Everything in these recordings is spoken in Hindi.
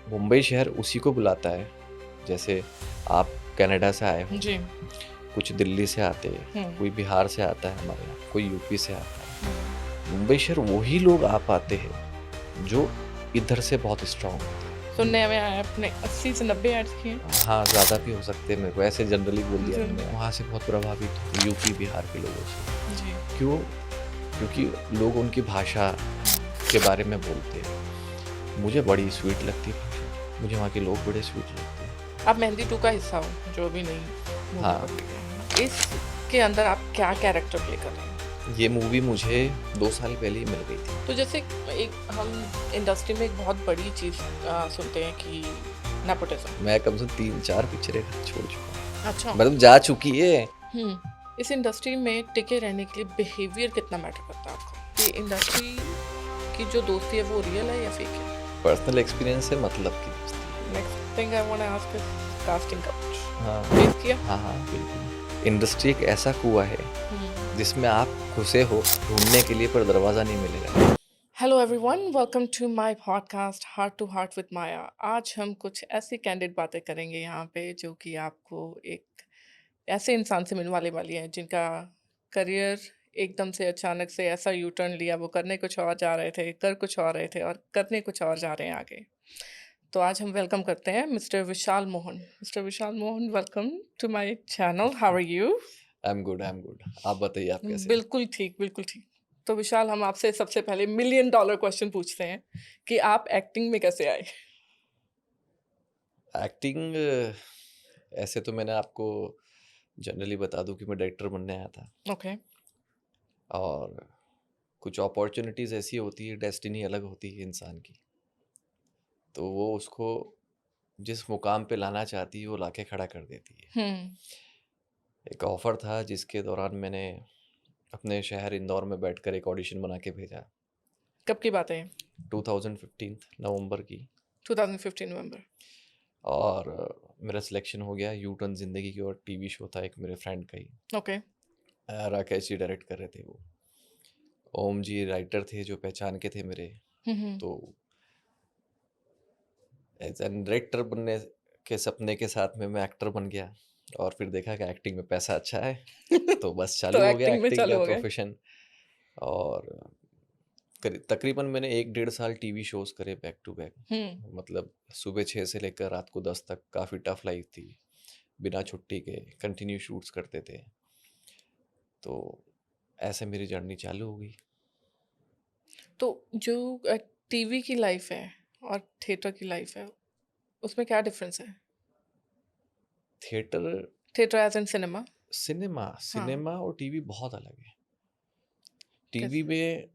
मुंबई शहर उसी को बुलाता है। जैसे आप कनाडा से आए हो, जी। कुछ दिल्ली से आते हैं, कोई बिहार से आता है हमारे यहाँ, कोई यूपी से आता है। मुंबई शहर वही लोग आ पाते हैं जो इधर से बहुत स्ट्रांग होते हैं। सुनने में आया आपने 80 से 90 एड्स किए। हाँ, ज़्यादा भी हो सकते हैं, मेरे को ऐसे जनरली बोल दिया जी। मैंने। वहाँ से बहुत प्रभावित हूँ यूपी बिहार के लोगों से। जी। क्यों? क्योंकि लोग उनकी भाषा के बारे में बोलते हैं। मुझे बड़ी स्वीट लगती है भाषा, मुझे वहाँ के लोग बड़े स्वीट लगते हैं। आप मेहंदी 2 का हिस्सा हो, जो अभी नई मूवी हाँ, पकड़ी है। इसके अंदर आप क्या कैरेक्टर प्ले कर रहे हैं? ये मूवी मुझे 2 साल पहले ही मिल गई थी। तो जैसे एक हम इंडस्ट्री में एक बहुत बड़ी चीज़ सुनते हैं कि नेपोटिज्म। मैं कम से कम 3-4 पिक्चरें छोड़ चुका हूँ। अच्छा। मतलब जा चुकी है। इस इंडस्ट्री में टिके रहने के लिए बिहेवियर कितना मैटर करता है आपका? ये इंडस्ट्री की जो दोस्ती है वो रियल है या फेक है? पर्सनल एक्सपीरियंस से मतलब की दोस्ती। Next thing I want to ask is casting couch. हाँ, फेस किया? हाँ, बिल्कुल। इंडस्ट्री एक ऐसा कुआँ है जिसमें आप घुसे हो ढूँढने के लिए, पर दरवाज़ा नहीं मिलेगा। Hello everyone, welcome to my podcast heart to heart with Maya. आज हम कुछ ऐसी कैंडिड बातें करेंगे यहाँ पे जो कि आपको एक ऐसे इंसान से मिलने वाली हैं जिनका करियर एकदम से अचानक से ऐसा यू टर्न लिया, वो करने कुछ और जा रहे थे, कर कुछ और रहे थे और करने कुछ और जा रहे हैं आगे। तो आज हम वेलकम करते हैं mister Vishal Mohan. Mister Vishal Mohan, welcome to my channel. How are you? I am good. आप बताइए, आप कैसे हैं? बिल्कुल ठीक, बिल्कुल ठीक। तो विशाल, हम आपसे सबसे पहले मिलियन डॉलर क्वेश्चन पूछते हैं कि आप एक्टिंग में कैसे आए? एक्टिंग ऐसे तो मैंने आपको जनरली बता दूँ कि मैं डायरेक्टर बनने आया था। ओके। और कुछ अपॉर्चुनिटीज़ ऐसी होती है, डेस्टिनी अलग होती है इंसान की। तो वो उसको जिस मुकाम पे लाना चाहती है वो लाके खड़ा कर देती है। हुँ। एक ऑफ़र था जिसके दौरान मैंने अपने शहर इंदौर में बैठकर एक ऑडिशन बना के भेजा। कब की बात है ये? 2015 नवंबर की। 2015 नवंबर। और मेरा सिलेक्शन हो गया। यू टर्न ज़िंदगी की ओर टीवी शो था एक मेरे फ्रेंड का ही। ओके। राकेश जी डायरेक्ट कर रहे थे वो। ओम जी राइटर थे जो पहचान के थे मेरे। हुँ, हुँ। तो एज एन डायरेक्टर बनने के सपने के साथ में मैं एक्टर बन गया। और फिर देखा कि एक्टिंग में पैसा अच्छा है, तो बस तो चालू हो गया एक्टिंग में एक्टिंग का चालू हो गए। प्रोफेशन। और तकरीबन मैंने 1 डेढ़ साल टीवी शोज करे बैक टू बैक। हुँ। मतलब सुबह 6 से लेकर रात को 10 तक काफ़ी टफ लाइफ थी। बिना छुट्टी के कंटिन्यू शूट्स करते थे। तो ऐसे मेरी जर्नी चालू हो गई। तो जो टीवी की लाइफ़ है और थिएटर की लाइफ़ है, उसमें क्या डिफ़रेंस है? Theatre, theatre as in cinema? Cinema हाँ, सिनेमा और टीवी बहुत अलग है। टीवी कैसे? में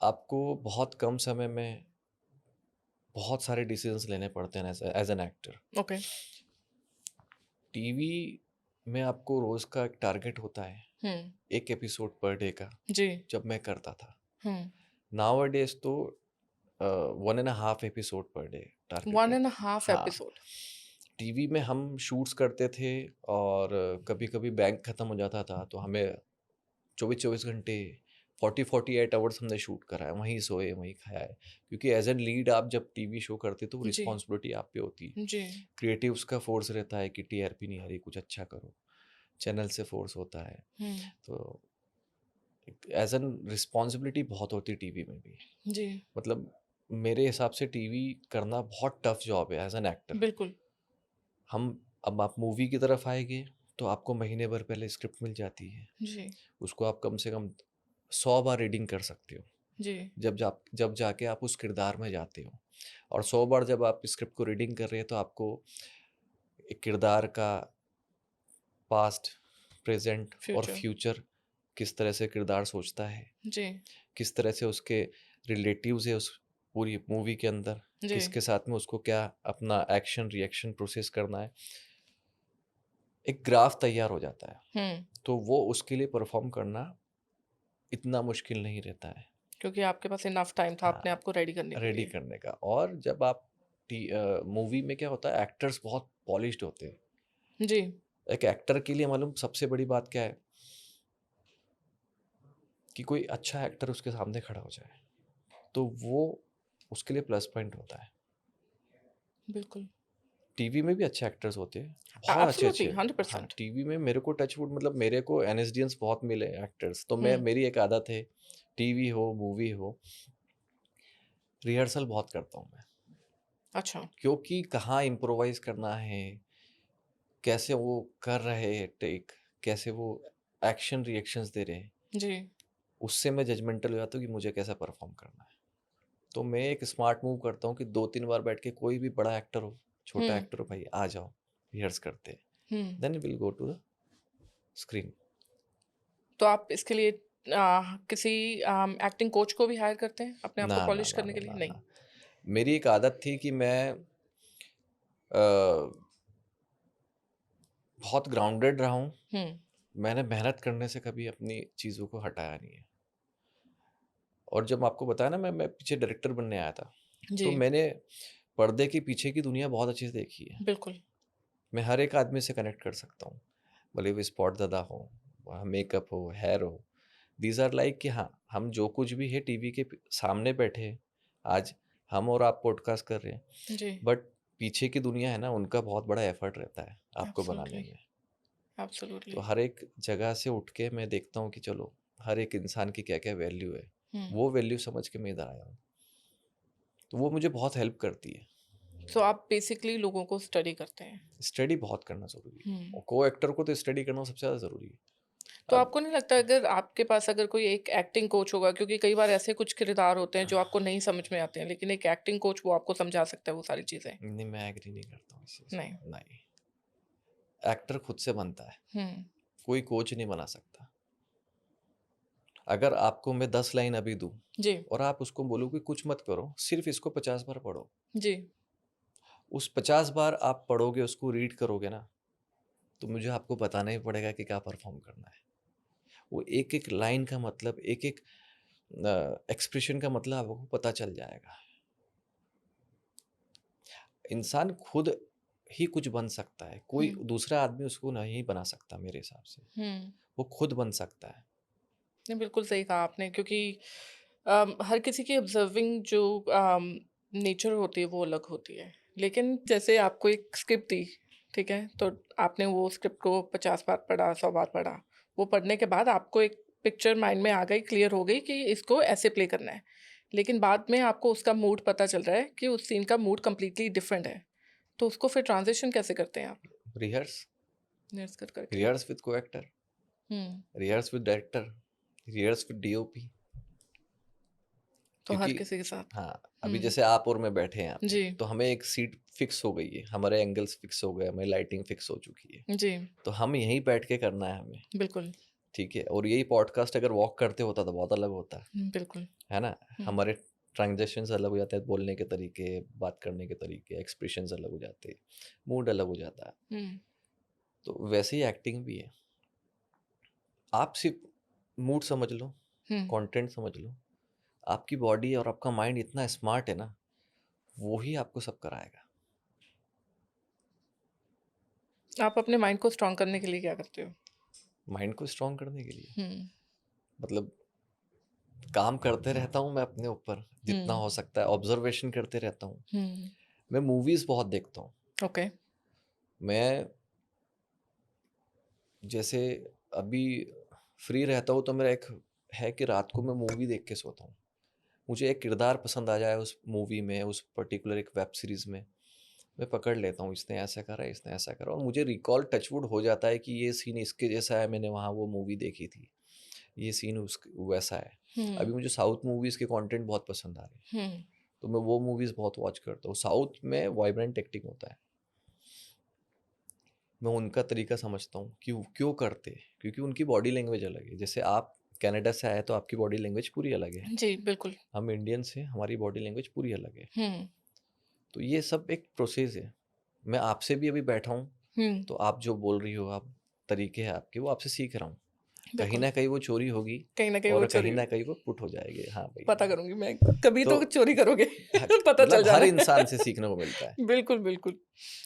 आपको बहुत कम समय में बहुत सारे डिसीजंस लेने पड़ते हैं as an actor. Okay. TV में आपको रोज का एक टारगेट होता है, हुँ। एक एपिसोड पर डे का। जी। जब मैं करता था, हुँ। नाउ डेज तो 1.5 episode per day target 1 and रहता अ है। हाफ हाँ, एपिसोड। टीवी में हम शूट्स करते थे। और कभी कभी बैंक खत्म हो जाता था तो हमें 24-24 घंटे, 40-48 आवर्स हमने शूट करा है, वहीं सोए वहीं खाया है। क्योंकि एज एन लीड आप जब टीवी शो करते तो जी। रिस्पॉन्सिबिलिटी आप पे होती है। जी। क्रिएटिव्स का फोर्स रहता है कि टीआरपी नहीं आ रही, कुछ अच्छा करो। चैनल से फोर्स होता है। हुँ। तो एज एन रिस्पॉन्सिबिलिटी बहुत होती है टीवी में भी। जी। मतलब मेरे हिसाब से टीवी करना बहुत टफ जॉब है एज एन एक्टर। बिल्कुल। हम अब आप मूवी की तरफ आएंगे तो आपको महीने भर पहले स्क्रिप्ट मिल जाती है। जी। उसको आप कम से कम 100 बार रीडिंग कर सकते हो। जी। जब जाके आप उस किरदार में जाते हो। और 100 बार जब आप स्क्रिप्ट को रीडिंग कर रहे हैं तो आपको एक किरदार का पास्ट, प्रेजेंट और फ्यूचर। फ्यूचर, किस तरह से किरदार सोचता है, जी। किस तरह से उसके रिलेटिव्स है उस पूरी मूवी के अंदर, जी। किसके साथ में उसको क्या अपना एक्शन रिएक्शन प्रोसेस करना है, एक ग्राफ तैयार हो जाता है। हुँ। तो वो उसके लिए परफॉर्म करना इतना मुश्किल नहीं रहता है। क्योंकि आपके पास इनफ टाइम था अपने हाँ, आप को रेडी करने के रेडी लिए। करने का। और जब आप मूवी में क्या होता है, एक्टर्स बहुत पॉलिश्ड होते हैं। जी। एक एक्टर के लिए मालूम सबसे बड़ी बात क्या है, कि कोई अच्छा एक्टर उसके सामने खड़ा हो जाए तो वो उसके लिए प्लस पॉइंट होता है। बिल्कुल। टीवी में भी अच्छे एक्टर्स होते हैं, बहुत एब्सोल्युटली अच्छे-अच्छे। हाँ, 100%। टीवी में मेरे को टचवुड मतलब मेरे को एनएसडियंस बहुत मिले एक्टर्स, तो हुँ, मेरी एक आदत है, टीवी हो, मूवी हो, रिहर्सल बहुत करता हूँ मैं। अच्छा। क्योंकि कहाँ इम्प्रोवाइज़ करना है, कैसे वो कर रहे हैं टेक, कैसे वो एक्शन रिएक्शंस दे रहे हैं, जी। उससे मैं जजमेंटल हो जाता हूँ कि मुझे कैसा परफ़ॉर्म करना है। तो मैं एक स्मार्ट मूव करता हूँ कि 2-3 बार बैठ के कोई भी बड़ा एक्टर हो, छोटा हुँ, एक्टर हो, भाई आ जाओ, रिहर्स करते हैं। Hmm. Then will go to the screen. तो आप इसके लिए किसी एक्टिंग कोच को भी हायर करते हैं अपने आप ना, को ना, पॉलिश ना, करने ना, के लिए? ना, नहीं। ना। मेरी एक आदत थी कि मैं अ, बहुत ग्राउंडेड रहा हूँ। हुँ, मैंने मेहनत करने से कभी अपनी चीज़ों को हटाया नहीं है। और जब आपको बताया ना मैं पीछे डायरेक्टर बनने आया था, तो जी, मैंने पर्दे के पीछे की दुनिया बहुत अच्छे से देखी है। बिल्कुल। मैं हर एक आदमी से कनेक्ट कर सकता हूँ, भले वो स्पॉट दादा हो, मेकअप हो, हेयर हो। दीज आर लाइक कि हाँ, हम जो कुछ भी है टीवी के सामने बैठे हैं, आज हम और आप पॉडकास्ट कर रहे हैं, जी, बट पीछे की दुनिया है ना, उनका बहुत बड़ा एफर्ट रहता है आपको बनाने एब्सोल्युटली, में। तो एब्सोल्युटली। हर एक जगह से उठ के मैं देखता हूँ कि चलो हर एक इंसान की क्या क्या वैल्यू है, हुँ, वो वैल्यू समझ के मैं इधर आया हूँ। तो वो मुझे बहुत हेल्प करती है। सो आप बेसिकली लोगों को स्टडी करते हैं। स्टडी बहुत करना ज़रूरी है, हुँ। और को एक्टर को तो स्टडी करना सबसे ज़्यादा ज़रूरी है। तो अब आपको नहीं लगता अगर आपके पास अगर कोई एक एक्टिंग कोच होगा, क्योंकि कई बार ऐसे कुछ किरदार होते हैं जो आपको नहीं समझ में आते हैं, लेकिन एक एक्टिंग कोच वो आपको समझा सकता है वो सारी चीज़ें? नहीं, मैं एग्री नहीं करता हूँ इस चीज़ नहीं। को, नहीं। एक्टर खुद से बनता है, हुँ, कोई कोच नहीं बना सकता। अगर आपको मैं 10 लाइन अभी दूँ जी, और आप उसको बोलो कि कुछ मत करो, सिर्फ़ इसको 50 बार पढ़ो। जी, उस 50 बार आप पढ़ोगे, उसको रीड करोगे ना, तो मुझे आपको बताना ही पड़ेगा कि क्या परफ़ॉर्म करना है। वो एक-एक लाइन का मतलब, एक-एक एक्सप्रेशन का मतलब आपको पता चल जाएगा। इंसान खुद ही कुछ बन सकता है, कोई हुँ, दूसरा आदमी उसको नहीं बना सकता मेरे हिसाब से। हुँ। वो खुद बन सकता है। नहीं, बिल्कुल सही कहा आपने, क्योंकि हर किसी की ऑब्जर्विंग जो नेचर होती है वो अलग होती है। लेकिन जैसे आपको एक स्क्रिप्ट दी, ठीक है? तो आपने वो स्क्रिप्ट को 50 बार पढ़ा, 100 बार पढ़ा। वो पढ़ने के बाद आपको एक पिक्चर माइंड में आ गई, क्लियर हो गई कि इसको ऐसे प्ले करना है। लेकिन बाद में आपको उसका मूड पता चल रहा है कि उस सीन का मूड कंप्लीटली डिफरेंट है। तो उसको फिर ट्रांज़िशन कैसे करते हैं आप? रिहर्स, नर्स कर करके? Rehearse with co-actor, hmm, rehearse with director, rehearse with DOP. तो हर क्योंकि किसी के साथ। हाँ, अभी हुँ, जैसे आप और मैं बैठे हैं यहाँ पे, जी, तो हमें एक सीट फिक्स हो गई है, हमारे एंगल्स फिक्स हो गए, हमारी लाइटिंग फिक्स हो चुकी है। जी, तो हम यहीं बैठ के करना है हमें, बिल्कुल। ठीक है? और यही पॉडकास्ट अगर वॉक करते होता तो बहुत अलग होता, बिल्कुल। है ना? हुँ, हमारे ट्रांज़िशंस अलग हो जाते हैं, बोलने के तरीके, बात करने के तरीके, एक्सप्रेशंस अलग हो जाते हैं, मूड अलग हो जाता है। हुँ, तो वैसे ही एक्टिंग भी है। आप सिर्फ़ मूड समझ लो, हुँ। कंटेंट समझ लो, आपकी बॉडी और आपका माइंड इतना स्मार्ट है ना, वो ही आपको सब कराएगा। आप अपने माइंड को स्ट्रॉन्ग करने के लिए क्या करते हो? माइंड को स्ट्रॉन्ग करने के लिए हुँ, मतलब काम करते रहता हूँ मैं अपने ऊपर, जितना हुँ, हो सकता है ऑब्ज़र्वेशन करते रहता हूँ। हुँ। मैं मूवीज़ बहुत देखता हूँ। ओके। मैं जैसे अभी फ्री रहता हूँ तो मेरा एक है कि रात को मैं मूवी देख के सोता हूँ। मुझे एक किरदार पसंद आ जाए उस मूवी में, उस पर्टिकुलर एक वेब सीरीज़ में, मैं पकड़ लेता हूँ, इसने ऐसा करा, इसने ऐसा करा, और मुझे रिकॉल टचवुड हो जाता है कि ये सीन इसके जैसा है, मैंने वहाँ वो मूवी देखी थी। ये सीन उस वैसा है। हुँ, अभी मुझे साउथ मूवीज़ के कंटेंट बहुत पसंद आ रहे हैं, हुँ। तो मैं वो मूवीज़ बहुत वॉच करता हूँ। साउथ में वाइब्रेंट एक्टिंग होता है। मैं उनका तरीका समझता हूँ, क्यों क्यों करते हैं? क्योंकि उनकी बॉडी लैंग्वेज अलग है। जैसे आप कनाडा से आए तो आपकी बॉडी लैंग्वेज पूरी अलग है। जी, बिल्कुल। हम इंडियंस हैं, हमारी बॉडी लैंग्वेज पूरी अलग है। हुँ, तो ये सब एक प्रोसेस है। मैं आपसे भी अभी बैठा हूँ, हुँ। तो आप जो बोल रही हो, आप तरीके हैं आपके, वो आपसे सीख रहा हूँ। कहीं बिल्कुल, न कहीं वो चोरी होगी कहीं न कहीं वो और चोरी कहीं न हुई। कहीं वो पुट हो जाएगी। हाँ भाई, पता हाँ। करूँगी मैं, कभी तो तो चोरी करोगे, ह पता चल मतलब हर जाना है। इंसान से सीखने को मिलता है। बिल्कुल, बिल्कुल।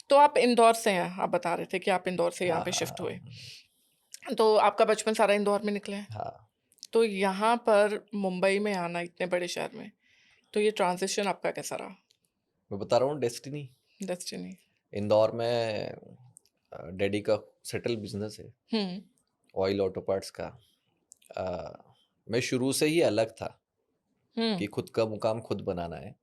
तो आप इंदौर से हैं, आप बता रहे थे कि आप इंदौर से यहाँ हाँ, पे हाँ, शिफ्ट हाँ। हुए। तो आपका बचपन सारा इंदौर में निकला है। हाँ, तो यहाँ पर मुंबई में आना इतने बड़े शहर में, तो ये ट्रांज़िशन आपका कैसा रहा? मैं बता रहा हूँ डेस्टिनी। डेस्टिनी। इंदौर में डैडी का सेटल बिजनेस है, हुँ, ऑयल ऑटो पार्ट्स का। मैं शुरू से ही अलग था हुँ, कि खुद का मुकाम खुद बनाना है।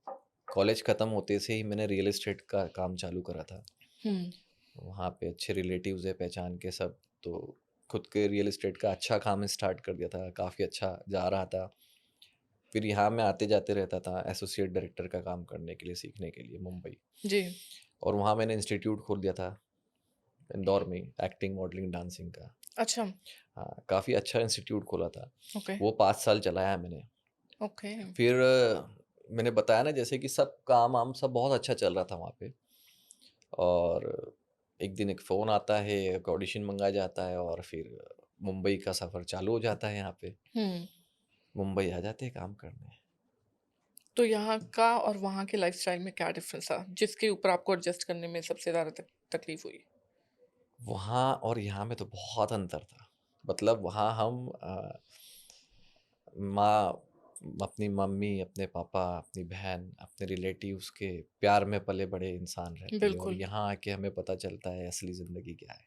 कॉलेज ख़त्म होते से ही मैंने रियल एस्टेट का काम चालू करा था। हुँ, वहाँ पे अच्छे रिलेटिव्स है पहचान के सब, तो खुद के रियल एस्टेट का अच्छा काम स्टार्ट कर दिया था, काफ़ी अच्छा जा रहा था। फिर यहाँ मैं आते जाते रहता था एसोसिएट डायरेक्टर का काम करने के लिए, सीखने के लिए मुंबई। जी, और वहाँ मैंने इंस्टीट्यूट खोल दिया था इंदौर में, एक्टिंग मॉडलिंग डांसिंग का। अच्छा, हाँ, काफ़ी अच्छा इंस्टीट्यूट खोला था। ओके, वो 5 साल चलाया मैंने। ओके, फिर मैंने बताया ना जैसे कि सब काम वाम सब बहुत अच्छा चल रहा था वहाँ पे। और एक दिन एक फ़ोन आता है, एक ऑडिशन मंगाया जाता है और फिर मुंबई का सफ़र चालू हो जाता है यहाँ पे। हुँ। मुंबई आ जाते हैं काम करने। तो यहाँ का और वहाँ के लाइफ़स्टाइल में क्या डिफ़रेंस था, जिसके ऊपर आपको एडजस्ट करने में सबसे ज़्यादा तकलीफ़ हुई? वहाँ और यहाँ में तो बहुत अंतर था। मतलब वहाँ हम माँ, अपनी मम्मी, अपने पापा, अपनी बहन, अपने रिलेटिव्स के प्यार में पले-बड़े इंसान रहते हैं और बिल्कुल, यहाँ आके हमें पता चलता है असली ज़िंदगी क्या है।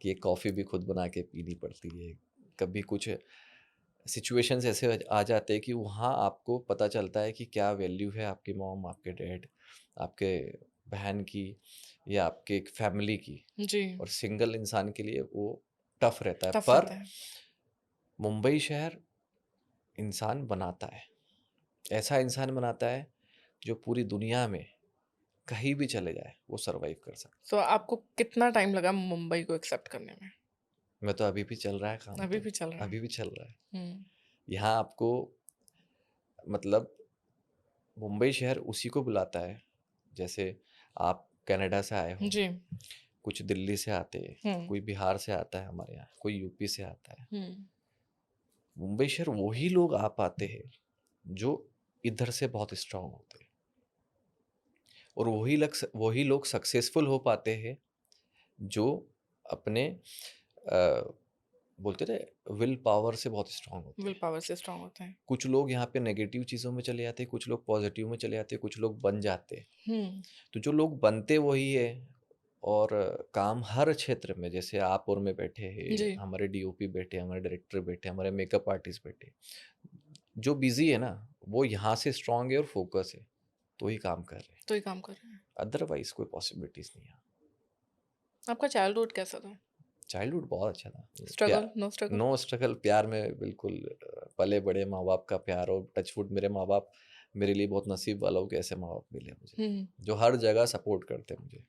कि एक कॉफ़ी भी खुद बना के पीनी पड़ती है। कभी कुछ सिचुएशंस ऐसे आ जाते हैं कि वहाँ आपको पता चलता है कि क्या वैल्यू है आपकी मॉम, आपके डैड, आपके बहन की या आपके एक फैमिली की। जी, और सिंगल इंसान के लिए वो टफ रहता है। टफ़ पर रहता है। मुंबई शहर इंसान बनाता है। ऐसा इंसान बनाता है जो पूरी दुनिया में कहीं भी चले जाए वो सर्वाइव कर सकता तो आपको कितना टाइम लगा मुंबई को एक्सेप्ट करने में? है। मैं तो अभी भी चल रहा है काम अभी तो, भी चल रहा है। अभी भी चल रहा है। हुँ, यहाँ आपको मतलब मुंबई शहर उसी को बुलाता है, जैसे आप कनाडा से आए हो, जी, कुछ दिल्ली से आते हैं, हुँ, कोई बिहार से आता है हमारे यहाँ, कोई यूपी से आता है। हुँ, मुंबई शहर वही लोग आ पाते हैं जो इधर से बहुत स्ट्रांग होते हैं और वही लोग सक्सेसफुल हो पाते हैं जो अपने बोलते थे विल पावर से बहुत स्ट्रांग होते विल हैं। पावर से स्ट्रॉन्ग होते हैं। कुछ लोग यहाँ पे नेगेटिव चीज़ों में चले जाते हैं, कुछ लोग पॉजिटिव में चले जाते हैं, कुछ लोग बन जाते हैं। हुँ, तो जो लोग बनते वही है। और काम हर क्षेत्र में, जैसे आप और मैं बैठे हैं, जी, हमारे डीओपी बैठे, हमारे डायरेक्टर बैठे, हमारे मेकअप आर्टिस्ट बैठे, जो बिजी है ना वो यहाँ से स्ट्रांग है और फोकस है, तो ही काम कर रहे हैं। तो ये काम कर रहे हैं। अदरवाइज कोई पॉसिबिलिटीज नहीं है। आपका चाइल्डहुड कैसा था? चाइल्डहुड बहुत अच्छा था। स्ट्रगल, प्यार, नो स्ट्रगल? नो स्ट्रगल, प्यार में बिल्कुल पले बड़े माँ बाप का प्यार। और टचवुड मेरे माँ बाप, मेरे लिए बहुत नसीब वाला हूँ कि ऐसे माँ बाप मिले मुझे हुँ, जो हर जगह सपोर्ट करते हैं मुझे।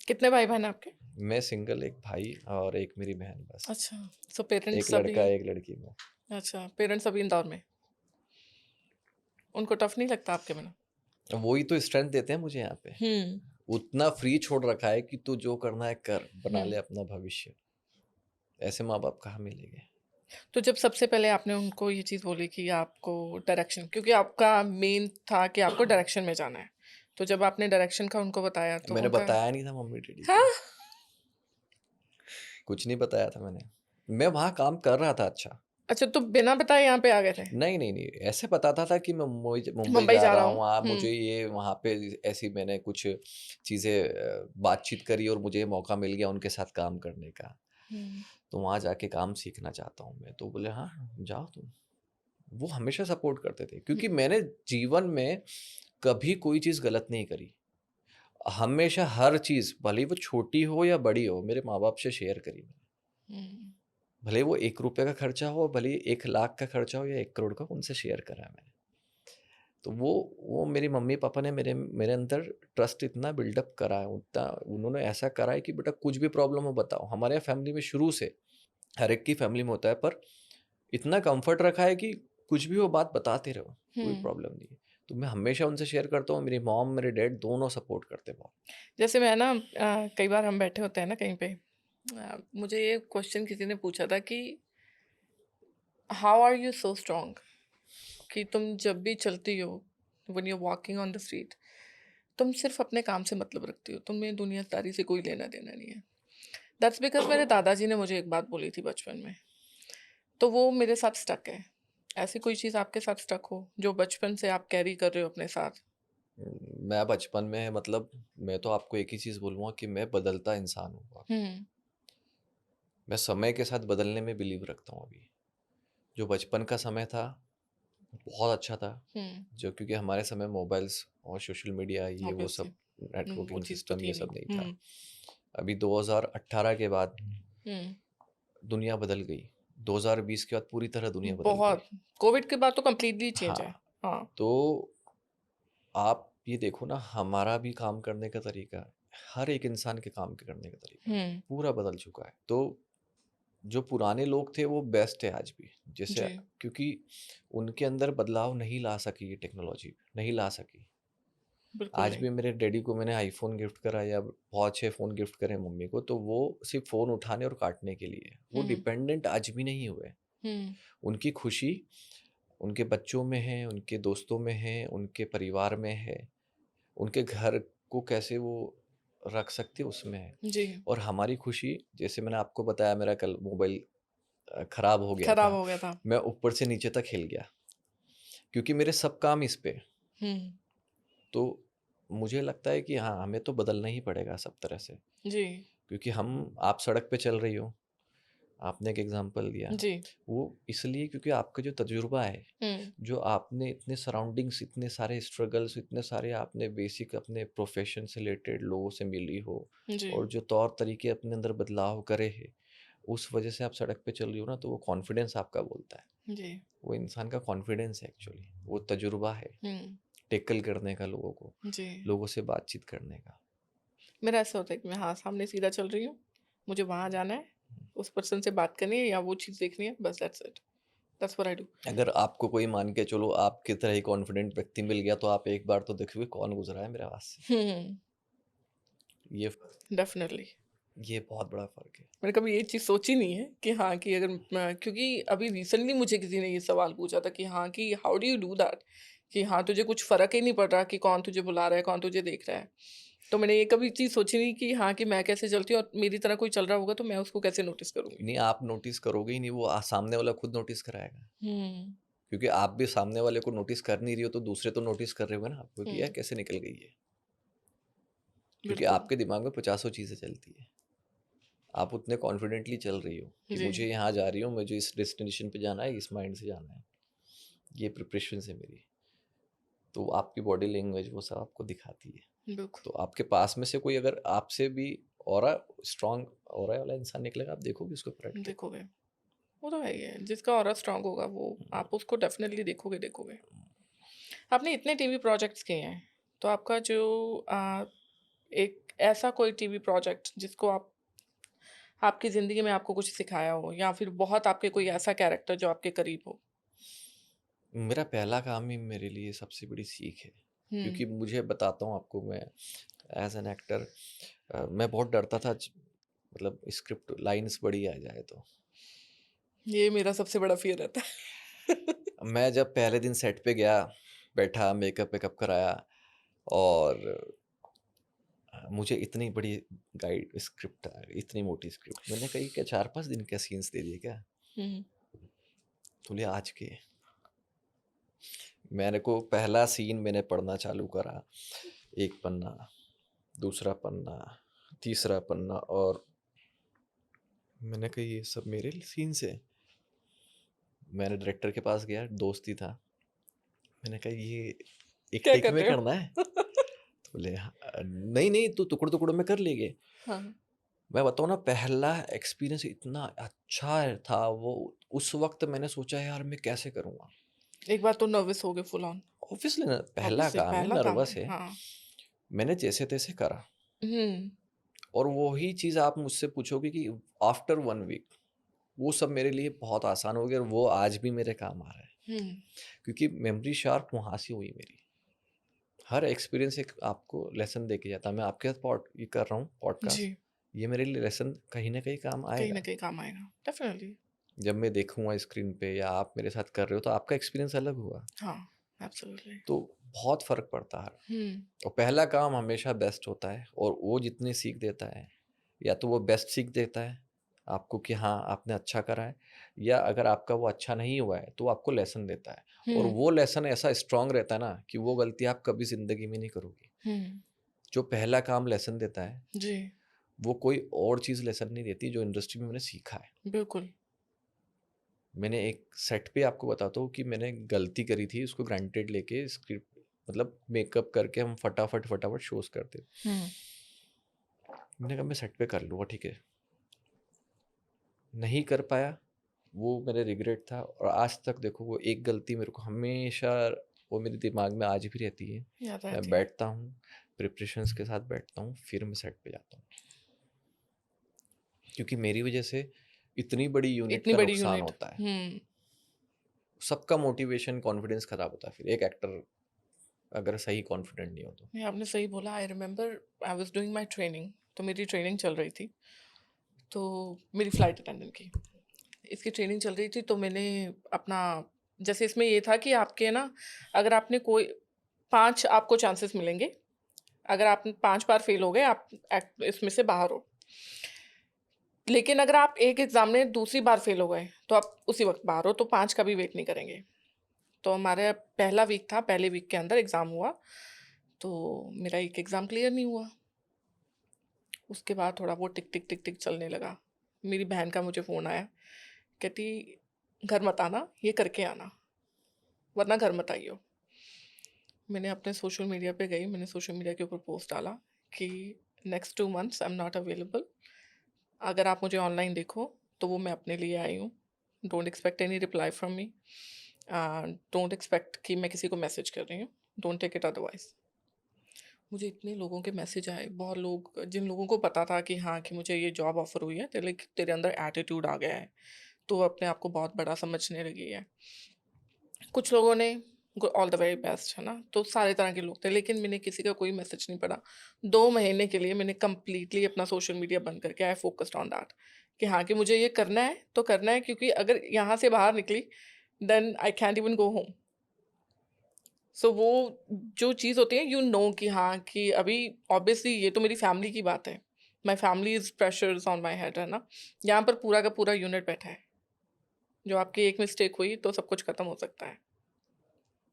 कितने भाई-बहन हैं आपके? मैं सिंगल, एक भाई और एक मेरी बहन बस। अच्छा, सो एक पेरेंट्स अभी लड़का एक लड़की में। अच्छा, पेरेंट्स अभी इंदौर में। उनको टफ़ नहीं लगता आपके बिना? वो ही तो स्ट्रेंथ देते हैं मुझे यहाँ पे। हुँ, उतना फ्री छोड़ रखा है कि तू जो करना है कर, बना हुँ। ले अपना भविष्य। ऐसे माँ बाप कहाँ मिलेंगे। तो जब सबसे पहले आपने उनको ये चीज़ बोली कि आपको डायरेक्शन, क्योंकि आपका मेन था कि आपको डायरेक्शन में जाना है। तो जब आपने डायरेक्शन का उनको बताया तो मैंने उनका बताया नहीं था मम्मी डैडी हाँ? को, कुछ नहीं बताया था मैंने। मैं वहाँ काम कर रहा था अच्छा। अच्छा, तो बिना बताए यहाँ पे आ गए थे? नहीं, नहीं, नहीं, ऐसे बताता था कि मैं मुंबई मुंबई मुंबई जा जा रहा रहा हूँ। हूँ, आप हुँ, मुझे ये वहाँ पे ऐसी मैंने कुछ चीज़ें बातचीत करी और मुझे मौका मिल गया उनके साथ काम करने का। हुँ, तो वहाँ जाके काम सीखना चाहता हूँ मैं। तो बोले, "हाँ, जाओ तुम।" वो हमेशा सपोर्ट करते थे हुँ, क्योंकि मैंने जीवन में कभी कोई चीज़ गलत नहीं करी। हमेशा हर चीज़, भले ही वो छोटी हो या बड़ी हो, मेरे माँ-बाप से शेयर करी मैंने। हुँ। भले ही वो ₹1 का खर्चा हो, भले ही 1 लाख का खर्चा हो या 1 करोड़ का, उनसे शेयर करा है मैंने। तो वो मेरी मम्मी-पापा ने मेरे मेरे अंदर ट्रस्ट इतना बिल्डअप करा है, उतना उन्होंने ऐसा करा है कि बेटा कुछ भी प्रॉब्लम हो बताओ। हमारे यहाँ फैमिली में शुरू से, हर एक की फैमिली में होता है, पर इतना कम्फर्ट रखा है कि कुछ भी हो बात बताते रहो, कोई हुँ। प्रॉब्लम नहीं है। तो मैं हमेशा उनसे शेयर करता हूँ, मेरी मॉम, मेरे डैड दोनों सपोर्ट करते हैं बहुत। जैसे मैं ना कई बार हम बैठे होते हैं ना कहीं पे, मुझे ये क्वेश्चन किसी ने पूछा था कि how are you so strong, कि तुम जब भी चलती हो, when you are walking on the street, तुम सिर्फ अपने काम से मतलब रखती हो, तुम्हें दुनियादारी से कोई लेना देना नहीं है। दैट्स बिकॉज मेरे दादाजी ने मुझे एक बात बोली थी बचपन में, तो वो मेरे साथ स्टक है। ऐसी कोई चीज़ आपके साथ स्टक हो जो बचपन से आप कैरी कर रहे हो अपने साथ? मैं बचपन में मतलब मैं तो आपको एक ही चीज़ बोलूँगा कि मैं बदलता इंसान हूँ। हुँ, मैं समय के साथ बदलने में बिलीव रखता हूँ अभी। जो बचपन का समय था, बहुत अच्छा था। हुँ, जो क्योंकि हमारे समय मोबाइल्स और सोशल मीडिया ये वो ऑब्वियसली। सब वो नेटवर्किंग चीज़ तो सिस्टम ये थी नहीं। सब नहीं था। हुँ, अभी 2018 के बाद हुँ, दुनिया बदल गई। 2020 के बाद पूरी तरह दुनिया बदल गई। बहुत। कोविड के बाद तो कंप्लीटली चेंज है। हाँ, हाँ। तो आप ये देखो ना हमारा भी काम करने का तरीका, हर एक इंसान के काम के करने का तरीका हुँ, पूरा बदल चुका है। तो जो पुराने लोग थे वो बेस्ट है आज भी। जैसे जी, क्योंकि उनके अंदर बदलाव नहीं ला सकी ये टेक्नोलॉजी, नहीं ला सकी। बिल्कुल आज नहीं। भी मेरे डैडी को मैंने आईफ़ोन गिफ्ट करा या बहुत अच्छे फ़ोन गिफ्ट करे मम्मी को, तो वो सिर्फ़ फ़ोन उठाने और काटने के लिए। वो हुँ, डिपेंडेंट आज भी नहीं हुए। हुँ, उनकी खुशी उनके बच्चों में है, उनके दोस्तों में है, उनके परिवार में है, उनके घर को कैसे वो रख सकते हैं उसमें है। जी, और हमारी खुशी जैसे मैंने आपको बताया मेरा कल मोबाइल खराब हो गया खराब था। हो गया था। मैं ऊपर से नीचे तक हिल गया क्योंकि मेरे सब काम इस पे। हुँ, तो मुझे लगता है कि हाँ, हमें तो बदलना ही पड़ेगा सब तरह से। जी, क्योंकि हम आप सड़क पे चल रही हो, आपने एक एग्ज़ाम्पल दिया। जी, वो इसलिए क्योंकि आपका जो तजुर्बा है, हुँ, जो आपने इतने सराउंडिंग्स, इतने सारे स्ट्रगल्स, इतने सारे आपने बेसिक अपने प्रोफ़ेशन से रिलेटेड लोगों से मिली हो जी, और जो तौर तरीके अपने अंदर बदलाव करे हैं, उस वजह से आप सड़क पे चल रही हो ना, तो वो कॉन्फिडेंस आपका बोलता है। जी, वो इंसान का कॉन्फिडेंस है एक्चुअली, वो तजुर्बा है, हुँ, टैकल करने का लोगों को, जी। लोगों से बातचीत करने का। मेरा ऐसा होता है कि मैं हाँ, सामने सीधा चल रही हूँ, मुझे वहाँ जाना है, उस पर्सन से बात करनी है या वो चीज़ देखनी है, बस that's it. That's what I do. अगर आपको कोई मान के चलो आपकी तरह ही कॉन्फिडेंट व्यक्ति मिल गया, तो आप एक बार तो देखोगे कौन गुज़रा है मेरे पास से। हुँ, ये डेफ़िनिटली। ये बहुत बड़ा फ़र्क है। मैंने कभी ये चीज़ सोची नहीं है कि हाँ, कि अगर मैं क्योंकि अभी रिसेंटली मुझे किसी ने ये सवाल पूछा था कि हाँ, कि how do you do that? कि हाँ, तुझे कुछ फ़र्क ही नहीं पड़ रहा कि कौन तुझे बुला रहा है, कौन तुझे देख रहा है। तो मैंने ये कभी चीज़ सोची नहीं कि हाँ, कि मैं कैसे चलती हूँ और मेरी तरह कोई चल रहा होगा तो मैं उसको कैसे नोटिस करूँगी। नहीं, आप नोटिस करोगे ही नहीं, वो सामने वाला खुद नोटिस कराएगा। हुँ, क्योंकि आप भी सामने वाले को नोटिस कर नहीं रही हो, तो दूसरे तो नोटिस कर रहे होंगे ना आपको कि यार हुँ, कैसे निकल गई है। क्योंकि बिल्कुल। आपके दिमाग में पचासों चीज़ें चलती है। आप उतने कॉन्फिडेंटली चल रही हो कि जी, मुझे यहाँ जा रही हूँ, मुझे इस डेस्टिनेशन पे जाना है, इस माइंड से जाना है। ये प्रिपरेशंस है मेरी। तो आपकी बॉडी लैंग्वेज वो सब आपको दिखाती है। बिल्कुल, तो आपके पास में से कोई अगर आपसे भी ऑरा स्ट्रॉन्ग ऑरा वाला इंसान निकलेगा, आप देखोगे उसको पलट के। देखोगे। वो तो है ही है, जिसका ऑरा स्ट्रॉन्ग होगा वो आप उसको डेफ़िनिटली देखोगे, देखोगे। आपने इतने टीवी प्रोजेक्ट्स किए हैं, तो आपका जो एक ऐसा कोई टीवी प्रोजेक्ट जिसको आप आपकी ज़िंदगी में आपको कुछ सिखाया हो या फिर बहुत आपके कोई ऐसा कैरेक्टर जो आपके करीब हो? मेरा पहला काम ही मेरे लिए सबसे बड़ी सीख है। हुँ, क्योंकि मुझे बताता हूँ आपको मैं एज़ एन एक्टर मैं बहुत डरता था मतलब स्क्रिप्ट लाइन्स बड़ी आ जाए तो। ये मेरा सबसे बड़ा फ़ियर रहता है। मैं जब पहले दिन सेट पे गया, बैठा, मेकअप-वेकअप कराया और मुझे इतनी बड़ी गाइड स्क्रिप्ट इतनी मोटी स्क्रिप्ट। मैंने कही क्या 4-5 दिन के सीन्स दे दिए क्या? हुँ, तो बोले आज के। मेरे को पहला सीन मैंने पढ़ना चालू करा, 1 पन्ना, दूसरा पन्ना, तीसरा पन्ना और मैंने कहा ये सब मेरे सीन्स हैं। मैंने डायरेक्टर के पास गया, दोस्त ही था। मैंने कहा ये एक क्या टेक कर में रहे हो? करना है? तो बोले नहीं, नहीं तू टुकड़ों-टुकड़ों में कर लेंगे। हाँ, मैं बताऊँ ना पहला एक्सपीरियंस इतना अच्छा था वो, उस वक़्त मैंने सोचा यार मैं कैसे करूँगा? एक बार तो नर्वस हो गए फुल ऑन। ऑब्वियसली ना पहला ऑब्वियसली काम है, पहला काम नर्वस है। है। हाँ। मैंने जैसे-तैसे करा हुँ, और वही चीज़ आप मुझसे पूछोगे कि आफ्टर 1 वीक वो सब मेरे लिए बहुत आसान हो गया और वो आज भी मेरे काम आ रहा है। हुँ, क्योंकि मेमोरी शार्प वहाँ से हुई मेरी। हर एक्सपीरियंस एक आपको लेसन दे के जाता है। मैं आपके साथ ये कर रहा हूँ पॉडकास्ट, जी, ये मेरे लिए लेसन कहीं न कहीं काम कहीं न आएगा। कहीं काम आएगा। डेफ़िनिटली। जब मैं देखूँगा स्क्रीन पे या आप मेरे साथ कर रहे हो तो आपका एक्सपीरियंस अलग होगा। हाँ, एब्सोल्युटली। तो बहुत फ़र्क पड़ता है। हुँ, और पहला काम हमेशा बेस्ट होता है और वो जितनी सीख देता है, या तो वो बेस्ट सीख देता है आपको कि हाँ, आपने अच्छा करा है, या अगर आपका वो अच्छा नहीं हुआ है, तो वो आपको लेसन देता है। और हुँ, वो लेसन ऐसा स्ट्रॉन्ग रहता है ना कि वो गलती आप कभी ज़िंदगी में नहीं करोगे। हुँ, जो पहला काम लेसन देता है, जी, वो कोई और चीज़ लेसन नहीं देती, जो इंडस्ट्री में मैंने सीखा है। बिल्कुल। मैंने एक सेट पे आपको बताता हूँ कि मैंने गलती करी थी, उसको ग्रांटेड लेके स्क्रिप्ट मतलब मेकअप करके हम फटाफट शोज़ करते। हुँ, मैंने कहा मैं सेट पे कर लूँगा, ठीक है। नहीं कर पाया, वो मेरा रिग्रेट था, और आज तक देखो वो एक गलती मेरे को हमेशा, वो मेरे दिमाग में आज भी रहती है। याद मैं रहती है। बैठता हूँ, प्रिपरेशंस के साथ बैठता हूँ, फिर मैं सेट पे जाता हूँ। क्योंकि मेरी वजह से इतनी बड़ी यूनिट इतनी का बड़ी नुकसान यूनिट। होता है। हुँ, सबका मोटिवेशन, कॉन्फिडेंस खराब होता है फिर, एक एक्टर अगर सही कॉन्फिडेंट नहीं हो तो। नहीं आपने सही बोला। I remember I was doing my training, तो मेरी ट्रेनिंग चल रही थी, तो मेरी फ्लाइट अटेंडेंट की। इसकी ट्रेनिंग चल रही थी तो मैंने अपना जैसे इसमें ये था कि आपके ना अगर आपने कोई 5 आपको चांसेस मिलेंगे। अगर आप 5 बार फेल हो गए आप इसमें से बाहर हो। लेकिन अगर आप एक एग्ज़ाम में दूसरी बार फेल हो गए, तो आप उसी वक़्त बाहर हो, तो 5 का भी वेट नहीं करेंगे। तो हमारा पहला वीक था, पहले वीक के अंदर एग्ज़ाम हुआ, तो मेरा एक एग्ज़ाम क्लियर नहीं हुआ। उसके बाद थोड़ा वो टिक, टिक, टिक, टिक चलने लगा। मेरी बहन का मुझे फ़ोन आया, कहती घर मत आना, ये करके आना, वरना घर मत आइयो। मैंने अपने सोशल मीडिया पे गई, मैंने सोशल मीडिया के ऊपर पोस्ट डाला कि next 2 months I am not available. अगर आप मुझे ऑनलाइन देखो, तो वो मैं अपने लिए आई हूँ। Don't expect any reply from me. Don't expect कि मैं किसी को मैसेज कर रही हूँ। Don't take it otherwise. मुझे इतने लोगों के मैसेज आए, बहुत लोग जिन लोगों को पता था कि हाँ, कि मुझे ये जॉब ऑफ़र हुई है, तेरे अंदर एटीट्यूड आ गया है, तो वो अपने आप को बहुत बड़ा समझने लगी है। कुछ लोगों ने ऑल द वेरी बेस्ट है ना, तो सारे तरह के लोग थे, लेकिन मैंने किसी का कोई मैसेज नहीं पढ़ा। 2 महीने के लिए मैंने कंप्लीटली अपना सोशल मीडिया बंद करके आई फोकस्ड ऑन दैट कि हाँ, कि मुझे ये करना है तो करना है, क्योंकि अगर यहाँ से बाहर निकली then I can't even go home. So वो जो चीज़ होती है कि हाँ, कि अभी ऑब्वियसली ये तो मेरी फैमिली की बात है। My family is pressures on my head है ना। यहाँ पर पूरा का पूरा यूनिट बैठा है। जो आपकी एक मिस्टेक हुई तो सब कुछ खत्म हो सकता है।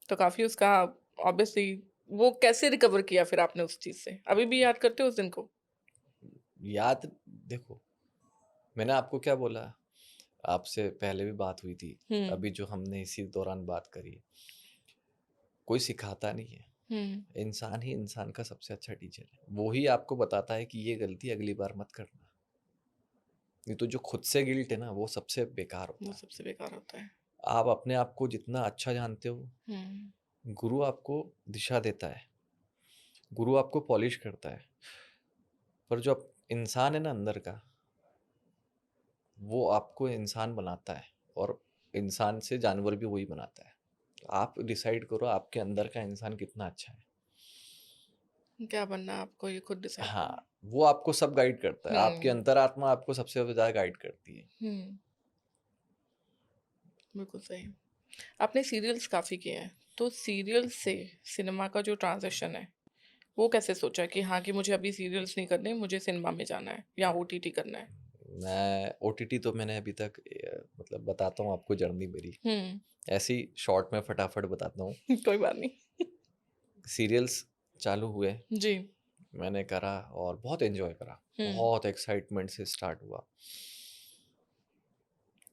तो काफ़ी उसका ऑब्वियसली वो कैसे रिकवर किया फिर आपने उस चीज़ से? अभी भी याद करते हो उस दिन को? याद, देखो, मैंने आपको क्या बोला, आपसे पहले भी बात हुई थी, हुँ, अभी जो हमने इसी दौरान बात करी, कोई सिखाता नहीं है। हुँ, इंसान ही इंसान का सबसे अच्छा टीचर है। वो ही आपको बताता है कि ये गलती अगली बार मत करना। नहीं तो जो खुद से गिल्ट है ना, वो सबसे बेकार वो होता है। सबसे बेकार होता है। आप अपने आप को जितना अच्छा जानते हो, हुँ, गुरु आपको दिशा देता है, गुरु आपको पॉलिश करता है, पर जो इंसान है ना अंदर का, वो आपको इंसान बनाता है, और इंसान से जानवर भी वही बनाता है। तो आप डिसाइड करो आपके अंदर का इंसान कितना अच्छा है। क्या बनना है आपको ये खुद डिसाइड करना हाँ, वो आपको सब गाइड करता है, है। आपकी हुँ, अंतरात्मा आपको सबसे ज़्यादा गाइड करती है। हुँ, बिल्कुल सही। आपने सीरियल्स काफ़ी किए हैं, तो सीरियल से सिनेमा का जो ट्रांज़िशन है, वो कैसे सोचा कि हाँ, कि मुझे अभी सीरियल्स नहीं करने, मुझे सिनेमा में जाना है या ओटीटी करना है? मैं ओटीटी तो मैंने अभी तक मतलब बताता हूँ आपको जर्नी मेरी, हुँ, ऐसे ही शॉर्ट में फटाफट बताता हूँ। कोई बात नहीं। सीरियल्स चालू हुए, जी, मैंने करा और बहुत एंजॉय करा, हुँ, बहुत एक्साइटमेंट से स्टार्ट हुआ।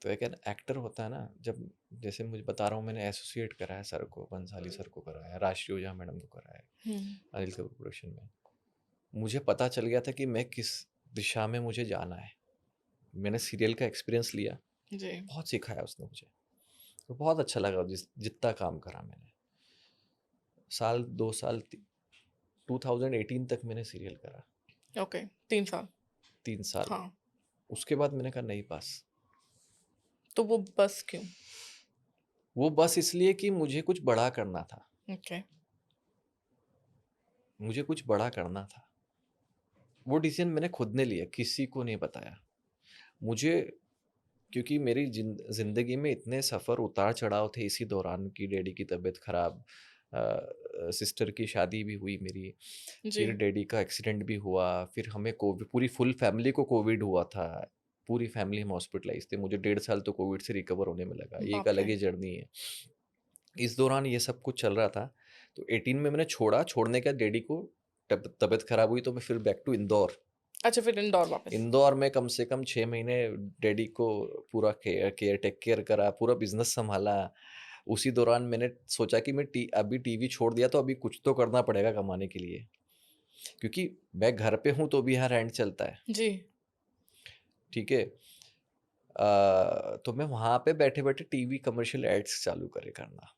तो एक एक्टर होता है ना, जब जैसे मुझे बता रहा हूँ, मैंने एसोसिएट करा है सर को, बंसाली सर को करा है, राष्ट्रीय ओझा मैडम को करा है, हुँ, अनिल कपूर प्रोडक्शन में। मुझे पता चल गया था कि मैं किस दिशा में मुझे जाना है। मैंने सीरियल का एक्सपीरियंस लिया, जी, बहुत सिखाया उसने मुझे, तो बहुत अच्छा लगा जितना काम करा मैंने। साल 2 साल 2018 तक मैंने सीरियल करा, ओके, 3 साल, 3 साल। हाँ, उसके बाद मैंने कहा नहीं, बस। तो वो बस क्यों? वो बस इसलिए कि मुझे कुछ बड़ा करना था, ओके, मुझे कुछ बड़ा करना था। वो डिसीजन मैंने खुद ने लिया, किसी को नहीं बताया। मुझे, क्योंकि मेरी ज़िंदगी में इतने सफ़र उतार चढ़ाव थे इसी दौरान, कि डैडी की तबीयत ख़राब, सिस्टर की शादी भी हुई मेरी, जी, फिर डैडी का एक्सीडेंट भी हुआ, फिर हमें कोविड, पूरी फुल फैमिली को कोविड हुआ था। पूरी फैमिली हम हॉस्पिटलाइज थे। मुझे 1.5 साल तो कोविड से रिकवर होने में लगा, ये एक बाप अलग रे! ही जर्नी है। इस दौरान ये सब कुछ चल रहा था, तो 18 में मैंने छोड़ा, छोड़ने के बाद डैडी को तबीयत खराब हुई, तो मैं फिर बैक टू इंदौर। अच्छा, फिर इंदौर वापस। इंदौर में कम से कम 6 महीने डैडी को पूरा टेक केयर करा, पूरा बिज़नेस सँभाला। उसी दौरान मैंने सोचा कि मैं अभी टीवी छोड़ दिया तो अभी कुछ तो करना पड़ेगा कमाने के लिए। क्योंकि मैं घर पे हूँ तो भी यहाँ रेंट चलता है, जी। ठीक है? तो मैं वहाँ पे बैठे-बैठे टीवी कमर्शियल एड्स चालू करे करना।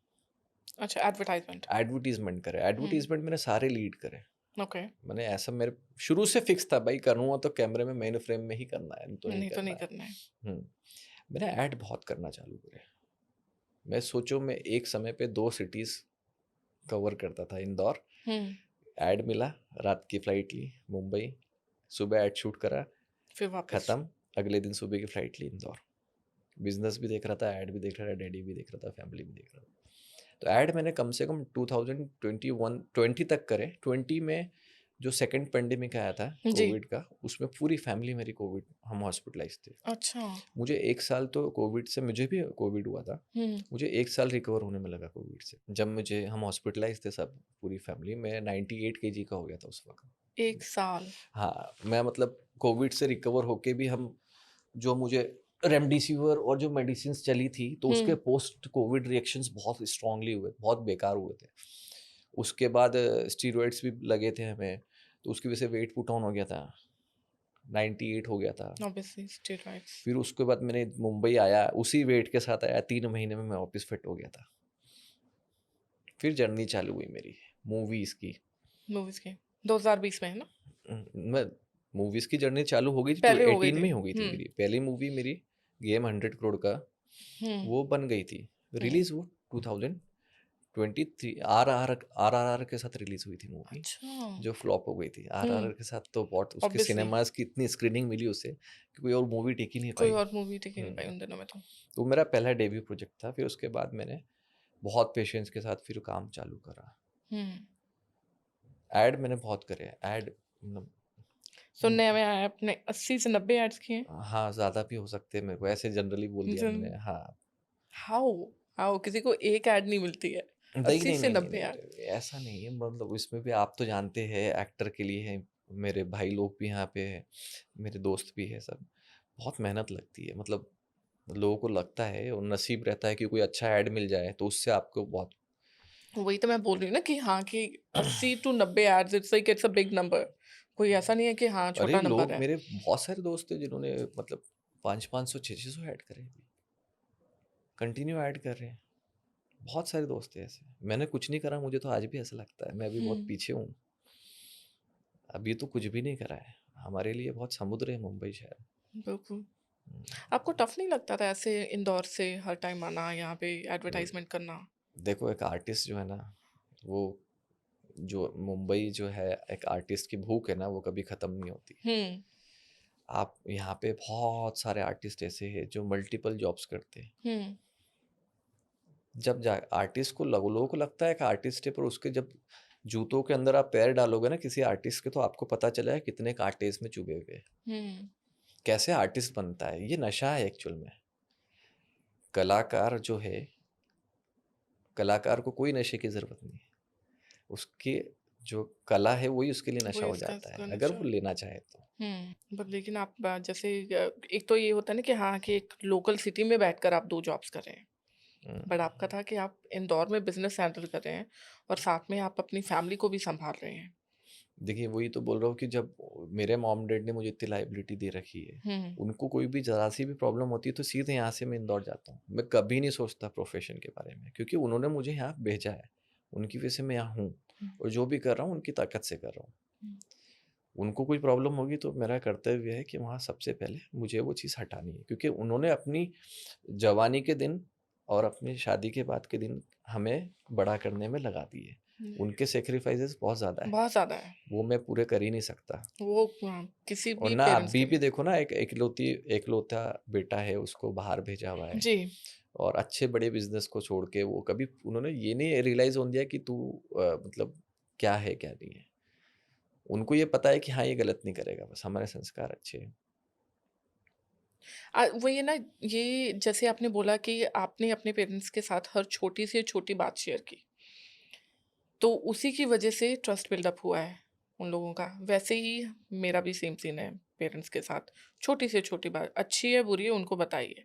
अच्छा, एडवर्टाइज़मेंट। एडवर्टाइज़मेंट करे, हुँ, एडवर्टाइज़मेंट मैंने सारे लीड करे। ओके। मैंने ऐसा मेरे शुरू से फिक्स था, भाई करूँगा तो कैमरे में मेन फ्रेम में ही करना है, नहीं तो नहीं नहीं तो करना नहीं है। करना है। हुँ, मैंने ऐड बहुत करना चालू करे। मैं सोचो मैं एक समय पे 2 सिटीज़ कवर करता था, इंदौर, हुँ, ऐड मिला, रात की फ्लाइट ली, मुंबई, सुबह ऐड शूट करा, फिर वापस। खत्म, अगले दिन सुबह की फ्लाइट ली इंदौर। बिज़नेस भी देख रहा था, ऐड भी देख रहा था, डैडी भी देख रहा था, फैमिली भी देख रहा था। तो ऐड मैंने कम से कम 2021 20 तक करे। 20 में जो सेकंड पेंडेमिक आया था जी। कोविड का, उसमें पूरी फैमिली मेरी कोविड, हम हॉस्पिटलाइज थे। अच्छा। मुझे 1 साल तो कोविड से, मुझे भी कोविड हुआ था, हुँ, मुझे 1 साल रिकवर होने में लगा कोविड से। जब मुझे, हम हॉस्पिटलाइज थे सब, पूरी फैमिली, मैं 98 केजी का हो गया था उस वक्त। 1 साल। हाँ, मैं मतलब कोविड से रिकवर होके भी हम, जो मुझे रेमडेसिविर और जो मेडिसिन्स चली थी, तो उसके हुँ, पोस्ट कोविड रिएक्शंस बहुत स्ट्रांगली हुए, बहुत बेकार हुए थे। उसके बाद स्टीरॉइड्स भी लगे थे हमें, तो उसकी वजह से वेट पुट ऑन हो गया था, 98 हो गया था। Obviously steroids. फिर उसके बाद मैंने मुंबई आया, उसी वेट के साथ आया, 3 महीने में मैं वापस फिट हो गया था। फिर जर्नी चालू हुई मेरी मूवीज़ की। मूवीज़ की। 2020 में है ना? मैं मूवीज़ की जर्नी चालू हो गई थी, पहले हो गई 18 थी। में ही हो गई थी हुँ, मेरी। पहली मूवी मेरी गेम 100 करोड़ का, हुँ, वो बन गई थी। हुँ। रिलीज़ वो 2023 आरआरआर के साथ रिलीज़ हुई थी मूवी, अच्छा। जो फ्लॉप हो गई थी। हुँ, आरआरआर के साथ तो बहुत, उसके ऑब्वियसली सिनेमाज़ की इतनी स्क्रीनिंग मिली उसे कि कोई और मूवी टिक ही नहीं कोई पाई। और मूवी दिख ही नहीं हुँ, पाई उन दिनों में तो। तो मेरा पहला डेब्यू प्रोजेक्ट था। फिर उसके बाद मैंने बहुत पेशेंस के साथ फिर काम चालू करा। हुँ, ऐड मैंने बहुत करे हैं, ऐड मतलब उम, सुनने में आया आपने 80 से 90 एड्स किए हैं? हाँ, ज़्यादा भी हो सकते हैं मेरे को, ऐसे जनरली बोल दिया जन मैंने, हाँ। हाउ? हाउ? किसी को एक ऐड नहीं मिलती है। नहीं, 80 नहीं, से नहीं, नहीं, 90 नहीं, ऐड। नहीं, ऐसा नहीं है, मतलब इसमें भी आप तो जानते हैं, एक्टर के लिए है, मेरे भाई लोग भी यहाँ पे हैं, मेरे दोस्त भी हैं सब। बहुत मेहनत लगती है, मतलब लोगों को लगता है और नसीब रहता है कि कोई अच्छा ऐड मिल जाए, तो उससे आपको बहुत। वही तो मैं बोल रही हूँ ना कि हाँ, कि 80 to 90 ads it's like it's a big number. कोई ऐसा नहीं है कि हाँ, अरे! छोटा नंबर लोग, है। मेरे बहुत सारे दोस्त हैं जिन्होंने मतलब 500-500, 600-600 ऐड करे हैं अभी, कंटिन्यू ऐड कर रहे हैं। बहुत सारे दोस्त हैं ऐसे। मैंने कुछ नहीं करा, मुझे तो आज भी ऐसा लगता है, मैं अभी हुँ, बहुत पीछे हूँ। अभी तो कुछ भी नहीं करा है। हमारे लिए बहुत समुद्र है मुंबई शहर। बिल्कुल। हुँ, आपको टफ नहीं लगता था ऐसे इंदौर से हर टाइम आना, यहाँ पे हुँ। एडवर्टाइज़मेंट करना? देखो, एक आर्टिस्ट जो है ना, वो, जो मुंबई जो है, एक आर्टिस्ट की भूख है ना, वो कभी ख़त्म नहीं होती। हुँ, आप यहाँ पे बहुत सारे आर्टिस्ट ऐसे हैं जो मल्टीपल जॉब्स करते हैं। हुँ, जब जा आर्टिस्ट को लोगों को लगता है कि आर्टिस्ट है, पर उसके जब जूतों के अंदर आप पैर डालोगे ना किसी आर्टिस्ट के, तो आपको पता चला है कितने कांटे इसमें चुभे हुए हैं। हुँ, कैसे आर्टिस्ट बनता है, ये नशा है एक्चुअल में। कलाकार जो है, कलाकार को कोई नशे की ज़रूरत नहीं है। उसकी जो कला है वही उसके लिए नशा वही हो उसका जाता है, उसका अगर नशा। वो लेना चाहे तो। बट लेकिन आप जैसे एक तो ये होता है ना कि हाँ, कि एक लोकल सिटी में बैठकर आप 2 जॉब्स कर रहे हैं। हुँ। बट आपका था कि आप इंदौर में बिज़नेस हैंडल कर रहे हैं और साथ में आप अपनी फैमिली को भी सँभाल रहे हैं। देखिए, वही तो बोल रहा हूँ कि जब मेरे मॉम-डैड ने मुझे इतनी लायबिलिटी दे रखी है, हुँ, उनको कोई भी ज़रा-सी भी प्रॉब्लम होती है तो सीधे यहाँ से मैं इंदौर जाता हूँ। मैं कभी नहीं सोचता प्रोफ़ेशन के बारे में, क्योंकि उन्होंने मुझे यहाँ भेजा है। उनकी वजह से मैं यहाँ हूँ, हुँ, और जो भी कर रहा हूँ उनकी ताकत से कर रहा हूँ। हुँ, उनको कोई प्रॉब्लम होगी तो मेरा कर्तव्य है कि वहाँ सबसे पहले मुझे वो चीज़ हटानी है, क्योंकि उन्होंने अपनी जवानी के दिन और अपनी शादी के बाद के दिन हमें बड़ा करने में लगा दिए। जी, उनके सैक्रिफ़ाइसेस बहुत ज़्यादा है, बहुत ज़्यादा है। वो मैं पूरे कर ही नहीं सकता। वो किसी और भी ना पेरेंट्स अभी के भी लिए। देखो ना, एक इकलौता बेटा है, उसको बाहर भेजा हुआ है, जी, और अच्छे बड़े बिज़नेस को छोड़ के, वो कभी उन्होंने ये नहीं रियलाइज़ होने दिया कि तू मतलब क्या है, क्या नहीं है। उनको ये पता है कि हाँ, ये गलत नहीं करेगा, बस हमारे संस्कार अच्छे हैं। वो ये ना, ये जैसे आपने बोला कि आपने अपने पेरेंट्स के साथ हर छोटी से छोटी बात शेयर की, तो उसी की वजह से ट्रस्ट बिल्डअप हुआ है उन लोगों का। वैसे ही मेरा भी सेम सीन है पेरेंट्स के साथ। छोटी से छोटी बात, अच्छी है, बुरी है, उनको बताइए,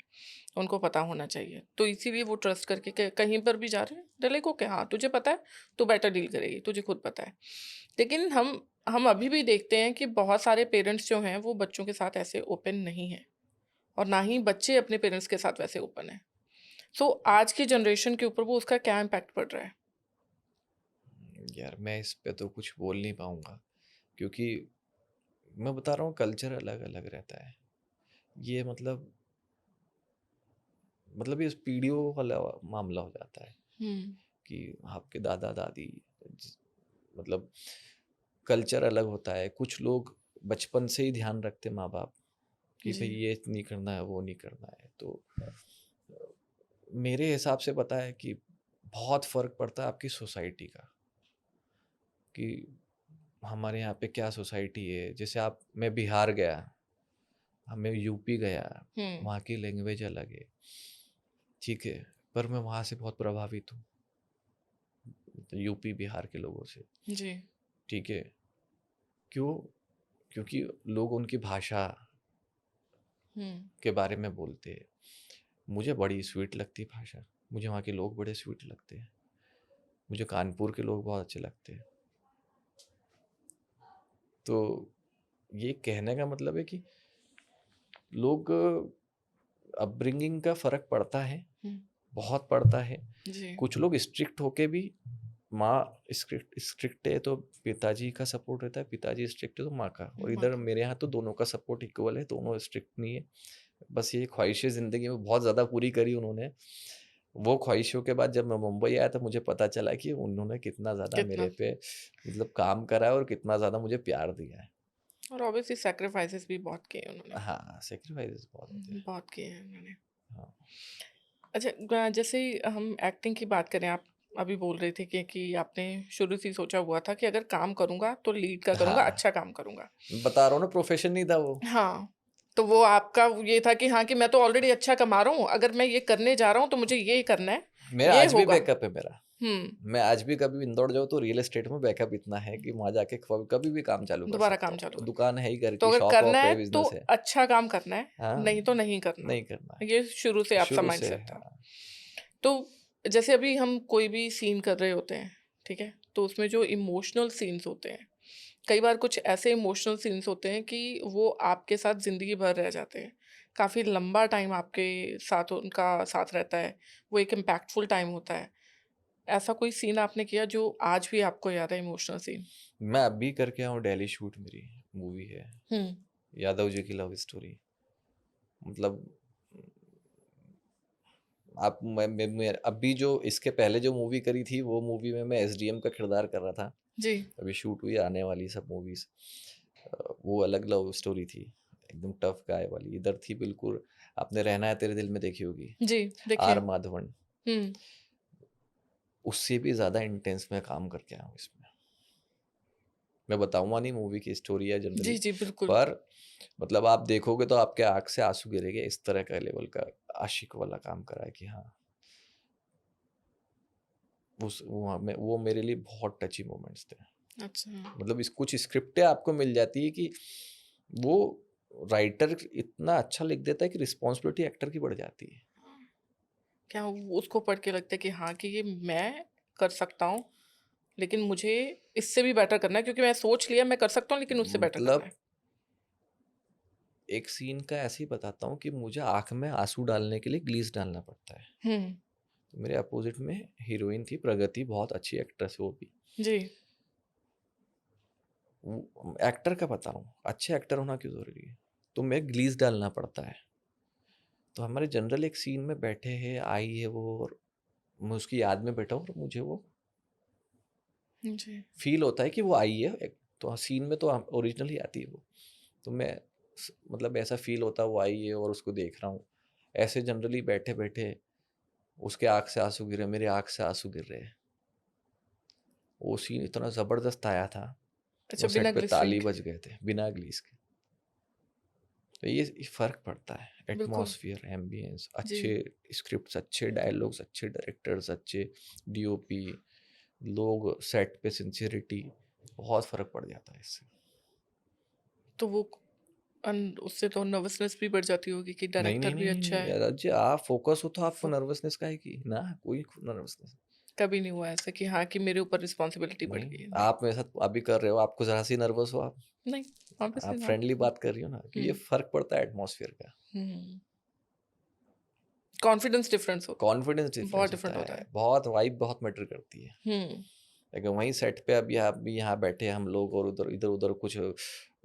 उनको पता होना चाहिए। तो इसीलिए वो ट्रस्ट करके कहीं पर भी जा रहे हैं, डले को क्या, हाँ तुझे पता है, तू बेटर डील करेगी, तुझे खुद पता है। लेकिन हम अभी भी देखते हैं कि बहुत सारे पेरेंट्स जो हैं वो बच्चों के साथ ऐसे ओपन नहीं हैं, और ना ही बच्चे अपने पेरेंट्स के साथ वैसे ओपन हैं। सो आज की जनरेशन के ऊपर वो उसका क्या इम्पैक्ट पड़ रहा है? यार मैं इस पे तो कुछ बोल नहीं पाऊंगा, क्योंकि मैं बता रहा हूँ कल्चर अलग अलग रहता है। ये मतलब ये पीढ़ियों वाला मामला हो जाता है हम्म। कि आपके दादा दादी, मतलब कल्चर अलग होता है। कुछ लोग बचपन से ही ध्यान रखते माँ बाप कि भाई जी। ये नहीं करना है, वो नहीं करना है। तो मेरे हिसाब से पता है कि बहुत फर्क पड़ता है आपकी सोसाइटी का, कि हमारे यहाँ पे क्या सोसाइटी है। जैसे आप, मैं बिहार गया, मैं यूपी गया, हम्म। वहाँ की लैंग्वेज अलग है, ठीक है, पर मैं वहाँ से बहुत प्रभावित हूँ, यूपी बिहार के लोगों से, जी। ठीक है। क्यों? क्योंकि लोग उनकी भाषा हम्म। के बारे में बोलते हैं। मुझे बड़ी स्वीट लगती है भाषा, मुझे वहाँ के लोग बड़े स्वीट लगते हैं, मुझे कानपुर के लोग बहुत अच्छे लगते हैं। तो ये कहने का मतलब है कि लोग, अपब्रिंगिंग का फ़र्क पड़ता है, हम्म। बहुत पड़ता है। जी। कुछ लोग स्ट्रिक्ट होके भी, माँ स्ट्रिक्ट स्ट्रिक्ट है तो पिताजी का सपोर्ट रहता है, पिताजी स्ट्रिक्ट है तो माँ का। और माँ इधर का। मेरे यहाँ तो दोनों का सपोर्ट इक्वल है, दोनों स्ट्रिक्ट नहीं है। बस ये ख्वाहिशें ज़िंदगी में बहुत ज़्यादा पूरी करी उन्होंने। वो ख्वाहिशों के बाद जब मैं मुंबई आया तो मुझे पता चला कि उन्होंने कितना ज़्यादा कितना। मेरे पे मतलब काम करा है और कितना ज़्यादा मुझे प्यार दिया है। और ऑब्वियसली सैक्रिफाइसेस भी बहुत किए उन्होंने। हाँ, सैक्रिफाइसेस बहुत होते हैं। बहुत किए हैं उन्होंने। हाँ, अच्छा, जैसे हम एक्टिंग की बात करें, आप अभी बोल रहे थे कि आपने शुरू से ही सोचा हुआ था कि अगर काम करूंगा तो लीड का करूंगा, हाँ, अच्छा काम करूंगा। बता रहा हूँ ना, प्रोफेशन नहीं था वो। हाँ, तो वो आपका ये था कि हाँ, कि मैं तो ऑलरेडी अच्छा कमा रहा हूँ, अगर मैं ये करने जा रहा हूँ तो मुझे ये करना है, मेरा ये आज भी होगा। बैकअप है मेरा। हम्म। मैं आज भी कभी इंदौर जाऊँ तो रियल एस्टेट में बैकअप इतना है कि वहाँ जाके कभी भी काम चालू कर दोबारा सकता काम चालू हूँ। करना है। दुकान है ही, घर तो की अगर शॉप करना वॉप है है, तो बिजनेस है। अच्छा काम करना है, हाँ, नहीं तो नहीं करना। नहीं करना है, ये शुरू से आपका शुरू से माइंडसेट है, था। हाँ। तो जैसे अभी हम कोई भी सीन कर रहे होते हैं, ठीक है, तो उसमें जो इमोशनल सीन्स होते हैं, कई बार कुछ ऐसे इमोशनल सीन्स होते हैं कि वो आपके साथ ज़िंदगी भर रह जाते हैं। काफ़ी लंबा टाइम आपके साथ उनका साथ रहता है। वो एक इम्पैक्टफुल टाइम होता है। ऐसा कोई सीन आपने किया जो आज भी आपको याद है, इमोशनल सीन? मैं अभी करके आऊँ दिल्ली शूट, मेरी मूवी है हुँ। यादव जी की लव स्टोरी। मतलब आप मैं अभी जो इसके पहले जो मूवी करी थी, वो मूवी में मैं एसडीएम का किरदार कर रहा था। जी। अभी शूट हुई, आने वाली सब मूवीज। वो अलग लव स्टोरी थी, एकदम टफ गाय वाली। इधर थी बिल्कुल, आपने रहना है तेरे दिल में देखी होगी, जी, देखिए। आर माधवन। हुँ। उससे भी ज़्यादा इंटेंस में काम करके आया हूँ इसमें। मैं बताऊंगा नहीं मूवी की स्टोरी है जनरली, जी, जी, बिल्कुल। पर मतलब आप देखोगे तो आपके आँख से आंसू गिरेंगे। इस तरह का लेवल का आशिक वाला काम करा है कि हाँ, वो मेरे लिए बहुत टची मोमेंट्स थे। अच्छा। मतलब इस कुछ स्क्रिप्टें आपको मिल जाती है कि वो राइटर इतना अच्छा लिख देता है कि रिस्पॉन्सिबिलिटी एक्टर की बढ़ जाती है। क्या उसको पढ़ के लगता है कि हाँ, कि ये मैं कर सकता हूँ, लेकिन मुझे इससे भी बेटर करना है, क्योंकि मैं सोच लिया मैं कर सकता हूँ लेकिन उससे बेटर करना मतलब है। एक सीन का ऐसे ही बताता हूँ कि मुझे आंख में आंसू डालने के लिए ग्लीस डालना पड़ता है। हुँ। तो मेरे अपोजिट में हीरोइन थी प्रगति, बहुत अच्छी एक्ट्रेस है वो भी। जी। एक्टर का बता रहा हूँ, अच्छे एक्टर होना क्यों जरूरी है, तो मैं ग्लीस डालना पड़ता है। तो हमारे जनरल एक सीन में बैठे हैं, आई है वो, और मैं उसकी याद में बैठा हूँ और मुझे वो जी। फील होता है कि वो आई है। तो सीन में तो ओरिजिनल ही आती है वो, तो मैं मतलब ऐसा फील होता है वो आई है और उसको देख रहा हूँ। ऐसे जनरली बैठे बैठे उसके आँख से आंसू गिरे, मेरे आँख से आंसू गिर रहे हैं। वो सीन इतना ज़बरदस्त आया था, अच्छा, वो बिना सेट पे ग्लिसरीन ताली के। बज गए थे बिना ग्लीस के। तो ये फ़र्क पड़ता है, बिल्कुल। एटमॉस्फेयर, एम्बियंस, जी। अच्छे स्क्रिप्ट्स, अच्छे डायलॉग्स, अच्छे डायरेक्टर्स, अच्छे डीओपी, लोग सेट पे सिंसियरिटी, बहुत फ़र्क पड़ जाता है इससे। तो वो उससे तो नर्वसनेस भी बढ़ जाती होगी कि नहीं, नहीं, डायरेक्टर भी नहीं, नहीं, अच्छा नहीं, है। राज्य आप फ़ोकस हो तो आपको फ़ो नर्वसनेस काहे की? ना, कोई नर्वसनेस कभी नहीं हुआ ऐसा कि हाँ, कि मेरे ऊपर रिस्पॉन्सिबिलिटी बढ़ नहीं। गई है, नहीं। आप मेरे साथ अभी कर रहे हो, आपको ज़रा-सी नर्वस हो नहीं, ऑब्वियसली आप नॉट। फ्रेंडली बात कर रही हो ना, कि ये हुँ, फ़र्क पड़ता है एटमॉस्फेयर का। हुँ। कॉन्फिडेंस डिफरेंस होता कॉन्फिडेंस है, बहुत डिफरेंस डिफरेंट होता होता है, है। बहुत वाइब बहुत मैटर करती है। हुँ, लेकिन वहीं सेट पे अभी आप भी यहाँ बैठे हैं हम लोग और उधर इधर-उधर कुछ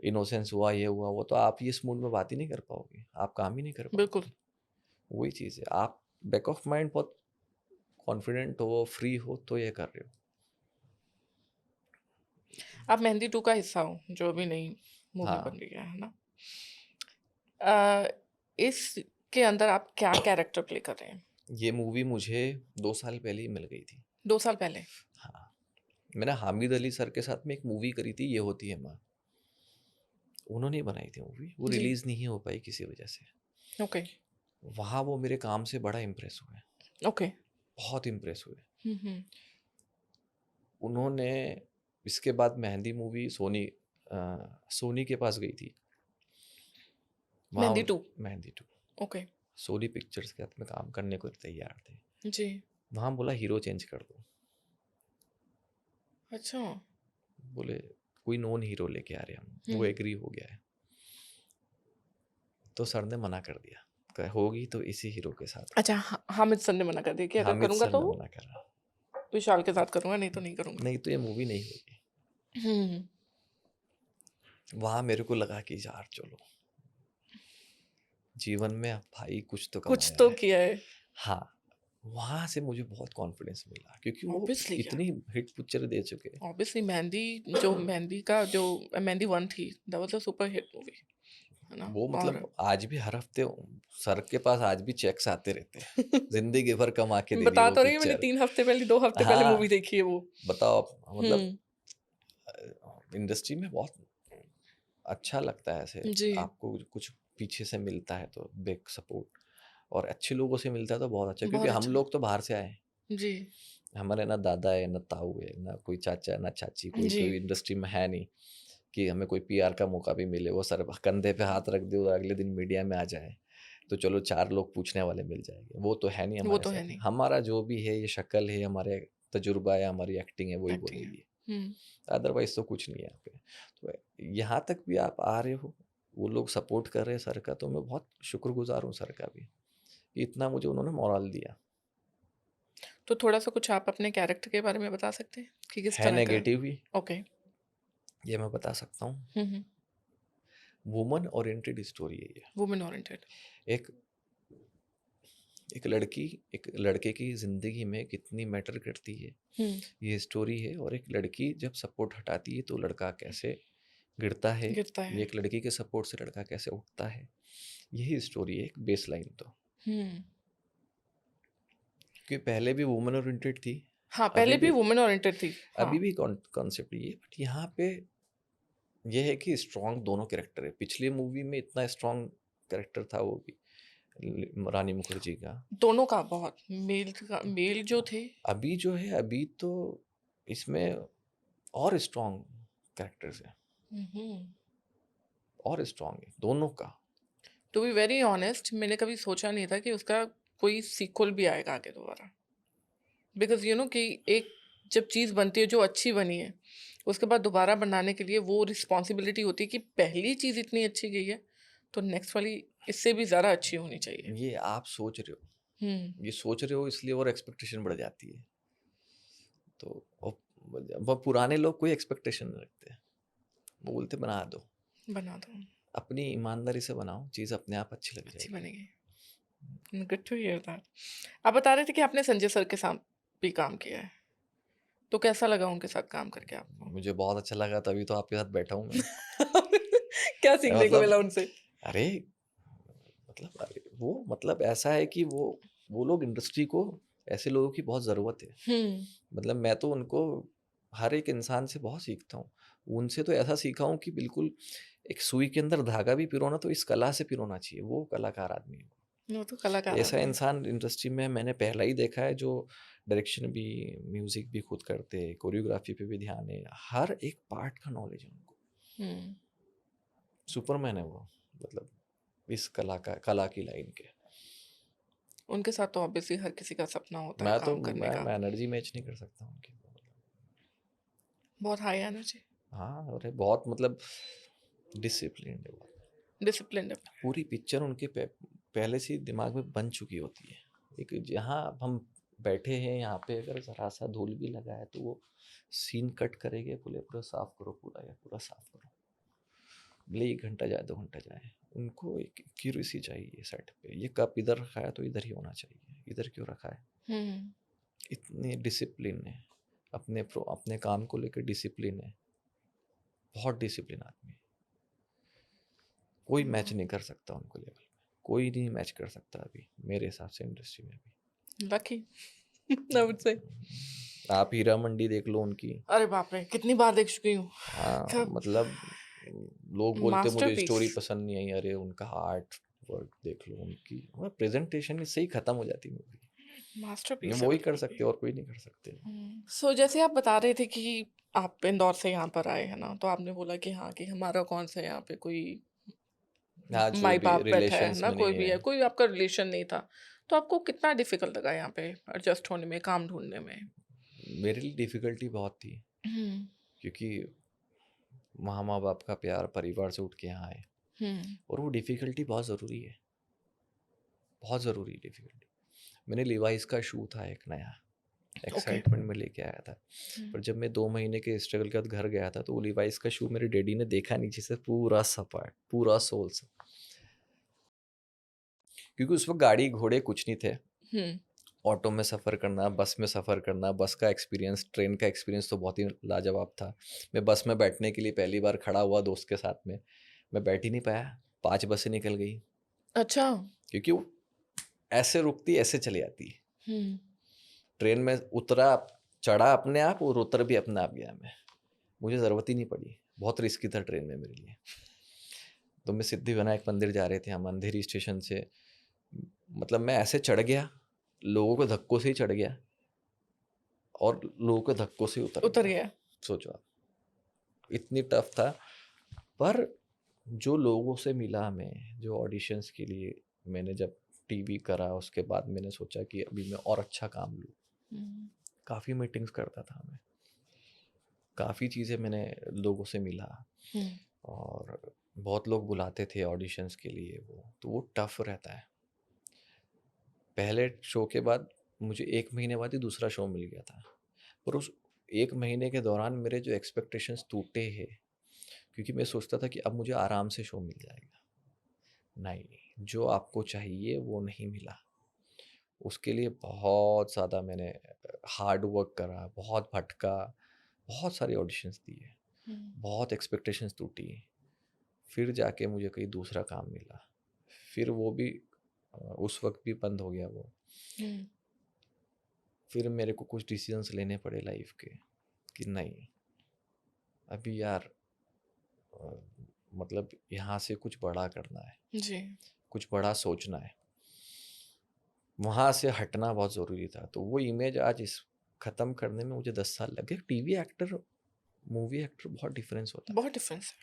इनोसेंस हुआ, ये हुआ, वो तो आप ये इस मूड में बात ही नहीं कर पाओगे, आप काम ही नहीं कर बिल्कुल। पाओगे। वही चीज़ है, आप बैक ऑफ माइंड बहुत कॉन्फिडेंट हो, फ्री हो तो ये कर रहे हो। आप मेहंदी 2 का हिस्सा हो, जो अभी नई मूवी हाँ, बन रही है ना? अ, इसके अंदर आप क्या कैरेक्टर प्ले कर रहे हैं? ये मूवी मुझे 2 साल पहले ही मिल गई थी। 2 साल पहले? हाँ, मैंने हामिद अली सर के साथ में एक मूवी करी थी, ये होती है माँ। उन्होंने ही बनाई थी मूवी, वो जी, रिलीज़ नहीं हो पाई किसी वजह से। ओके, वहाँ वो मेरे काम से बड़ा इम्प्रेस हुए, ओके। बहुत इम्प्रेस हुए। हुँ, हुँ। उन्होंने इसके बाद मेहंदी मूवी सोनी के पास गई थी। वहाँ मेहंदी उन 2, मेहंदी 2 ओके, सोनी पिक्चर्स के साथ में काम करने को तैयार थे। जी। वहाँ बोला हीरो चेंज कर दो। अच्छा। बोले कोई नॉन हीरो लेके आ रहे हैं हम। वो हुँ। एग्री हो गया है। तो सर ने मना कर दिया। होगी तो इसी हीरो के साथ अच्छा, होगी। हामिद सर ने मना कर दिया कि अगर हामिद करूँगा सर तो ने मना करा। विशाल के साथ करूँगा, नहीं तो नहीं करूँगा। नहीं तो ये मूवी नहीं होगी। हुँ, वहाँ मेरे को लगा कि यार चलो जीवन में अब भाई कुछ तो कुछ कमाया तो है। किया है। हाँ, वहाँ से मुझे बहुत कॉन्फिडेंस मिला क्योंकि वो ऑब्वियसली यार, इतनी हिट पिक्चर दे चुके हैं। ऑब्वियसली मेहंदी का जो मेहंदी 1 थी, that was a super hit movie, है ना? वो और मतलब आज भी हर हफ्ते सर के पास आज भी चेक्स आते रहते हैं। ज़िंदगी भर कमा के दे दी बता वो तो रही हूँ, मैंने पिक्चर। 3 हफ्ते पहले, 2 हफ्ते पहले मूवी हाँ, देखी है वो। बताओ मतलब हुँ, इंडस्ट्री में बहुत अच्छा लगता है ऐसे जी, आपको कुछ पीछे से मिलता है तो बिग सपोर्ट और अच्छे लोगों से मिलता है तो बहुत अच्छा क्योंकि बहुत हम अच्छा। लोग तो बाहर से आए हैं। जी, हमारे ना दादा है, ना ताऊ है, ना कोई चाचा, ना चाची, कोई जी, कोई इंडस्ट्री में है नहीं कि हमें कोई पीआर का मौका भी मिले। वो सर कंधे पे हाथ रख दे और अगले दिन मीडिया में आ जाए, तो चलो 4 लोग पूछने वाले मिल जाएँगे। वो तो है नहीं वो हमारे तो है साथ में। नहीं, हमारा जो भी है, ये शक्ल है, हमारे तजुर्बा है, हमारी एक्टिंग है, वही एक्टिंग है। बोलेगी। हुँ, अदरवाइज़ तो कुछ नहीं है यहाँ पे। तो यहाँ तक भी आप आ रहे हो, वो लोग सपोर्ट कर रहे हैं सर का, तो मैं बहुत शुक्रगुज़ार हूँ सर का भी, कि इतना मुझे उन्होंने मोरल दिया। तो थोड़ा-सा कुछ आप अपने कैरेक्टर के बारे में बता सकते हैं कि किस है तरह का? नेगेटिव भी, ओके। ये मैं बता सकता हूँ। हुँ, हुँ। वुमन ओरिएंटेड स्टोरी है ये। Women oriented. एक एक लड़की एक लड़के की ज़िंदगी में कितनी मैटर करती है, हुँ, ये स्टोरी है और एक लड़की जब सपोर्ट हटाती है तो लड़का कैसे गिरता है, गिरता ये है। एक लड़की के सपोर्ट से लड़का कैसे उठता है, यही स्टोरी है एक बेसलाइन तो। हुँ। क्योंकि पहले भी वुमन ओरिएंटेड थी, हाँ, अभी पहले भी भी वुमेन ओरिएंटेड थी। हाँ, अभी भी कॉन्सेप्ट ये बट यहाँ पे ये है कि स्ट्रॉन्ग दोनों कैरेक्टर है। पिछली मूवी में इतना स्ट्रॉन्ग कैरेक्टर था वो भी रानी मुखर्जी का। दोनों का बहुत मेल जो थे। अभी जो है अभी तो इसमें और स्ट्रॉन्ग कैरेक्टर्स हैं हुँ, हुँ। और स्ट्रॉन्ग है दोनों का। टू बी वेरी ऑनेस्ट, मैंने कभी सोचा नहीं था कि उसका कोई सीक्वल भी आएगा आगे दोबारा। बिकॉज़ यू नो कि एक जब चीज़ बनती है जो अच्छी बनी है, उसके बाद दोबारा बनाने के लिए वो रिस्पॉन्सिबिलिटी होती है कि पहली चीज़ इतनी अच्छी गई है, तो नेक्स्ट वाली इससे भी ज़्यादा अच्छी होनी चाहिए। ये आप सोच रहे हुँ, हो, ये सोच रहे हो इसलिए और एक्सपेक्टेशन बढ़ जाती है। तो वो पुराने लोग कोई एक्सपेक्टेशन नहीं रखते, वो बोलते बना दो, बना दो, अपनी ईमानदारी से बनाओ, चीज़ अपने आप अच्छी लग अच्छी जाएगी। बनेगी। Good to hear that. आप बता रहे थे कि आपने संजय सर के साथ भी काम किया है, तो कैसा लगा उनके साथ काम करके आपको? मुझे बहुत अच्छा लगा तभी तो आपके साथ बैठा हूँ मैं। क्या सीखने को मतलब मिला उनसे? अरे अरे वो मतलब ऐसा है कि वो लोग इंडस्ट्री को ऐसे लोगों की बहुत ज़रूरत है। हुँ, मतलब मैं तो उनको हर एक इंसान से बहुत सीखता हूँ। उनसे तो ऐसा सीखा हूँ कि बिल्कुल एक सुई के अंदर धागा भी पिरोना तो इस कला से पिरोना चाहिए, वो कलाकार आदमी है। वो तो कलाकार ऐसा आदमी है। इंसान इंडस्ट्री में मैंने पहला ही देखा है जो डायरेक्शन भी, म्यूजिक भी खुद करते, कोरियोग्राफी पे भी ध्यान है, हर एक पार्ट का नॉलेज है उनको। हुँ। सुपरमैन है वो, मतलब इस कला की लाइन के। उनके साथ तो ऑब्वियसली हर किसी का सपना होता है मैं तो काम करने का। मैं एनर्जी मैच नहीं कर सकता उनकी। बहुत हाई एनर्जी, हाँ, अरे बहुत मतलब डिसिप्लिन्ड है वो। डिसिप्लिन्ड है। पूरी पिक्चर उनके पहले से ही दिमाग में बन चुकी होती है। एक जहाँ हम बैठे हैं यहाँ पे अगर ज़रा सा धूल भी लगा है तो वो सीन कट करेंगे, बोले पूरा साफ करो, पूरा या पूरा साफ करो, भले 1 घंटा जाए 2 घंटा जाए। उनको एक एक्यूरेसी चाहिए सेट पे, ये कप इधर रखा है तो इधर ही होना चाहिए, इधर क्यों रखा है। हुँ। इतने डिसिप्लिन है, अपने काम को लेकर डिसिप्लिन है, बहुत डिसिप्लिन आदमी है। कोई मैच नहीं कर सकता उनको लेवल में, कोई नहीं मैच कर सकता अभी मेरे हिसाब से इंडस्ट्री में भी। Lucky I would say. आप हीरा मंडी देख लो उनकी। अरे बाप रे! कितनी बार देख चुकी हूँ। हाँ, कब मतलब लोग बोलते मुझे मास्टरपीस। स्टोरी पसंद नहीं आई, अरे उनका आर्ट वर्क देख लो उनकी, प्रेजेंटेशन इससे ही खत्म हो जाती मूवी। मास्टरपीस है वो ही कर बिल्कुल भी। सकते और कोई नहीं कर सकते। सो जैसे आप बता रहे थे कि आप इंदौर से यहाँ पर आए हैं ना, तो आपने बोला कि हाँ, कि हमारा कौन सा यहाँ पे कोई हाँ, जो भी माई-बाप बैठा है रिलेशंस ना, में कोई नहीं भी है, है। कोई आपका रिलेशन नहीं था। तो आपको कितना डिफ़िकल्ट लगा यहाँ पे एडजस्ट होने में, काम ढूँढने में? मेरे लिए डिफिकल्टी बहुत थी, हुँ, क्योंकि वहाँ माँ बाप का प्यार, परिवार से उठ के यहाँ आए, हुँ, और वो डिफिकल्टी बहुत ज़रूरी है, बहुत ज़रूरी डिफिकल्टी। मैंने लिवाइस का शू था एक नया, ओके। एक्साइटमेंट में लेके आया था, हुँ, पर जब मैं 2 महीने के स्ट्रगल के बाद घर गया था तो वो लिवाइस का शू मेरे डैडी ने देखा नीचे से पूरा सपाट, पूरा सोल से, क्योंकि उस वक्त गाड़ी घोड़े कुछ नहीं थे। हुँ, ऑटो में सफ़र करना, बस में सफ़र करना, बस का एक्सपीरियंस, ट्रेन का एक्सपीरियंस तो बहुत ही लाजवाब था। मैं बस में बैठने के लिए पहली बार खड़ा हुआ दोस्त के साथ में, मैं बैठ ही नहीं पाया, 5 बसें निकल गई, अच्छा। क्योंकि वो ऐसे रुकती ऐसे चली जाती। हुँ, ट्रेन में उतरा, चढ़ा अपने आप और उतर भी अपने आप गया मैं, मुझे ज़रूरत ही नहीं पड़ी। बहुत रिस्की था ट्रेन में मेरे लिए। तो मैं सिद्धिविनायक मंदिर जा रहे थे हम अंधेरी स्टेशन से, मतलब मैं ऐसे चढ़ गया, लोगों के धक्कों से ही चढ़ गया और लोगों के धक्कों से ही उतर उतर गया। गया। सोचो आप, इतनी टफ था। पर जो लोगों से मिला हमें, जो ऑडिशंस के लिए मैंने जब टीवी करा, उसके बाद मैंने सोचा कि अभी मैं और अच्छा काम लूँ। हुँ, काफ़ी मीटिंग्स करता था मैं, काफ़ी चीज़ें मैंने लोगों से मिला, हुँ, और बहुत लोग बुलाते थे ऑडिशंस के लिए, वो टफ रहता है। पहले शो के बाद मुझे 1 महीने बाद ही दूसरा शो मिल गया था, पर उस 1 महीने के दौरान मेरे जो एक्सपेक्टेशंस टूटे हैं, क्योंकि मैं सोचता था कि अब मुझे आराम से शो मिल जाएगा। नहीं, जो आपको चाहिए वो नहीं मिला। उसके लिए बहुत ज़्यादा मैंने हार्ड वर्क करा, बहुत भटका, बहुत सारे ऑडिशंस दिए, हुँ, बहुत एक्सपेक्टेशंस टूटी, फिर जाके मुझे कहीं दूसरा काम मिला। फिर वो भी उस वक़्त भी बंद हो गया वो। हुँ, फिर मेरे को कुछ डिसीजंस लेने पड़े लाइफ़ के, कि नहीं, अभी यार अ, मतलब यहाँ से कुछ बड़ा करना है, जी। कुछ बड़ा सोचना है। वहाँ से हटना बहुत ज़रूरी था। तो वो इमेज आज इस ख़त्म करने में मुझे 10 साल लगे। टीवी एक्टर, मूवी एक्टर बहुत डिफ़रेंस होता है। बहुत डिफ़रेंस है,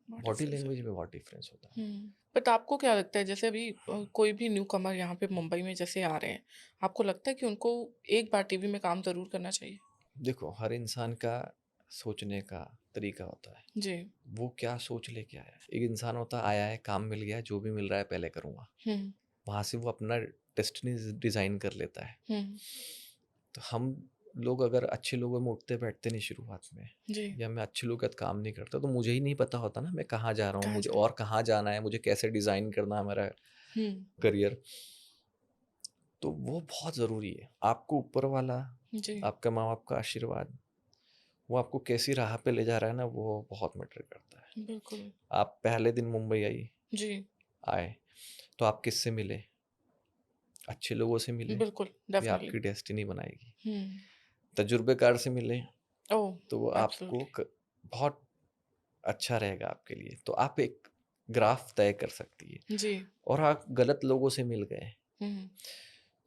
बहुत बॉडी डिफ़रेंस है। लैंग्वेज में बहुत डिफ़रेंस होता है। बट आपको क्या लगता है जैसे अभी कोई भी न्यूकमर यहाँ पे मुंबई में जैसे आ रहे हैं, आपको लगता है कि उनको एक बार टीवी में काम ज़रूर करना चाहिए? देखो, हर इंसान का सोचने का तरीका होता है। जी। वो क्या सोच लेके आया है। एक इंसान होता है, आया है, काम मिल गया है, जो भी मिल रहा है पहले करूँगा। हुँ, वहाँ से वो अपना डेस्टिनी डिज़ाइन कर लेता है। हुँ, तो हम लोग अगर अच्छे लोगों में उठते बैठते नहीं शुरुआत में, जी। या मैं अच्छे लोगों के साथ काम नहीं करता, तो मुझे ही नहीं पता होता ना मैं कहाँ जा रहा हूँ, कहाँ मुझे जा रहे और कहाँ जाना है, मुझे कैसे डिज़ाइन करना है मेरा हुँ, करियर। तो वो बहुत ज़रूरी है। आपको ऊपर वाला, जी, आपका माँ बाप का आशीर्वाद, वो आपको कैसी राह पे ले जा रहा है ना, वो बहुत मैटर करता है। बिल्कुल। आप पहले दिन मुंबई जी, आए तो आप किससे मिले? अच्छे लोगों से मिले, बिल्कुल, ये डेफ़िनिटली। आपकी डेस्टिनी बनाएगी। हुँ, तजुर्बेकार से मिले ओह! तो वो आपको एब्सोल्युटली। बहुत अच्छा रहेगा आपके लिए, तो आप एक ग्राफ तय कर सकती है। जी। और आप गलत लोगों से मिल गए, हुँ,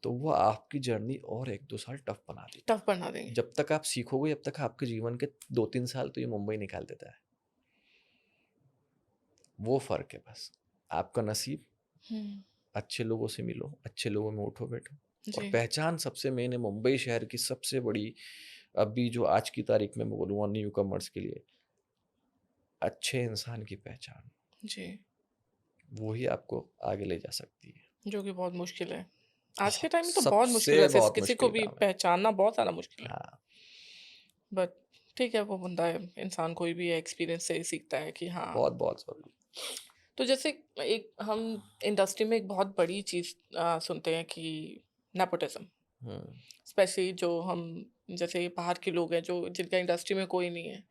तो वो आपकी जर्नी और 1-2 साल टफ बना देगी। टफ बना देंगे। जब तक आप सीखोगे, जब तक आपके जीवन के 2-3 साल तो ये मुंबई निकाल देता है। वो फ़र्क है बस। आपका नसीब, हुँ, अच्छे लोगों से मिलो, अच्छे लोगों में उठो-बैठो और जी, पहचान सबसे मेन है मुंबई शहर की सबसे बड़ी, अभी जो आज की तारीख में मैं बोलूँगा न्यू कमर्स के लिए, अच्छे इंसान की पहचान। जी, वो ही आपको आगे ले जा सकती है। जो कि बहुत मुश्किल है। आज के बहुत टाइम में तो बहुत मुश्किल है, सबसे वैसे बहुत किसी को मुश्किल भी काम है। पहचानना बहुत ज़्यादा मुश्किल है। हाँ, बट ठीक है, वो बंदा है, इंसान कोई भी एक्सपीरियंस से ही सीखता है कि हाँ। बहुत-बहुत ज़रूरी। तो जैसे एक हम इंडस्ट्री में एक बहुत बड़ी चीज़ सुनते हैं कि नेपोटिज़्म, हुँ। स्पेशली जो हम जैसे बाहर के लोग हैं जो जिनका इंडस्ट्री में कोई नहीं है,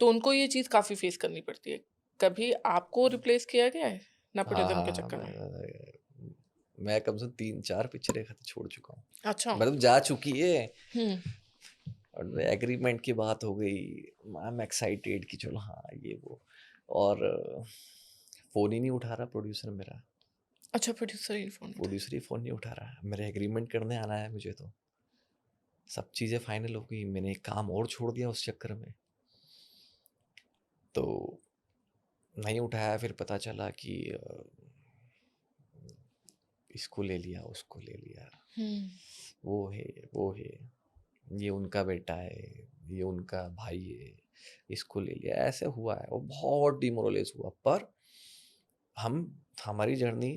तो उनको ये चीज़ काफ़ी फेस करनी पड़ती है। कभी आपको रिप्लेस किया गया है हाँ, नेपोटिज़्म हाँ, के हाँ, चक्कर में? मैं कम से कम 3-4 पिक्चरें खत छोड़ चुका हूँ। अच्छा। मतलब जा चुकी है हुँ, और एग्रीमेंट की बात हो गई, आई एम एक्साइटेड कि चलो हाँ, ये वो और फ़ोन ही नहीं उठा रहा प्रोड्यूसर मेरा। अच्छा, प्रोड्यूसर ही फ़ोन उठाया। प्रोड्यूसर ही फ़ोन नहीं उठा रहा। मेरा एग्रीमेंट करने आना है मुझे तो। सब चीज़ें फाइनल हो गई, मैंने एक काम और छोड़ दिया उस चक्कर में। तो नहीं उठाया, फिर पता चला कि इसको ले लिया, उसको ले लिया, हुँ, वो है, वो है, ये उनका बेटा है, ये उनका भाई है, इसको ले लिया, ऐसे हुआ है। वो बहुत डिमोरलाइज़ हुआ, पर हम हमारी जर्नी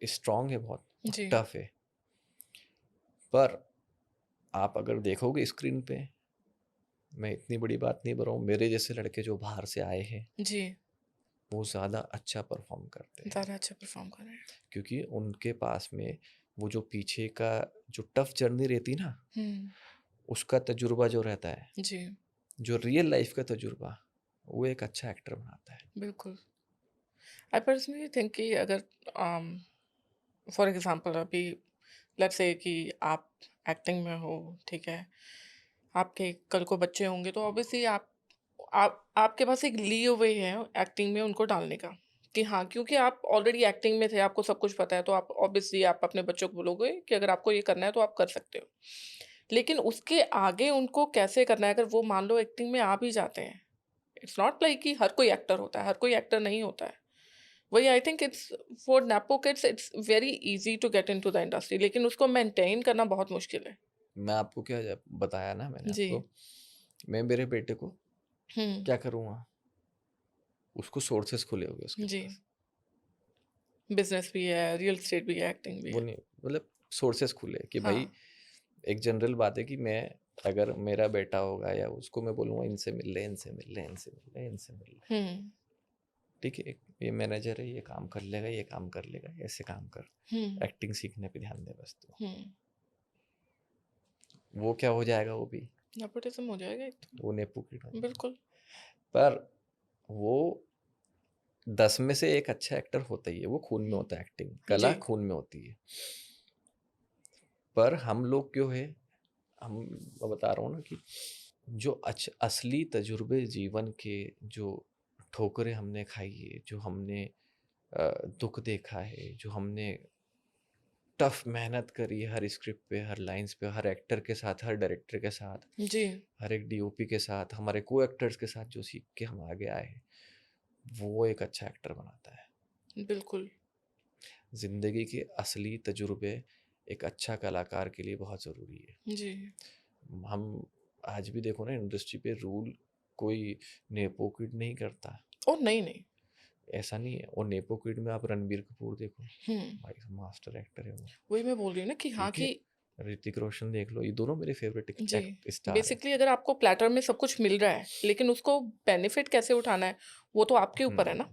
स्ट्रॉन्ग है बहुत और जी, टफ है। पर आप अगर देखोगे स्क्रीन पे, मैं इतनी बड़ी बात नहीं कर रहा हूँ, मेरे जैसे लड़के जो बाहर से आए हैं, जी, वो ज़्यादा अच्छा परफ़ॉर्म करते हैं। ज़्यादा अच्छा परफ़ॉर्म कर रहे हैं। क्योंकि उनके पास में वो जो पीछे का जो टफ जर्नी रहती ना, हुँ, उसका तजुर्बा जो रहता है, जी, जो रियल लाइफ का तजुर्बा, वो एक अच्छा एक्टर बनाता है। बिल्कुल। आई पर्सनली थिंक कि अगर फॉर एग्ज़ाम्पल अभी लेट्स से कि आप एक्टिंग में हो, ठीक है? आपके कल को बच्चे होंगे तो ऑब्वियसली आप आपके पास एक लीeway है एक्टिंग में उनको डालने का, कि हाँ, क्योंकि आप ऑलरेडी एक्टिंग में थे, आपको सब कुछ पता है, तो आप ऑब्वियसली आप अपने बच्चों को बोलोगे कि अगर आपको ये करना है तो आप कर सकते हो। लेकिन उसके आगे उनको कैसे करना है अगर वो मान लो एक्टिंग में आ भी जाते हैं, इट्स नॉट लाइक कि हर कोई एक्टर होता है, हर कोई एक्टर नहीं होता है। वही I think it's for nepo kids it's very easy to get into the industry, लेकिन उसको मेंटेन करना बहुत मुश्किल है। मैं आपको क्या बताया ना मैंने जी। आपको, मैं मेरे बेटे को हुँ, क्या करूँगा, उसको सोर्सेस खुले हुए उसके जी। पास। बिज़नेस भी है, रियल एस्टेट भी है, एक्टिंग भी वो है। नहीं, मतलब सोर्सेस खुले कि हाँ। भाई, एक जनरल बात है कि मैं, अगर मेरा बेटा होगा या उसको मैं बोलूँगा इनसे मिल ले, इनसे मिल ले, इनसे मिल ले, इनसे मिल ले। हुँ, ठीक है, ये मैनेजर है, ये काम कर लेगा, ये काम कर लेगा, ऐसे काम कर। हुँ, एक्टिंग सीखने पे ध्यान दे बस तू। हुँ। वो क्या हो जाएगा वो भी, नेपोटिज़्म हो जाएगा एक वो नेपोकिड हो तो। जाएगा। बिल्कुल। पर वो 10 में से एक अच्छा एक्टर होता ही है, वो खून में हुँ, होता है, एक्टिंग कला जी, खून में होती है। पर हम लोग क्यों है, हम, मैं बता रहा हूँ ना कि जो असली तजुर्बे जीवन के, जो ठोकरें हमने खाई है, जो हमने दुख देखा है, जो हमने टफ मेहनत करी है हर स्क्रिप्ट पे, हर लाइंस पे, हर एक्टर के साथ, हर डायरेक्टर के साथ, जी, हर एक डीओपी के साथ, हमारे को एक्टर्स के साथ जो सीख के हम आगे आए हैं, वो एक अच्छा एक्टर बनाता है। बिल्कुल। ज़िंदगी के असली तजुर्बे एक अच्छा कलाकार के लिए बहुत ज़रूरी है। जी। हम आज भी देखो ना इंडस्ट्री पे रूल, कोई नेपो किड नहीं करता। ओह! नहीं, नहीं। ऐसा नहीं है, और नेपो किड में आप रणबीर कपूर देखो, हुँ, भाई मास्टर एक्टर है वो। वही मैं बोल रही हूँ ना कि हाँ, ठीक है, कि ऋतिक रोशन देख लो, ये दोनों मेरे फेवरेट जी, एक्ट स्टार है। बेसिकली अगर आपको प्लैटर में सब कुछ मिल रहा है, लेकिन उसको बेनिफिट कैसे उठाना है, वो तो आपके ऊपर है ना।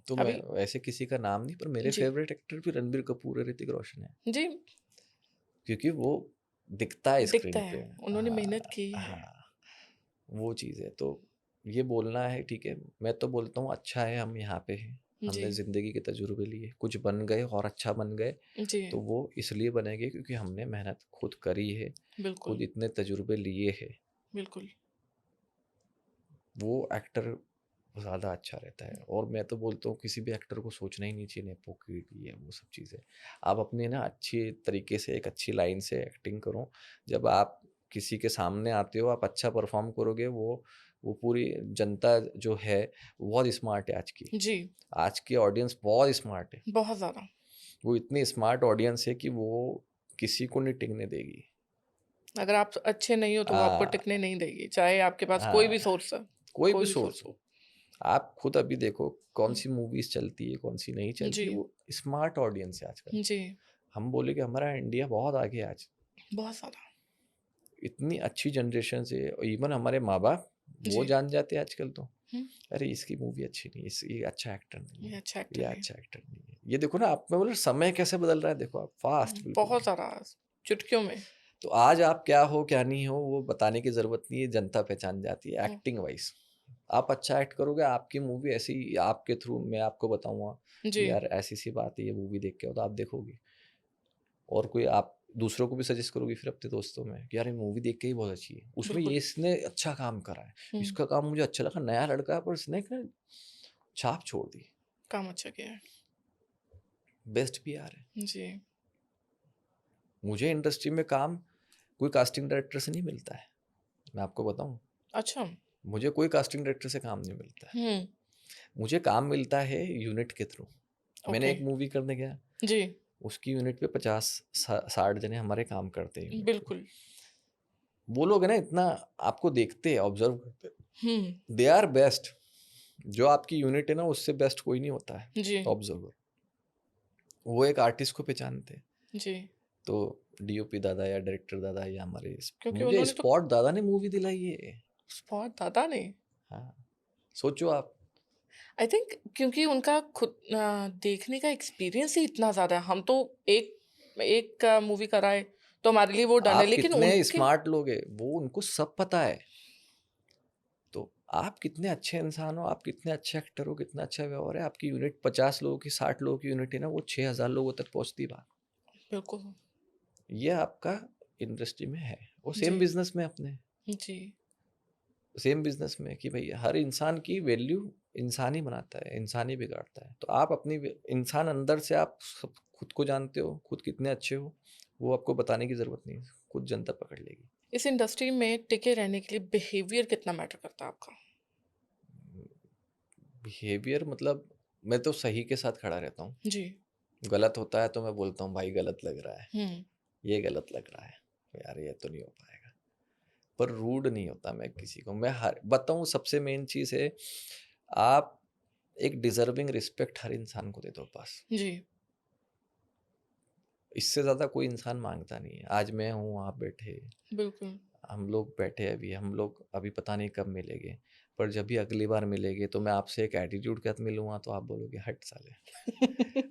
तो मैं अभी वैसे किसी का नाम नहीं, पर मेरे जी, फेवरेट एक्टर भी रणबीर कपूर है, ऋतिक रोशन है। जी, क्योंकि वो दिखता है दिखता स्क्रीन पे। है, उन्होंने मेहनत हाँ, की है। हाँ, वो चीज़ है। तो ये बोलना है, ठीक है, मैं तो बोलता हूँ अच्छा है हम यहाँ पे हैं। जी, हमने ज़िंदगी के तजुर्बे लिए, कुछ बन गए और अच्छा बन गए, जी, तो वो इसलिए बनेंगे क्योंकि हमने मेहनत खुद करी है, बिल्कुल, खुद इतने तजुर्बे लिए हैं। बिल्कुल। वो एक्टर ज़्यादा अच्छा रहता है। और मैं तो बोलता हूँ किसी भी एक्टर को सोचना ही नहीं चाहिए नेपोकिड ये वो सब चीज़ें। आप अपने ना अच्छी तरीके से एक अच्छी लाइन से एक्टिंग करो। जब आप किसी के सामने आते हो, आप अच्छा परफ़ॉर्म करोगे, वो पूरी जनता जो है, वो बहुत स्मार्ट है आज की। जी, आज की ऑडियंस बहुत स्मार्ट है। बहुत ज़्यादा। वो इतनी स्मार्ट ऑडियंस है कि वो किसी को नहीं टिकने देगी। अगर आप अच्छे नहीं हो तो वो आपको हाँ, टिकने नहीं देगी, चाहे आपके पास कोई हाँ, भी सोर्स है, कोई कोई भी भी सोर्स सोर्स हो। हो। आप खुद अभी देखो हुँ, कौन-सी मूवीज़ चलती है, कौन-सी नहीं चलती है, जी, वो स्मार्ट ऑडियंस है आजकल। जी, हम बोले कि हमारा इंडिया बहुत आगे है आज। बहुत ज़्यादा। इतनी अच्छी जनरेशन से इवन हमारे माँ-बाप वो जी, जान जाते हैं आजकल तो। हुँ, अरे इसकी मूवी अच्छी नहीं है, ये अच्छा एक्टर नहीं ये है, अच्छा ये एक्टर नहीं है। अच्छा एक्टर नहीं है। ये देखो ना आप मैं बोल रहा हूँ समय कैसे बदल रहा है देखो आप, फ़ास्ट बिल्कुल। बहुत ज़्यादा चुटकियों में। तो आज आप क्या हो, क्या नहीं हो, वो बताने की ज़रूरत नहीं है, जनता पहचान जाती है हुँ, एक्टिंग वाइज़। आप अच्छा एक्ट करोगे, आपकी मूवी ऐसी आपके थ्रू मैं आपको बताऊँगा जी, कि यार ऐसी-सी बात है, ये मूवी देख के आओ, तो आप देखोगे। और कोई आप दूसरों को भी सजेस्ट करोगे फिर अपने दोस्तों में कि यार ये मूवी देख के ही बहुत अच्छी है। उसमें ये बिल्कुल। इसने अच्छा काम करा है, हुँ, इसका काम मुझे अच्छा लगा, नया लड़का है पर इसने एक ना छाप छोड़ दी। काम अच्छा किया है। बेस्ट पीआर है। जी, मुझे इंडस्ट्री में काम कोई कास्टिंग डायरेक्टर से नहीं मिलता है, मैं आपको बताऊँ। अच्छा, मुझे कोई कास्टिंग डायरेक्टर से काम नहीं मिलता है। हुँ, मुझे काम मिलता है यूनिट के थ्रू। मैंने ओके, एक मूवी करने गया, जी, उसकी यूनिट पे 50 सा 60 जने हमारे काम करते हैं यूनिट पे। बिल्कुल। वो लोग है ना इतना आपको देखते हैं, ऑब्ज़र्व करते हुँ, हैं। They are best. जो आपकी यूनिट है ना उससे बेस्ट कोई नहीं होता है जी, ऑब्जर्वर। वो एक आर्टिस्ट को पहचानते हैं। जी, तो डीओपी दादा या डायरेक्टर दादा या हमारे क्योंकि मुझे उन्होंने तो स्पॉट दादा ने मूवी दिलाई है। बहुत ज़्यादा नहीं। हाँ, सोचो आप। आई थिंक क्योंकि उनका खुद देखने का एक्सपीरियंस ही इतना ज़्यादा है। हम तो एक एक मूवी कराए तो हमारे लिए वो डन है, आप लेकिन कितने उनके स्मार्ट लोग हैं वो उनको सब पता है। तो आप कितने अच्छे इंसान हो, आप कितने अच्छे एक्टर हो, कितना अच्छा व्यवहार है, आपकी यूनिट 50 लोगों की 60 लोगों की यूनिट है ना, वो 6000 लोगों तक पहुंचती बात। बिल्कुल, ये आपका इंडस्ट्री में है। वो सेम जी, बिजनेस में अपने जी, सेम बिजनेस में कि भाई हर इंसान की वैल्यू इंसान ही बनाता है, इंसान ही बिगाड़ता है। तो आप अपनी इंसान अंदर से आप सब खुद को जानते हो, खुद कितने अच्छे हो, वो आपको बताने की ज़रूरत नहीं है, खुद जनता पकड़ लेगी। इस इंडस्ट्री में टिके रहने के लिए बिहेवियर कितना मैटर करता है आपका? बिहेवियर मतलब मैं तो सही के साथ खड़ा रहता हूँ। जी, गलत होता है तो मैं बोलता हूँ भाई गलत लग रहा है, हुँ, ये गलत लग रहा है, यार ये तो नहीं हो पाएगा। पर रूड नहीं होता मैं किसी को। मैं हर बताऊँ सबसे मेन चीज़ है, आप एक डिज़र्विंग रिस्पेक्ट हर इंसान को दे दो बस। जी, इससे ज़्यादा कोई इंसान माँगता नहीं है। आज मैं हूँ, आप बैठे, बिल्कुल, हम लोग बैठे अभी, हम लोग अभी पता नहीं कब मिलेंगे। पर जब भी अगली बार मिलेंगे तो मैं आपसे एक एटीट्यूड के साथ मिलूँगा तो आप बोलोगे हट साले।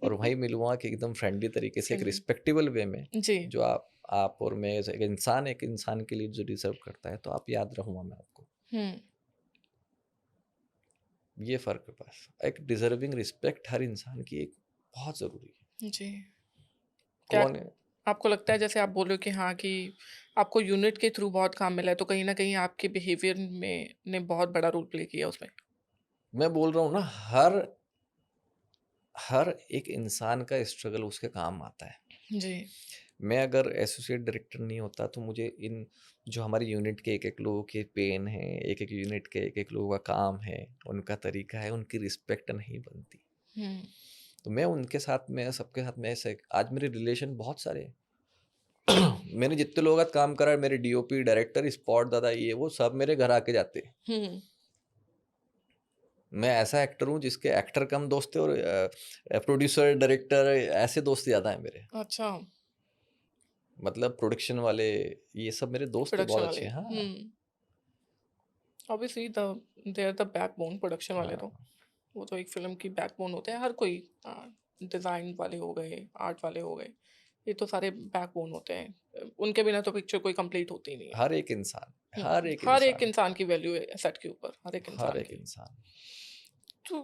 और वहीं मिलूँगा कि एकदम फ्रेंडली तरीके से एक फ्रेंडली, रिस्पेक्टेबल वे में, जी, जो आप और मैं एज़ एक इंसान के लिए जो डिज़र्व करता है, तो आप याद रखूँगा मैं आपको। हुँ, ये फ़र्क है बस। एक डिज़र्विंग रिस्पेक्ट हर इंसान की एक बहुत ज़रूरी है। जी। क्या कौन है आपको लगता है जैसे आप बोल रहे हो कि हाँ, कि आपको यूनिट के थ्रू बहुत काम मिला है, तो कहीं न कहीं आपके बिहेवियर में ने बहुत बड़ा रोल प्ले किया उसमें? मैं बोल रहा हूँ ना, हर हर एक इंसान का स्ट्रगल उसके काम आता है। जी, मैं अगर एसोसिएट डायरेक्टर नहीं होता तो मुझे इन जो हमारी यूनिट के एक-एक लोगों के पेन हैं, एक-एक यूनिट के एक-एक लोगों का काम है, उनका तरीका है, उनकी रिस्पेक्ट नहीं बनती। हुँ, तो मैं उनके साथ में सबके साथ में ऐसे आज मेरे रिलेशन बहुत सारे हैं। मैंने जितने लोगों के साथ काम करा है, मेरे डीओपी, डायरेक्टर, स्पॉट दादा ये वो सब मेरे घर आके जाते हैं। हुँ, मैं ऐसा एक्टर हूँ जिसके एक्टर कम दोस्त है और प्रोड्यूसर, डायरेक्टर ऐसे दोस्त ज़्यादा हैं मेरे। अच्छा, मतलब प्रोडक्शन वाले ये सब मेरे दोस्त हैं प्रोडक्शन बहुत वाले, अच्छे हैं। हुँ, हाँ, obviously they are the backbone production वाले तो। हाँ। वो तो एक फ़िल्म की बैकबोन होते हैं, हर कोई डिज़ाइन वाले हो गए, आर्ट वाले हो गए, ये तो सारे बैकबोन होते हैं। उनके बिना तो पिक्चर कोई कंप्लीट होती नहीं है। हर एक इंसान, हुँ, हर एक हर एक इंसान, इंसान की वैल्यू है सेट के ऊपर, हर एक हर इंसान एक की। इंसान। तो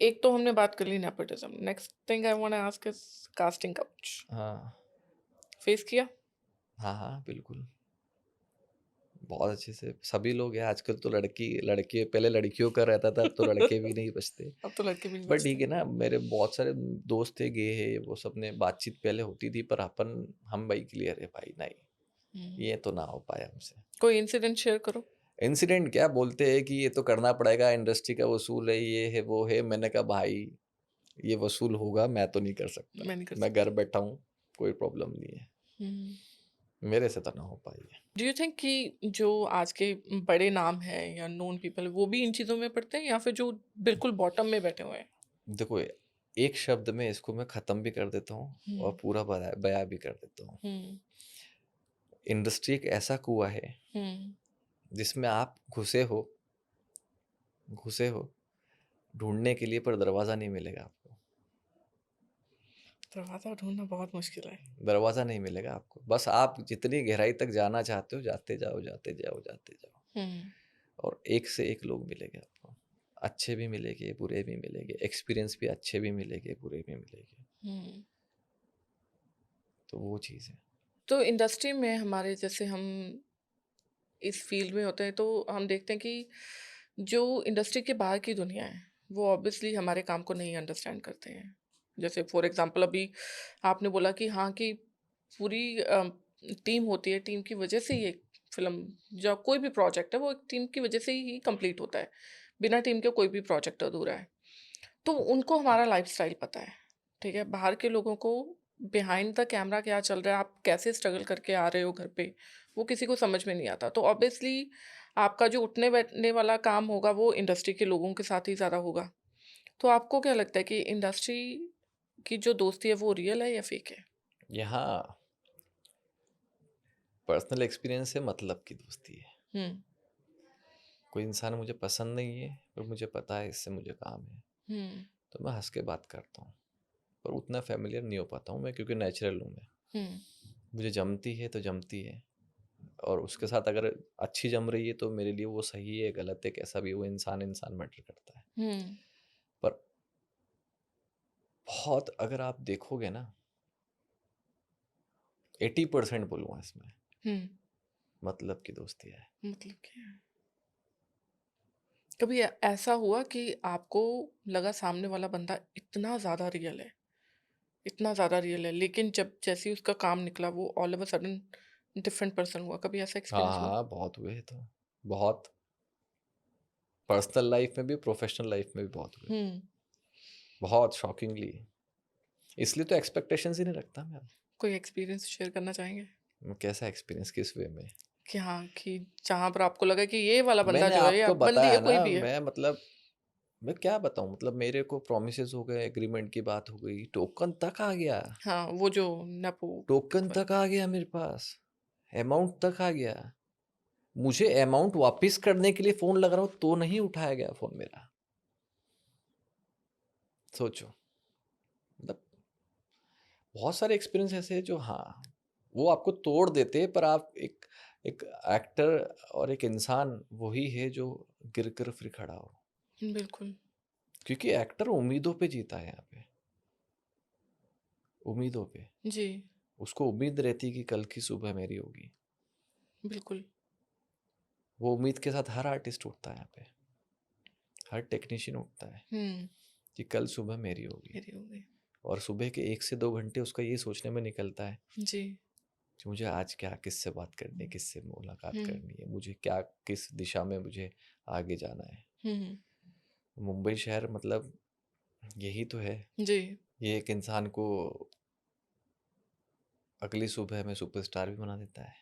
एक तो हमने बात कर ली nepotism, next thing I want to ask is casting couch, हाँ, फेस किया? हाँ, हाँ, बिल्कुल। बहुत अच्छे से सभी लोग हैं आजकल तो लड़के पहले लड़कियों का रहता था, अब तो लड़के भी नहीं बचते। अब तो लड़के भी नहीं बट बचते ठीक है हैं। ना, मेरे बहुत सारे दोस्त थे गे है, वो सब ने बातचीत पहले होती थी, पर हम भाई क्लियर है भाई, नहीं हम्म, ये तो ना हो पाया हमसे। कोई इंसिडेंट शेयर करो। इंसिडेंट क्या बोलते हैं कि ये तो करना पड़ेगा, इंडस्ट्री का वसूल है, ये है वो है। मैंने कहा भाई ये वसूल होगा, मैं तो नहीं कर सकता, मैं नहीं कर मैं सकता। घर बैठा हूँ, कोई प्रॉब्लम नहीं है, हम्म। मेरे से तो ना हो पाई है। डू यू थिंक कि जो आज के बड़े नाम हैं या नोन पीपल वो भी इन चीज़ों में पढ़ते हैं या फिर जो बिल्कुल बॉटम में बैठे हुए हैं? देखो एक शब्द में इसको मैं ख़त्म भी कर देता हूँ हम्म। और पूरा बयां भी कर देता हूँ। हम्म। इंडस्ट्री एक ऐसा कुआं है हम्म। जिसमें आप घुसे हो ढूंढने के लिए, पर दरवाज़ा नहीं मिलेगा आपको। दरवाज़ा ढूंढना बहुत मुश्किल है। दरवाज़ा नहीं मिलेगा आपको, बस आप जितनी गहराई तक जाना चाहते हो जाते जाओ जाते जाओ जाते जाओ, हम्म। और एक से एक लोग मिलेंगे आपको, अच्छे भी मिलेंगे बुरे भी मिलेंगे, एक्सपीरियंस भी अच्छे भी मिलेंगे बुरे भी मिलेंगे। हम्म। तो वो चीज़ है। तो इंडस्ट्री में हमारे जैसे हम इस फील्ड में होते हैं तो हम देखते हैं कि जो इंडस्ट्री के बाहर की दुनिया है वो ऑब्वियसली हमारे काम को नहीं अंडरस्टैंड करते हैं। जैसे फॉर एग्जांपल अभी आपने बोला कि हाँ कि पूरी टीम होती है, टीम की वजह से ये फिल्म या कोई भी प्रोजेक्ट है वो एक टीम की वजह से ही कंप्लीट होता है। बिना टीम के कोई भी प्रोजेक्ट अधूरा है। तो उनको हमारा लाइफस्टाइल पता है, ठीक है? बाहर के लोगों को बिहाइंड द कैमरा क्या चल रहा है, आप कैसे स्ट्रगल करके आ रहे हो घर पे, वो किसी को समझ में नहीं आता। तो ऑब्वियसली आपका जो उठने बैठने वाला काम होगा वो इंडस्ट्री के लोगों के साथ ही ज़्यादा होगा। तो आपको क्या लगता है कि इंडस्ट्री की जो दोस्ती है वो रियल है या फेक है? यहाँ पर्सनल एक्सपीरियंस से मतलब की दोस्ती है। हुँ। कोई इंसान मुझे पसंद नहीं है, पर मुझे पता है इससे मुझे काम है, हुँ। तो मैं हंस के बात करता हूँ, पर उतना फेमिलियर नहीं हो पाता हूँ मैं, क्योंकि नेचुरल हूँ मैं। हुँ। मुझे जमती है तो जमती है, और उसके साथ अगर अच्छी जम रही है तो मेरे लिए वो सही है, गलत है, कैसा भी, वो इंसान इंसान मैटर करता है। हुँ। पर बहुत अगर आप देखोगे ना, 80% बोलूँगा इसमें हुँ। मतलब की दोस्ती है। मतलब क्या है? कभी ऐसा हुआ कि आपको लगा सामने वाला बंदा इतना ज़्यादा रियल है, लेकिन जब जैसे ही उसका काम निकला वो all of a sudden different person हुआ, कभी ऐसा हाँ एक्सपीरियंस हुआ? हाँ, बहुत हुए तो, बहुत, पर्सनल लाइफ में भी प्रोफेशनल लाइफ में भी बहुत हुए, हुँ। बहुत शॉकिंगली। इसलिए तो एक्सपेक्टेशंस ही नहीं रखता मैं। कोई एक्सपीरियंस शेयर करना चाहेंगे? कैसा एक्सपीरियंस, किस वे में? कि हाँ, कि जहाँ पर आपको लगा कि ये वाला बंदा मैंने जो है या आपको बंदी है, बताया कोई ना, भी है। मैं मतलब मैं क्या बताऊं, मतलब मेरे को प्रोमिसेस हो गए, एग्रीमेंट की बात हो गई, टोकन तक आ गया, हाँ, वो जो नेपो टोकन वाला। तक आ गया मेरे पास, अमाउंट तक आ गया। मुझे अमाउंट वापस करने के लिए फोन लग रहा हूँ तो नहीं उठाया गया फोन मेरा। सोचो, मतलब बहुत सारे एक्सपीरियंस ऐसे हैं जो, हाँ, वो आपको तोड़ देते हैं, पर आप एक एक एक्टर और एक इंसान वही है जो गिर कर फिर खड़ा हो, बिल्कुल। क्योंकि एक्टर उम्मीदों पे जीता है यहाँ पे, उम्मीदों पे। जी। उसको उम्मीद रहती कि कल की सुबह मेरी होगी। बिल्कुल। वो उम्मीद के साथ हर आर्टिस्ट उठता है यहाँ पे, हर टेक्नीशियन उठता है हुँ। कि कल सुबह मेरी होगी। मेरी हो गई। और सुबह के 1 से 2 घंटे उसका ये सोचने में निकलता है जी। कि मुझे आज क्या, किससे बात करनी है, किससे मुलाकात हुँ। करनी है, मुझे क्या, किस दिशा में मुझे आगे जाना है। हुँ। मुंबई शहर मतलब यही तो है। जी। ये एक इंसान को अगली सुबह में सुपरस्टार भी बना देता है,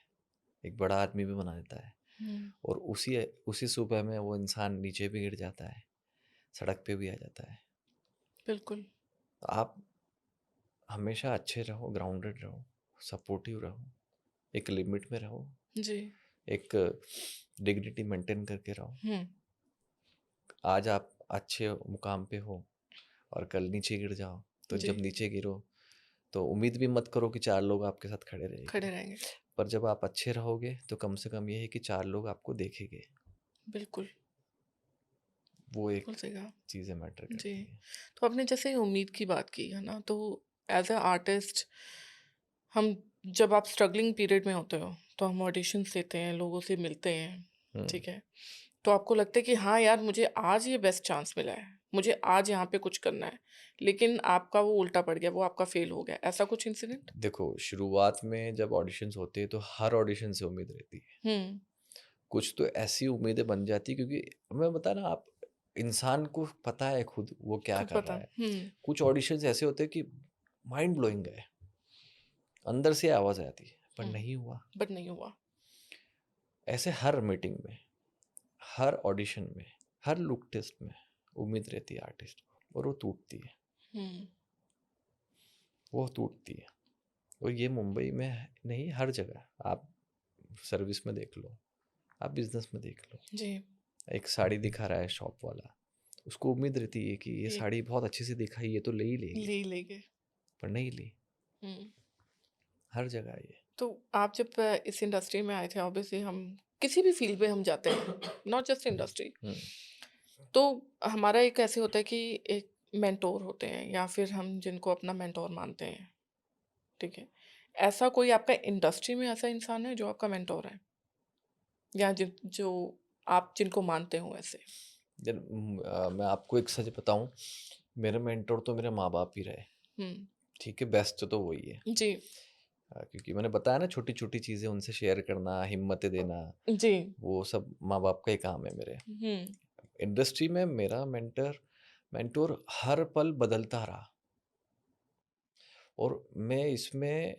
एक बड़ा आदमी भी बना देता है, हुँ। और उसी उसी सुबह में वो इंसान नीचे भी गिर जाता है, सड़क पे भी आ जाता है। बिल्कुल। तो आप हमेशा अच्छे रहो, ग्राउंडेड रहो, सपोर्टिव रहो, एक लिमिट में रहो, जी। एक डिग्निटी मेंटेन करके रहो। हुँ। आज आप अच्छे मुकाम पे हो और कल नीचे गिर जाओ, तो जी। जब नीचे गिरो तो उम्मीद भी मत करो कि 4 लोग आपके साथ खड़े रहेंगे, खड़े रहेंगे। पर जब आप अच्छे रहोगे तो कम से कम ये है कि 4 लोग आपको देखेंगे। बिल्कुल। वो एक बिल्कुल सही कहा। चीज़ें मैटर जी। करती है। तो आपने जैसे उम्मीद की बात की है ना, तो एज़ अ आर्टिस्ट हम जब आप स्ट्रगलिंग पीरियड में होते हो, तो हम ऑडिशंस देते हैं, लोगों से मिलते हैं, हुँ। ठीक है? तो आपको लगता है कि हाँ यार, मुझे आज ये बेस्ट चांस मिला है, मुझे आज यहाँ पे कुछ करना है, लेकिन आपका वो उल्टा पड़ गया, वो आपका फेल हो गया, ऐसा कुछ इंसिडेंट? देखो, शुरुआत में जब ऑडिशंस होते हैं तो हर ऑडिशन से उम्मीद रहती है। हुँ, कुछ तो ऐसी उम्मीदें बन जाती है क्योंकि मैं बताया ना, आप इंसान को पता है खुद वो क्या खुद कर पता रहा है। हुँ, कुछ ऑडिशंस ऐसे होते हैं कि माइंड ब्लोइंग है, अंदर से आवाज़ आती है, पर हुँ, नहीं हुआ। बट नहीं हुआ। ऐसे हर मीटिंग में, हर ऑडिशन में, हर लुक टेस्ट में उम्मीद रहती है आर्टिस्ट को, और वो टूटती है, हुँ, वो टूटती है। और ये मुंबई में नहीं, हर जगह आप सर्विस में देख लो, आप बिजनेस में देख लो। जी, एक साड़ी दिखा रहा है शॉप वाला, उसको उम्मीद रहती है कि ये एक साड़ी बहुत अच्छे से दिखाई, ये तो ले ही लेगी, ले लेंगे। पर नहीं ली। हुँ, हर जगह ये। तो आप जब इस इंडस्ट्री में आए थे, ऑब्वियसली हम किसी भी फील्ड में हम जाते हैं, नॉट जस्ट इंडस्ट्री, हम्म, तो हमारा एक ऐसे होता है कि एक मेंटोर होते हैं या फिर हम जिनको अपना मेंटोर मानते हैं, ठीक है? ऐसा कोई आपका इंडस्ट्री में ऐसा इंसान है जो आपका मेंटोर है? या जो आप जिनको मानते हो ऐसे? मैं आपको एक सच बताऊं, मेरे मेंटर तो मेरे माँ बाप ही रहे। हुँ, ठीक है, बेस्ट तो वही है। जी, क्योंकि मैंने बताया ना, छोटी छोटी चीज़ें उनसे शेयर करना, हिम्मतें देना, जी, वो सब माँ बाप का ही काम है मेरे। हुँ, इंडस्ट्री में मेरा मेंटोर हर पल बदलता रहा, और मैं इसमें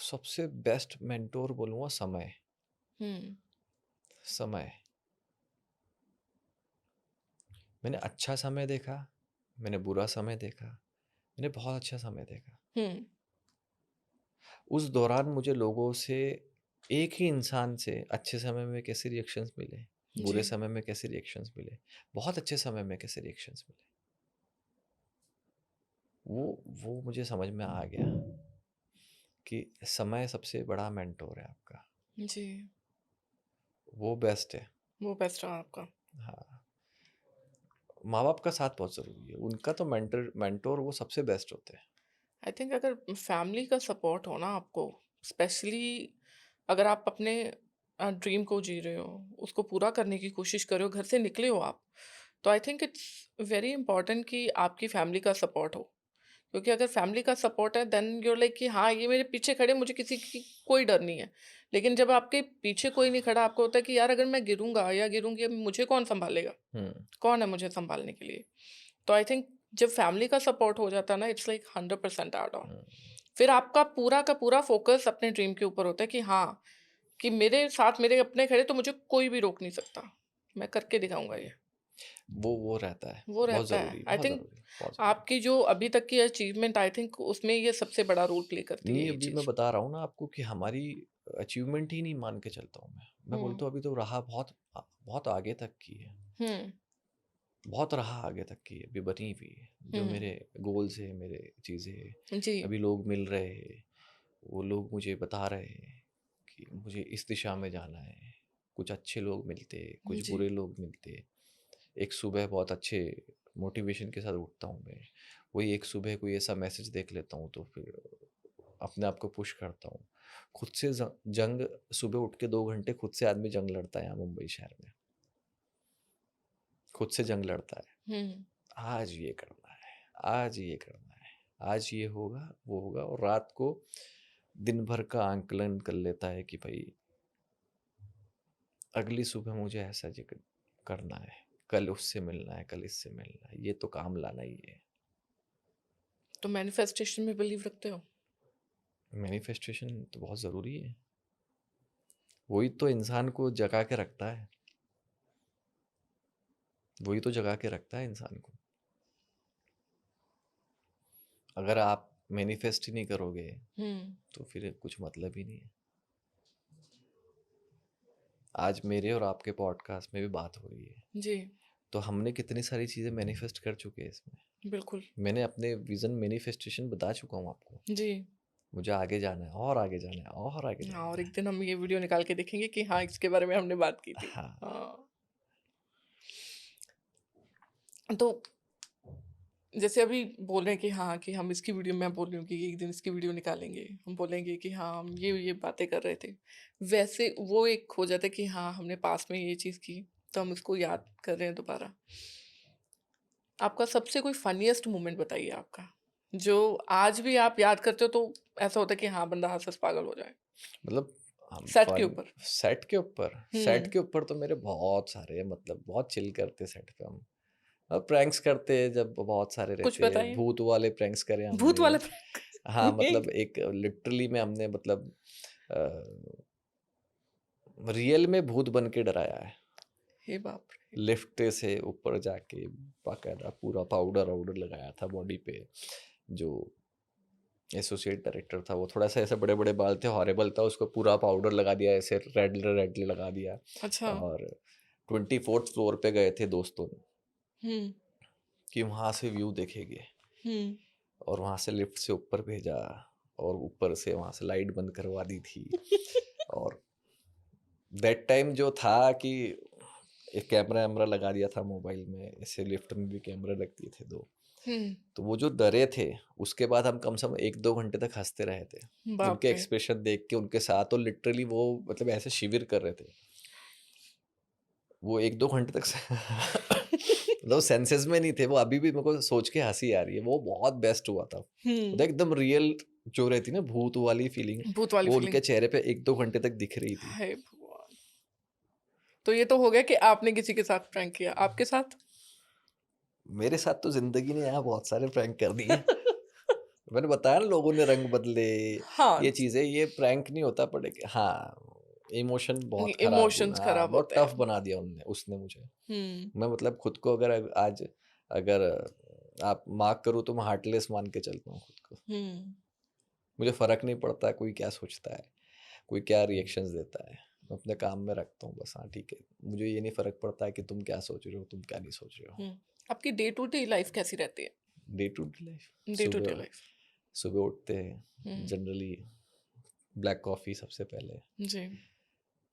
सबसे बेस्ट मेंटोर बोलूँगा समय। हुँ, समय, मैंने अच्छा समय देखा, मैंने बुरा समय देखा, मैंने बहुत अच्छा समय देखा। हुँ, उस दौरान मुझे लोगों से, एक ही इंसान से अच्छे समय में कैसे रिएक्शंस मिले, बुरे जी, समय में कैसे रिएक्शंस मिले, बहुत अच्छे समय में कैसे रिएक्शंस मिले, वो मुझे समझ में आ गया कि समय सबसे बड़ा मेंटोर है आपका। जी, वो बेस्ट है। वो बेस्ट रहा आपका। हाँ, माँ बाप का साथ बहुत ज़रूरी है, उनका तो मेंटोर वो सबसे बेस्ट होते हैं। आई थिंक अगर फैमिली का सपोर्ट हो ना आपको, स्पेशली अगर आप अपने ड्रीम को जी रहे हो, उसको पूरा करने की कोशिश कर रहे हो, घर से निकले हो आप, तो आई थिंक इट्स वेरी इंपॉर्टेंट कि आपकी फैमिली का सपोर्ट हो। क्योंकि अगर फैमिली का सपोर्ट है देन यू आर लाइक कि हाँ, ये मेरे पीछे खड़े, मुझे किसी की कोई डर नहीं है। लेकिन जब आपके पीछे कोई नहीं खड़ा, आपको होता है कि यार अगर मैं गिरूँगा या गिरूँगी, अब मुझे कौन सँभालेगा? हुँ, कौन है मुझे सँभालने के लिए? तो आई थिंक जब फैमिली का सपोर्ट हो जाता है ना, इट्स लाइक 100% ऐड ऑन। हुँ। फिर आपका पूरा का पूरा फ़ोकस अपने ड्रीम के ऊपर होता है कि हाँ, कि मेरे साथ मेरे अपने खड़े, तो मुझे कोई भी रोक नहीं सकता। मैं करके दिखाऊँगा ये। वो रहता है, वो बहुत रहता है। ज़रूरी, आई बहुत थिंक ज़रूरी, बहुत ज़रूरी। आपकी जो अभी तक की अचीवमेंट, आई थिंक उसमें ये सबसे बड़ा रोल प्ले करती है नहीं, ये अभी मैं चीज़। बता रहा हूँ ना आपको कि हमारी अचीवमेंट ही नहीं मान के चलता हूँ मैं। मैं हुँ, बोलता हूँ अभी तो राह बहुत आगे तक की है। हुँ, बहुत राह आगे तक की है, अभी बनी हुई है। जो हुँ। मेरे गोल्स है, मेरे चीज़ें हैं, जी, अभी लोग मिल रहे हैं, वो लोग मुझे बता रहे हैं कि मुझे इस दिशा में जाना है। कुछ अच्छे लोग मिलते, कुछ जी, बुरे लोग मिलते। एक सुबह बहुत अच्छे मोटिवेशन के साथ उठता हूँ मैं। वही एक सुबह कोई ऐसा मैसेज देख लेता हूँ तो फिर अपने आप को पुश करता हूँ। खुद से जंग, सुबह उठ के 2 घंटे खुद से आदमी जंग लड़ता है यहाँ मुंबई शहर में। खुद से जंग लड़ता है। हुँ। आज ये करना है, आज ये करना है, आज ये होगा, वो होगा, और रात को दिन भर का आंकलन कर लेता है कि भाई अगली सुबह मुझे ऐसा करना है, कल उससे मिलना है, कल इससे मिलना है, ये तो काम लाना ही है। तो मैनिफेस्टेशन में बिलीव रखते हो? मैनिफेस्टेशन तो बहुत ज़रूरी है। वही तो इंसान को जगा के रखता है। वही तो जगा के रखता है इंसान को। अगर आप मैनिफेस्ट ही नहीं करोगे हुँ, तो फिर कुछ मतलब ही नहीं है। आज मेरे और आपके पॉडकास्ट में भी बात हो रही है, जी, तो हमने कितनी सारी चीज़ें मैनिफेस्ट कर चुके हैं इसमें। बिल्कुल। मैंने अपने विज़न मैनिफेस्टेशन बता चुका हूँ आपको। जी। मुझे आगे जाना है, और आगे जाना है, और आगे हाँ, और जाना एक है। दिन हम ये वीडियो निकाल के देखेंगे कि हाँ, इसके बारे में हमने बात की थी। हाँ। हाँ, तो जैसे अभी बोल रहे हैं कि हाँ, कि हम इसकी वीडियो, मैं बोल रही हूँ कि एक दिन इसकी वीडियो निकालेंगे। हम बोलेंगे कि हाँ, हम ये बातें कर रहे थे। वैसे वो एक हो जाता है कि हाँ, हमने पास्ट में ये चीज़ की, तो हम उसको याद कर रहे हैं दोबारा। आपका सबसे कोई फ़नीएस्ट मोमेंट बताइए आपका, जो आज भी आप याद करते हो तो ऐसा होता है कि हाँ, बंदा हँस-हँस पागल हो जाए, मतलब हम सेट के फन ऊपर? सेट हुँ, के ऊपर तो मेरे बहुत सारे हैं, मतलब बहुत चिल करते सेट पे हम। प्रैंक्स करते हैं जब बहुत सारे कुछ रहते हैं, बताइए? भूत वाले प्रैंक्स करे भूत हमने। वाला प्रैंक? हाँ, ये मतलब एक लिटरली में हमने मतलब अ, रियल में भूत बन के डराया है। हे बाप रे! लिफ्ट से ऊपर जाके बाकायदा पूरा पाउडर-वाउडर लगाया था बॉडी पे। जो एसोसिएट डायरेक्टर था वो थोड़ा-सा ऐसे बड़े-बड़े बाल थे, हॉरिबल था, उसको पूरा पाउडर लगा दिया, ऐसे रेड लगा दिया। अच्छा। और 24th फ्लोर पे गए थे दोस्तों हुँ, कि वहाँ से व्यू देखेंगे, हुँ, और वहाँ से लिफ्ट से ऊपर भेजा, और ऊपर से वहाँ से लाइट बंद करवा दी थी। और दैट टाइम जो था कि एक कैमरा-वैमरा लगा दिया था मोबाइल में, ऐसे लिफ्ट में भी कैमरा रख दिए थे 2। हुँ, तो वो जो डरे थे, उसके बाद हम कम से कम 1-2 घंटे तक हँसते रहे थे। बाप उनके रे! एक्सप्रेशन देख के उनके साथ, और लिटरली वो मतलब ऐसे शिविर कर रहे थे। वो 1-2 घंटे तक मतलब सेंसेस में नहीं थे वो, अभी भी मेरे को सोच के हँसी आ रही है। वो बहुत बेस्ट हुआ था। हुँ, मतलब एकदम रियल जो रहती ना भूत वाली फीलिंग, भूत वाली वो फीलिंग। उनके चेहरे पे 1-2 घंटे तक दिख रही थी। हे भगवान! तो ये तो हो गया कि आपने किसी के साथ प्रैंक किया, आपके साथ? मेरे साथ तो ज़िंदगी ने यहाँ बहुत सारे प्रैंक कर दिए। मैंने बताया ना, लोगों ने रंग बदले, हाँ, ये चीज़ें, ये प्रैंक नहीं होता, बट एक हाँ, इमोशन बहुत खराब इमोशंस हाँ, खराब बहुत होते टफ हैं। बना दिया उसने मुझे। हुँ, मैं मतलब खुद को अगर आज अगर आप मार्क करूँ तो मैं हार्टलेस मान के चलता हूँ खुद को। हुँ, मुझे फ़र्क नहीं पड़ता कोई क्या सोचता है, कोई क्या रिएक्शंस देता है। मैं अपने काम में रखता हूँ बस, हाँ ठीक है। मुझे ये नहीं फ़र्क पड़ता है कि तुम क्या सोच रहे हो, तुम क्या नहीं सोच रहे हो। हुँ। आपकी डे टू डे लाइफ़ कैसी रहती है? Day to day life, day to day सुबह लाइफ़? सुबह उठते हैं, हुँ, जनरली ब्लैक कॉफ़ी सबसे पहले, जी,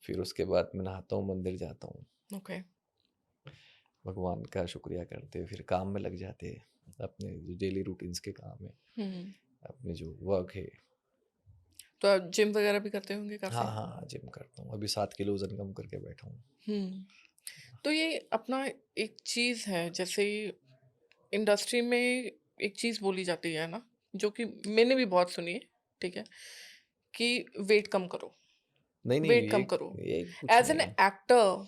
फिर उसके बाद मैं नहाता हूँ, मंदिर जाता हूँ, ओके। भगवान का शुक्रिया करते हुए फिर काम में लग जाते हैं। अपने जो डेली रूटीन्स के काम है, हुँ, अपने जो वर्क है। तो आप जिम वगैरह भी करते होंगे हाँ, काफ़ी? हाँ, हाँ, जिम करता हूँ। अभी 7 किलो वज़न कम करके बैठा हूँ। हुँ, तो ये अपना एक चीज़ है, जैसे इंडस्ट्री में एक चीज़ बोली जाती है ना, जो कि मैंने भी बहुत सुनी है, ठीक है? कि वेट कम करो, नहीं, नहीं, वेट कम करो। ये कुछ एज़ नहीं एन है। एक्टर,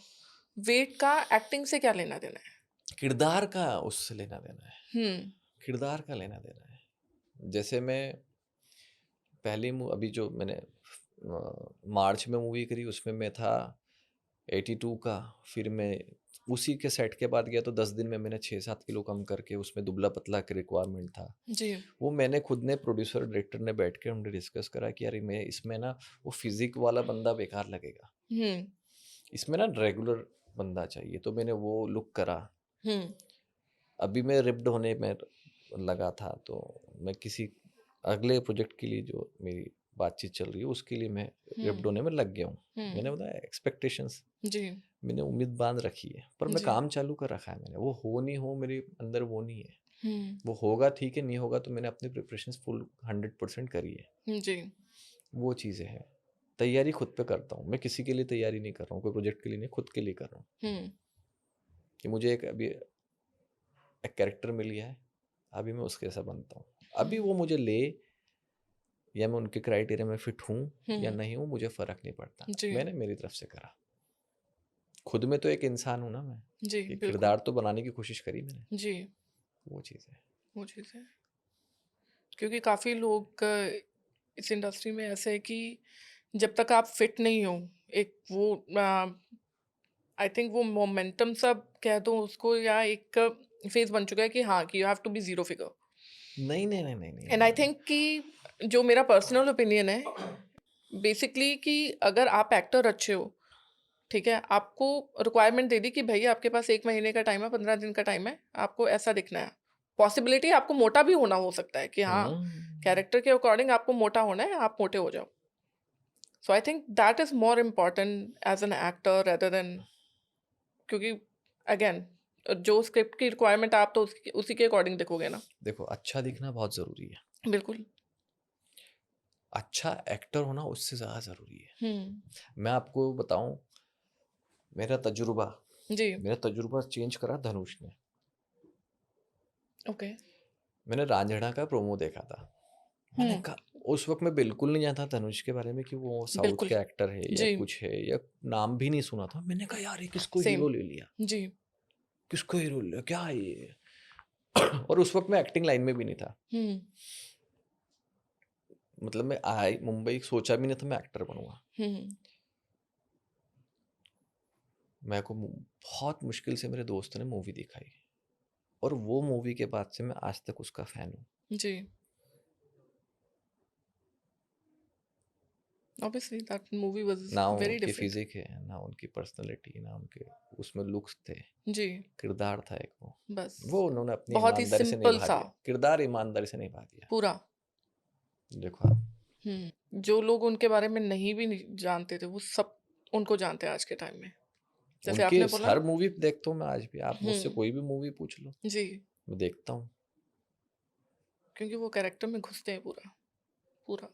वेट का एक्टिंग से क्या लेना-देना है? किरदार का उससे लेना-देना है। हुँ, किरदार का लेना-देना है। जैसे मैं पहली अभी जो मैंने मार्च में मूवी करी, उसमें मैं था 82 का। फिर मैं उसी के सेट के बाद गया तो 10 दिन में मैंने 6-7 किलो कम करके, उसमें दुबला-पतला का रिक्वायरमेंट था। जी। वो मैंने खुद ने, प्रोड्यूसर डायरेक्टर ने बैठ के हमने डिस्कस करा कि यार मैं इसमें ना वो फिजिक वाला बंदा बेकार लगेगा, हुँ, इसमें ना रेगुलर बंदा चाहिए, तो मैंने वो लुक करा। हुँ, अभी मैं रिप्ड होने में लगा था, तो मैं किसी अगले प्रोजेक्ट के लिए जो मेरी बातचीत चल रही है उसके लिए मैं रिप्ड हुँ, होने में लग गया हूँ। मैंने हुँ, बताया एक्सपेक्टेशंस, जी, मैंने उम्मीद बांध रखी है, पर मैं जी, काम चालू कर रखा है मैंने। वो हो नहीं हो, मेरे अंदर वो नहीं है। हुँ, वो होगा ठीक है, नहीं होगा तो मैंने अपनी प्रिपरेशंस फुल 100% करी है। जी, वो चीज़ें हैं। तैयारी खुद पे करता हूँ। मैं किसी के लिए तैयारी नहीं कर रहा हूँ, कोई प्रोजेक्ट के लिए नहीं, खुद के लिए कर रहा हूँ। हुँ, कि मुझे एक अभी एक कैरेक्टर मिल गया है, अभी मैं उसके जैसा बनता हूँ। अभी हुँ, वो मुझे ले, या मैं उनके क्राइटेरिया में फिट हूँ या हुँ, नहीं हूँ, मुझे फ़र्क नहीं पड़ता। जी, मैंने मेरी तरफ से करा। खुद में तो एक इंसान हूँ ना मैं। जी, एक बिल्कुल, किरदार तो बनाने की कोशिश करी मैंने। जी, वो चीज़ है। वो चीज़ है। क्योंकि काफ़ी लोग इस इंडस्ट्री में ऐसे हैं कि जब तक आप फिट नहीं हो, एक वो आई थिंक वो मोमेंटम सब कह दो उसको, या एक फेज़ बन चुका है कि हाँ, कि you have to be zero figure. नहीं, नहीं, नहीं, नहीं, नहीं, एंड नहीं, आई नहीं। थिंक कि जो मेरा पर्सनल ओपिनियन है, बेसिकली कि अगर आप एक्टर अच्छे हो, ठीक है? आपको रिक्वायरमेंट दे दी कि भैया आपके पास 1 महीने का टाइम है, 15 दिन का टाइम है, आपको ऐसा दिखना है। पॉसिबिलिटी आपको मोटा भी होना हो सकता है कि हाँ, हुँ। कैरेक्टर के अकॉर्डिंग आपको मोटा होना है, आप मोटे हो जाओ। So I think that is more important as an actor rather than, क्योंकि अगेन जो स्क्रिप्ट की रिक्वायरमेंट आप तो उसी के अकॉर्डिंग देखोगे ना। देखो अच्छा दिखना बहुत ज़रूरी है। बिल्कुल। अच्छा एक्टर होना उससे ज़्यादा ज़रूरी है। हम्म। मैं आपको बताऊँ मेरा तजुर्बा जी। मेरा तजुर्बा चेंज करा धनुष ने। ओके। मैंने रांझना का प्रोमो देखा था। मैंने हम्म। कहा उस वक़्त मैं बिल्कुल नहीं जानता धनुष के बारे में कि वो साउथ बिल्कुल। के एक्टर है या जी। कुछ है या नाम भी नहीं सुना था। मैंने कहा यार ये किसको सेम। हीरो ले लिया? जी। किसको हीरो ले लिया? क्या है ये? और उस वक़्त मैं एक्टिंग लाइन में भी नहीं था। हम्म। मतलब मैं आई मुंबई सोचा भी नहीं था मैं एक्टर बनूँगा। हम्म। मेरे को बहुत मुश्किल से मेरे दोस्त ने मूवी दिखाई और वो मूवी के बाद से मैं आज तक उसका फ़ैन हूँ। जी। ऑब्वियसली दैट मूवी वाज ना वेरी उनकी डिफरेंट। फ़िज़िक है, ना उनकी पर्सनैलिटी, ना उनके उसमें लुक्स थे। जी। किरदार था एक बस वो उन्होंने अपनी बहुत ही ईमानदारी से सिंपल निभा सा दिया। किरदार ईमानदारी से निभा दिया। पूरा। देखो आप जो लोग उनके बारे में नहीं जानते थे वो सब उनको जानते हैं आज के टाइम में। जैसे उनके आपने बोला हर ना। मूवी देखता हूँ मैं आज भी। आप मुझसे हम्म। कोई भी मूवी पूछ लो, जी। मैं देखता हूँ। क्योंकि वो कैरेक्टर में घुसते हैं पूरा पूरा।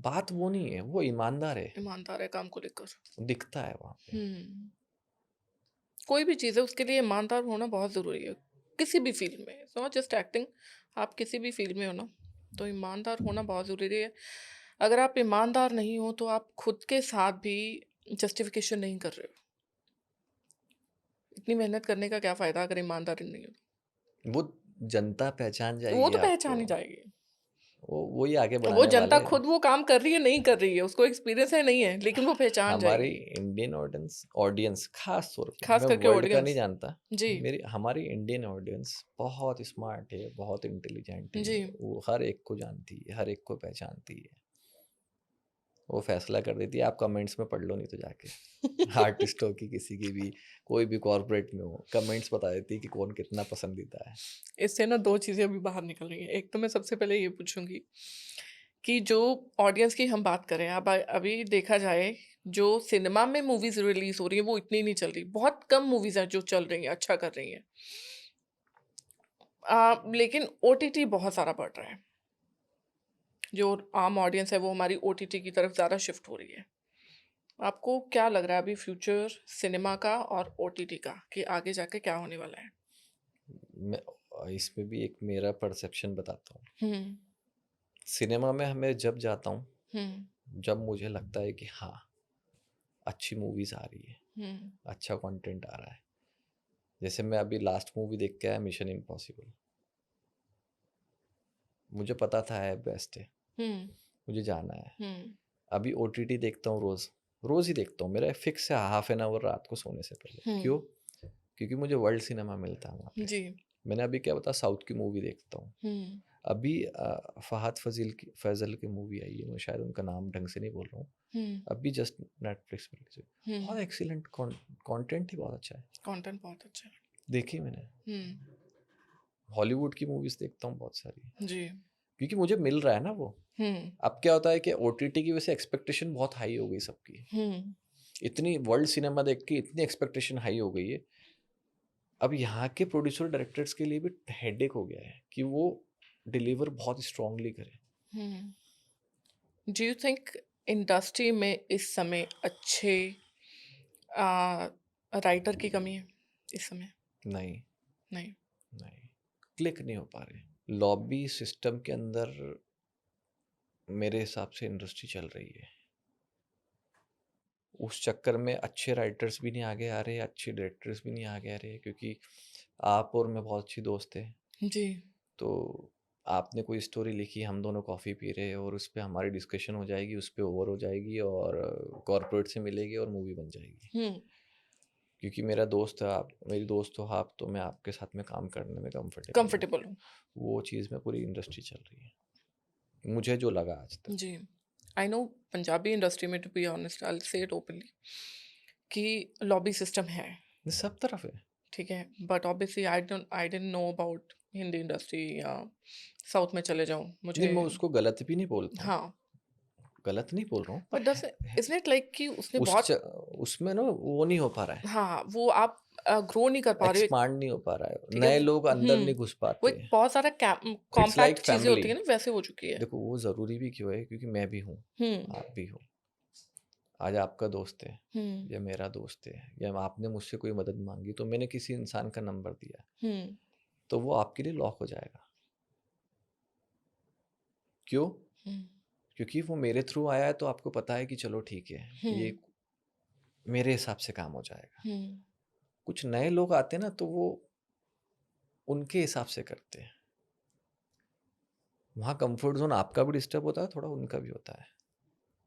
बात वो नहीं है, वो ईमानदार है, ईमानदार है काम को लेकर। दिखता है वहाँ पे। हम्म। कोई भी चीज़ है उसके लिए ईमानदार होना बहुत ज़रूरी है। किसी भी फील्ड में, नॉट जस्ट एक्टिंग। आप किसी भी फील्ड में हो ना, तो ईमानदार होना बहुत ज़रूरी है। अगर आप ईमानदार नहीं हो तो आप खुद के साथ भी जस्टिफिकेशन नहीं कर रहे हो। इतनी मेहनत करने का क्या फ़ायदा अगर ईमानदारी नहीं हो। वो जनता पहचान वो जाएगी तो आपको। पहचान ही जाएगी। वो वही आगे वो बढ़ाने जनता वाले हैं। खुद वो काम कर रही है नहीं कर रही है, उसको एक्सपीरियंस है नहीं है, लेकिन वो पहचान हमारी जाएगी। इंडियन ऑडियंस ऑडियंस खास तौर पे, खास मैं करके वर्ल्ड का नहीं ऑडियंस। जानता। जी। मेरी हमारी इंडियन ऑडियंस बहुत स्मार्ट है, बहुत इंटेलिजेंट है। जी। वो हर एक को जानती है, हर एक को पहचानती है। वो फैसला कर देती है। आप कमेंट्स में पढ़ लो नहीं तो जाके। आर्टिस्ट हो कि किसी की भी, कोई भी कॉर्पोरेट में हो, कमेंट्स बता देती है कि कौन कितना पसंदीदा है। इससे ना 2 चीज़ें अभी बाहर निकल रही हैं। एक तो मैं सबसे पहले ये पूछूँगी कि जो ऑडियंस की हम बात करें, अब अभी देखा जाए जो सिनेमा में मूवीज़ रिलीज़ हो रही हैं वो इतनी नहीं चल रही। बहुत कम मूवीज़ हैं जो चल रही हैं, अच्छा कर रही हैं। लेकिन ओटीटी बहुत सारा बढ़ रहा है। जो आम ऑडियंस है वो हमारी ओटीटी की तरफ ज़्यादा शिफ्ट हो रही है। आपको क्या लग रहा है अभी फ्यूचर सिनेमा का और ओटीटी का कि आगे जाके क्या होने वाला है? मैं इसमें भी एक मेरा परसेप्शन बताता हूँ। हुँ। सिनेमा में मैं जब जाता हूँ, हुँ। जब मुझे लगता है कि हाँ, अच्छी मूवीज़ आ रही है, हुँ। अच्छा कंटेंट आ रहा है। जैसे मैं अभी लास्ट मूवी देख के आया मिशन इम्पॉसिबल। मुझे पता था है बेस्ट है, हुँ। मुझे जाना है। हुँ। अभी ओटीटी देखता हूँ रोज़, रोज़ ही देखता हूँ। मेरा फिक्स है हाफ एन आवर रात को सोने से पहले। हुँ। क्यों? क्योंकि मुझे वर्ल्ड सिनेमा मिलता है वहाँ पे। जी। मैंने अभी क्या बताया साउथ की मूवी देखता हूँ। हुँ। अभी फहद फैज़ल की मूवी आई है, मैं शायद उनका नाम ढंग से नहीं बोल रहा हूँ। हुँ। अभी जस्ट नेटफ्लिक्स पे रिलीज़ हुई। हुँ। बहुत एक्सीलेंट कंटेंट ही बहुत अच्छा है। कंटेंट बहुत अच्छा है। देखी मैंने। हुँ। हॉलीवुड की मूवीज़ देखता हूँ बहुत सारी, जी। क्योंकि मुझे मिल रहा है ना वो। हुँ। अब क्या होता है कि ओटीटी की वजह से एक्सपेक्टेशन बहुत हाई हो गई सबकी। हुँ। इतनी वर्ल्ड सिनेमा देख के इतनी एक्सपेक्टेशन हाई हो गई है। अब यहाँ के प्रोड्यूसर डायरेक्टर्स के लिए भी हेडेक हो गया है कि वो डिलीवर बहुत स्ट्रांगली करें। हुँ। डू यू थिंक इंडस्ट्री में इस समय अच्छे अ, राइटर की कमी है इस समय? नहीं, नहीं। नहीं, क्लिक नहीं हो पा रहे। लॉबी सिस्टम के अंदर मेरे हिसाब से इंडस्ट्री चल रही है। उस चक्कर में अच्छे राइटर्स भी नहीं आगे आ रहे, अच्छे डायरेक्टर्स भी नहीं आगे आ रहे, क्योंकि आप और मैं बहुत अच्छी दोस्त हैं। जी। तो आपने कोई स्टोरी लिखी, हम दोनों कॉफ़ी पी रहे हैं और उस पे हमारी डिस्कशन हो जाएगी, उस पे ओवर हो जाएगी और कॉर्पोरेट से मिलेगी और मूवी बन जाएगी। हुँ। क्योंकि मेरा दोस्त है आप, मेरी दोस्त हो आप, तो मैं आपके साथ में काम करने में कंफर्टेबल हूँ। कंफर्टेबल हूँ। वो चीज़ में पूरी इंडस्ट्री चल रही है, मुझे जो लगा आज तक। जी। आई नो पंजाबी इंडस्ट्री में to be honest I will say it openly कि लॉबी सिस्टम है, ये सब तरफ है। ठीक है? But obviously I didn't know about Hindi industry या साउथ में चले जाऊँ नहीं, मुझे। मैं उसको गलत भी नहीं बोलता हूँ, हाँ, गलत नहीं बोल रहा हूँ, पर but does isn't it like कि उसने उस बहुत उसमें ना वो नहीं हो पा रहा है। हाँ, वो आप ग्रो नहीं कर पा रहे हो, एक्सपांड नहीं हो पा रहा है, ठीक है? नए लोग अंदर नहीं घुस वो पाते। एक बहुत सारा इट्स लाइक कॉम्पैक्ट चीज़ें फैमिली। होती हैं ना, वैसे हो चुकी है। देखो वो ज़रूरी भी क्यों है, क्योंकि मैं भी हूँ, हुँ, आप भी हो। आज आपका दोस्त है हुँ, या मेरा दोस्त है या आपने मुझसे कोई मदद माँगी, तो मैंने किसी इंसान का नंबर दिया, हुँ, तो वो आपके लिए लॉक हो जाएगा। क्यों? हुँ, क्योंकि वो मेरे थ्रू आया है, तो आपको पता है कि चलो ठीक है, ये हुँ, मेरे हिसाब से काम हो जाएगा। हुँ, कुछ नए लोग आते हैं ना, तो वो उनके हिसाब से करते हैं। वहाँ कंफर्ट ज़ोन आपका भी डिस्टर्ब होता है, थोड़ा उनका भी होता है।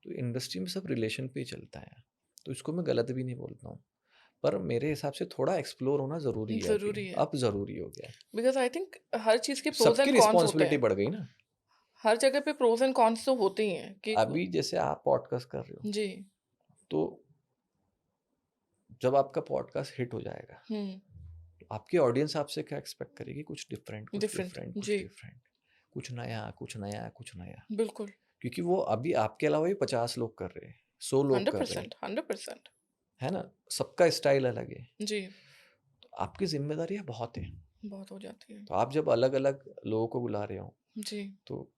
तो इंडस्ट्री में सब रिलेशन पे ही चलता है। तो इसको मैं गलत भी नहीं बोलता हूँ। पर मेरे हिसाब से थोड़ा एक्सप्लोर होना ज़रूरी है अभी। ज़रूरी है। अब ज़रूरी हो गया है। बिकॉज़ आई थिंक हर चीज़ के प्रोज़ सबकी एंड कॉन्स होते रिस्पॉन्सिबिलिटी हैं। बढ़ गई ना। हर जगह पे प्रोज़ एंड कॉन्स तो होते ही हैं कि अभी जैसे आप पॉडकास्ट कर रहे हो, जी। तो जब आपका पॉडकास्ट हिट हो जाएगा, हुँ, तो आपकी ऑडियंस आपसे क्या एक्सपेक्ट करेगी? कुछ डिफरेंट, कुछ डिफरेंट। डिफरेंट, कुछ जी, डिफरेंट। कुछ नया, कुछ नया, कुछ नया। बिल्कुल। क्योंकि वो अभी आपके अलावा भी 50 लोग कर रहे हैं, 100 लोग कर रहे हैं, 100%, 100%। है ना? सबका स्टाइल अलग है। जी, तो आपकी ज़िम्मेदारियाँ बहुत हैं। बहुत हो जाती है। तो आप जब अलग-अलग लोगों को बुला रहे हो, जी, तो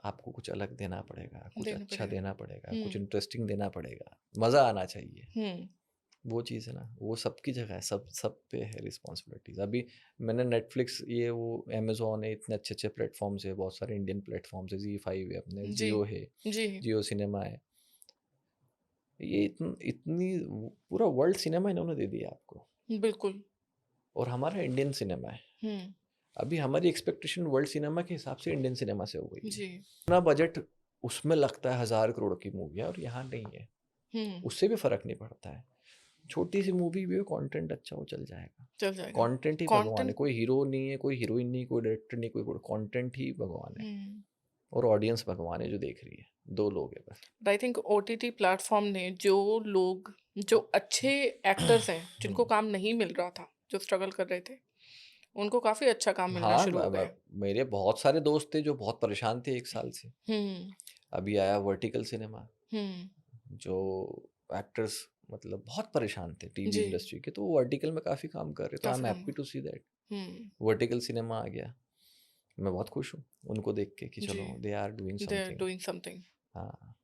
आपको कुछ अलग देना पड़ेगा, कुछ देना अच्छा पड़ेगा। देना पड़ेगा, कुछ हुँ, इंटरेस्टिंग देना पड़ेगा, मज़ा आना चाहिए। हुँ, वो चीज़ है ना, वो सबकी जगह है, सब सब पे है रिस्पॉन्सिबिलिटीज़। अभी मैंने नेटफ्लिक्स, ये वो अमेज़न है, इतने अच्छे-अच्छे प्लेटफ़ॉर्म्स है, बहुत सारे इंडियन प्लेटफ़ॉर्म्स है, ज़ी5 है अपने, जी, जियो है, जी, जियो सिनेमा है। ये इतनी पूरा वर्ल्ड सिनेमा इन्होंने दे दिया आपको, बिल्कुल। और हमारा इंडियन सिनेमा है। हुँ, अभी हमारी एक्सपेक्टेशन वर्ल्ड सिनेमा के हिसाब से इंडियन सिनेमा से हो गई है। जी, इतना बजट उसमें लगता है, 1000 करोड़ की मूवी है, और यहाँ नहीं है। हुँ, उससे भी फ़र्क नहीं पड़ता है। छोटी सी मूवी भी हो, कंटेंट अच्छा हो, चल जाएगा। चल जाएगा। कंटेंट ही भगवान है, कंटेंट कोई हीरो नहीं है, कोई हीरोइन नहीं, कोई डायरेक्टर नहीं, कोई कंटेंट ही भगवान है। हुँ, और ऑडियंस भगवान है जो देख रही है। 2 लोग है बस। आई थिंक ओटीटी प्लेटफ़ॉर्म ने जो अच्छे एक्टर्स हैं, जिनको हम्म। काम नहीं मिल रहा था, जो स्ट्रगल कर रहे थे, उनको काफ़ी अच्छा काम मिलना हाँ, शुरू हो गया है। मेरे बहुत सारे दोस्त थे जो बहुत परेशान थे 1 साल से। हुँ, अभी आया वर्टिकल सिनेमा, हुँ, जो एक्टर्स मतलब बहुत परेशान थे टीवी जी, इंडस्ट्री के, तो वो वर्टिकल में काफ़ी काम कर रहे, तो आई काफ़ी एम काम happy to see that hmm, vertical cinema आ गया। मैं बहुत खुश हूँ उनको देख के कि जी, चलो they are doing they are something. Doing something. हाँ,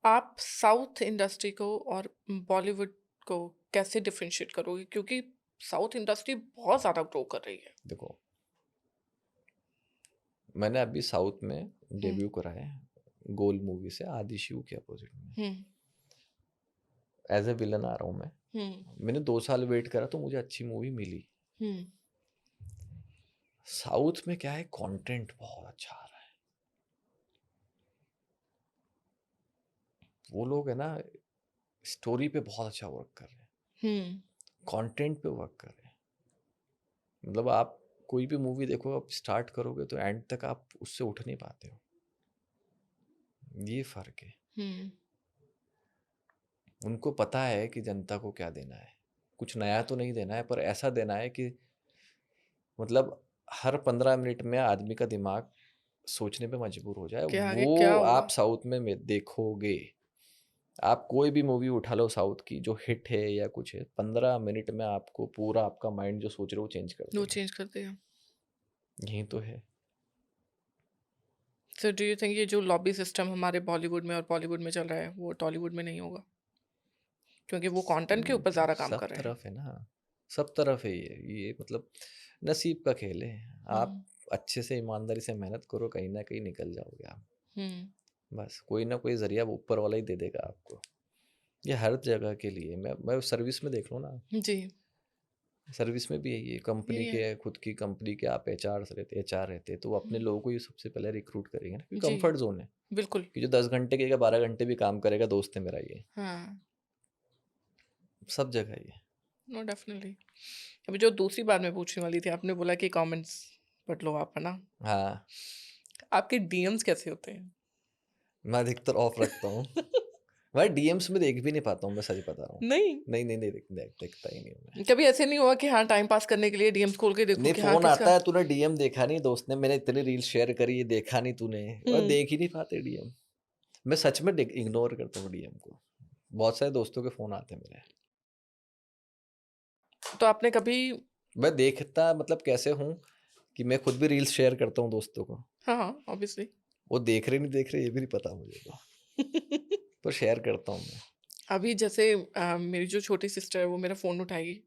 आप साउथ इंडस्ट्री को और बॉलीवुड को कैसे डिफरेंशिएट करोगे? क्योंकि साउथ इंडस्ट्री बहुत ज़्यादा ग्रो कर रही है। देखो, मैंने अभी साउथ में हुँ, डेब्यू करा है, गोल मूवी से, आदि शिव के अपोजिट में। हुँ, एज़ अ विलन आ रहा हूँ मैं। हुँ, मैंने 2 साल वेट करा, तो मुझे अच्छी मूवी मिली। हुँ, साउथ में क्या है, कंटेंट बहुत अच्छा आ रहा है। वो लोग है ना, स्टोरी पे बहुत अच्छा वर्क कर रहे हैं, हुँ, कंटेंट पे वर्क कर रहे हैं। मतलब आप कोई भी मूवी देखो, आप स्टार्ट करोगे तो एंड तक आप उससे उठ नहीं पाते हो। ये फ़र्क है। हुँ, उनको पता है कि जनता को क्या देना है। कुछ नया तो नहीं देना है, पर ऐसा देना है कि मतलब हर 15 मिनट में आदमी का दिमाग सोचने पे मजबूर हो जाए। कि आगे क्या वो होगा? आप साउथ में देखोगे। आप कोई भी मूवी उठा लो साउथ की जो हिट है या कुछ है, 15 मिनट में आपको पूरा आपका माइंड जो सोच रहे हो वो चेंज कर वो देगा। चेंज कर देगा। यही तो है। सो डू यू थिंक ये जो लॉबी सिस्टम हमारे बॉलीवुड में और बॉलीवुड में चल रहा है, वो टॉलीवुड में नहीं होगा? क्योंकि वो कंटेंट के ऊपर ज़्यादा काम सब कर रहे हैं। तरफ है ना, सब तरफ है ये मतलब नसीब का खेल है। आप हुँ, अच्छे से ईमानदारी से मेहनत करो, कहीं न कहीं निकल जाओगे आप। हुँ, बस कोई ना कोई ज़रिया ऊपर वाला ही दे देगा आपको। ये हर जगह के लिए, मैं सर्विस में देख लो ना, जी, सर्विस में भी यही है, कंपनी यही है। के, खुद की कंपनी के आप एचआर रहते, तो वो अपने हुँ, लोगों को ही सबसे पहले रिक्रूट करेंगे ना, क्योंकि जी, कंफर्ट ज़ोन है, बिल्कुल। कि जो 10 घंटे के या 12 घंटे भी काम करेगा, दोस्त है मेरा ये, हाँ, सब जगह ही है। No definitely. अभी जो दूसरी बात मैं पूछने वाली थी, आपने बोला कि कमेंट्स पढ़ लो आप, है ना? हाँ, आपके डीएम्स कैसे होते हैं? मैं अधिकतर ऑफ रखता हूँ। मैं डीएम्स में देख भी नहीं पाता हूँ, मैं सच बता रहा हूँ। नहीं, नहीं, देखता ही नहीं हूँ मैं। कभी ऐसे नहीं हुआ कि हाँ, टाइम पास करने के लिए डीएम्स खोल के देखूँ नहीं, कि हाँ, फ़ोन किसका आता है, तूने डीएम देखा नहीं, दोस्त ने मैंने इतनी रील शेयर करी, ये देखा नहीं तूने, और हुँ, देख ही नहीं पाते डीएम। मैं सच में इग्नोर करता हूँ डीएम को। बहुत सारे दोस्तों के फ़ोन आते हैं मेरे। तो आपने कभी मैं देखता मतलब कैसे हूँ कि मैं खुद भी रील्स शेयर करता हूँ दोस्तों को। हाँ, हाँ, ऑब्वियसली। वो देख रहे नहीं देख रहे ये भी नहीं पता मुझे तो। पर शेयर करता हूँ मैं। अभी जैसे मेरी जो छोटी सिस्टर है वो मेरा फ़ोन उठाएगी,